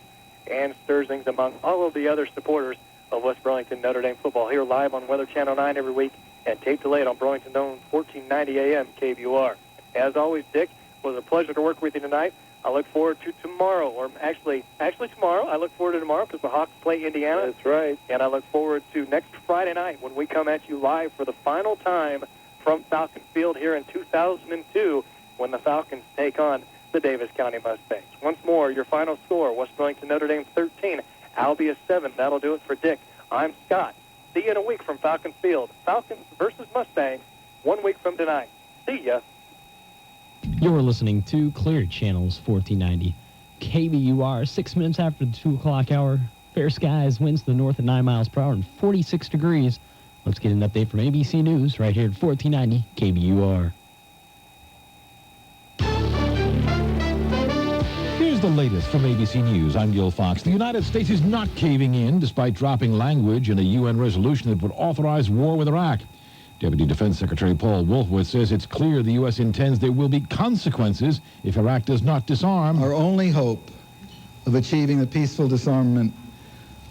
and Sturzings, among all of the other supporters of West Burlington Notre Dame football, here live on Weather Channel 9 every week and tape delayed on Burlington Zone 1490 AM KBUR. As always, Dick, it was a pleasure to work with you tonight. I look forward to tomorrow, or actually tomorrow. I look forward to tomorrow because the Hawks play Indiana. That's right. And I look forward to next Friday night when we come at you live for the final time from Falcon Field here in 2002 when the Falcons take on the Davis County Mustangs. Once more, your final score, West Burlington Notre Dame 13, Albia 7. That'll do it for Dick. I'm Scott. See you in a week from Falcon Field. Falcons versus Mustangs 1 week from tonight. See ya. You're listening to Clear Channels 1490. KBUR, 6 minutes after the 2 o'clock hour. Fair skies, winds to the north at 9 miles per hour and 46 degrees. Let's get an update from ABC News right here at 1490 KBUR. Here's the latest from ABC News. I'm Gil Fox. The United States is not caving in despite dropping language in a UN resolution that would authorize war with Iraq. Deputy Defense Secretary Paul Wolfowitz says it's clear the U.S. intends there will be consequences if Iraq does not disarm. Our only hope of achieving the peaceful disarmament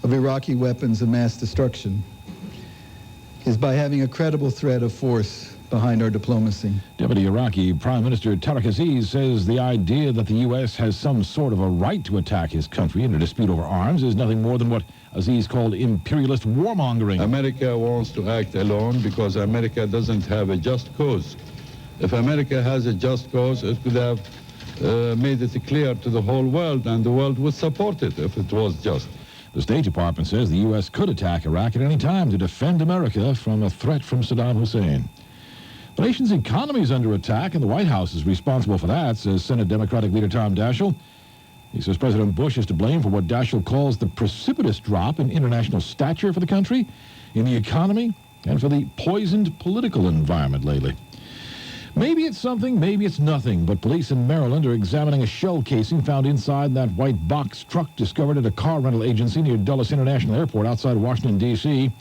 of Iraqi weapons of mass destruction is by having a credible threat of force behind our diplomacy. Deputy Iraqi Prime Minister Tariq Aziz says the idea that the U.S. has some sort of a right to attack his country in a dispute over arms is nothing more than what Aziz called imperialist warmongering. America wants to act alone because America doesn't have a just cause. If America has a just cause, it could have made it clear to the whole world, and the world would support it if it was just. The State Department says the U.S. could attack Iraq at any time to defend America from a threat from Saddam Hussein. The nation's economy is under attack, and the White House is responsible for that, says Senate Democratic leader Tom Daschle. He says President Bush is to blame for what Daschle calls the precipitous drop in international stature for the country, in the economy, and for the poisoned political environment lately. Maybe it's something, maybe it's nothing, but police in Maryland are examining a shell casing found inside that white box truck discovered at a car rental agency near Dulles International Airport outside Washington, D.C.,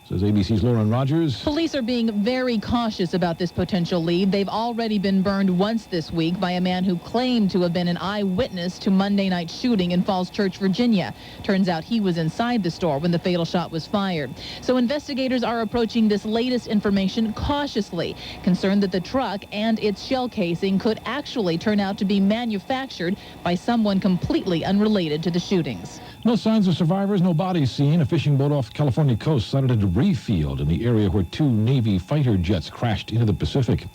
says ABC's Lauren Rogers. Police are being very cautious about this potential lead. They've already been burned once this week by a man who claimed to have been an eyewitness to Monday night's shooting in Falls Church, Virginia. Turns out he was inside the store when the fatal shot was fired. So investigators are approaching this latest information cautiously, concerned that the truck and its shell casing could actually turn out to be manufactured by someone completely unrelated to the shootings. No signs of survivors, no bodies seen. A fishing boat off the California coast sighted a debris field in the area where 2 Navy fighter jets crashed into the Pacific.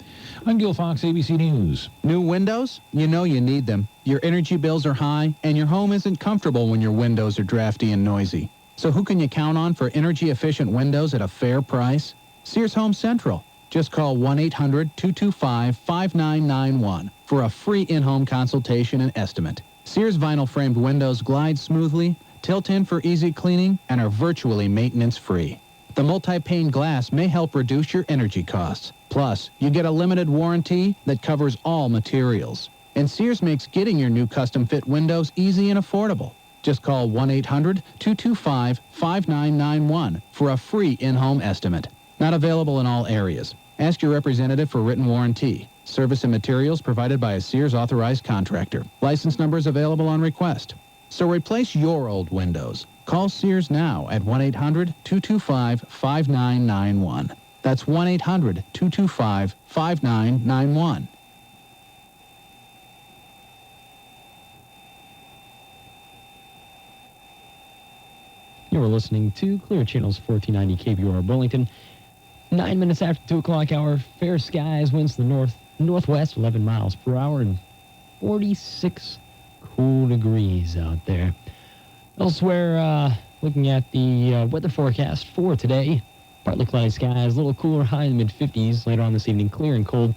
I'm Gil Fox, ABC News. New windows? You know you need them. Your energy bills are high, and your home isn't comfortable when your windows are drafty and noisy. So who can you count on for energy-efficient windows at a fair price? Sears Home Central. Just call 1-800-225-5991 for a free in-home consultation and estimate. Sears vinyl-framed windows glide smoothly, tilt in for easy cleaning, and are virtually maintenance-free. The multi-pane glass may help reduce your energy costs. Plus, you get a limited warranty that covers all materials. And Sears makes getting your new custom-fit windows easy and affordable. Just call 1-800-225-5991 for a free in-home estimate. Not available in all areas. Ask your representative for written warranty. Service and materials provided by a Sears authorized contractor. License numbers available on request. So replace your old windows. Call Sears now at 1-800-225-5991. That's 1-800-225-5991. You are listening to Clear Channels 1490 KBUR Burlington. 9 minutes after 2 o'clock hour, fair skies, winds to the northwest, 11 miles per hour, and 46 cool degrees out there. Elsewhere, looking at the weather forecast for today, partly cloudy skies, a little cooler, high in the mid-50s. Later on this evening, clear and cold.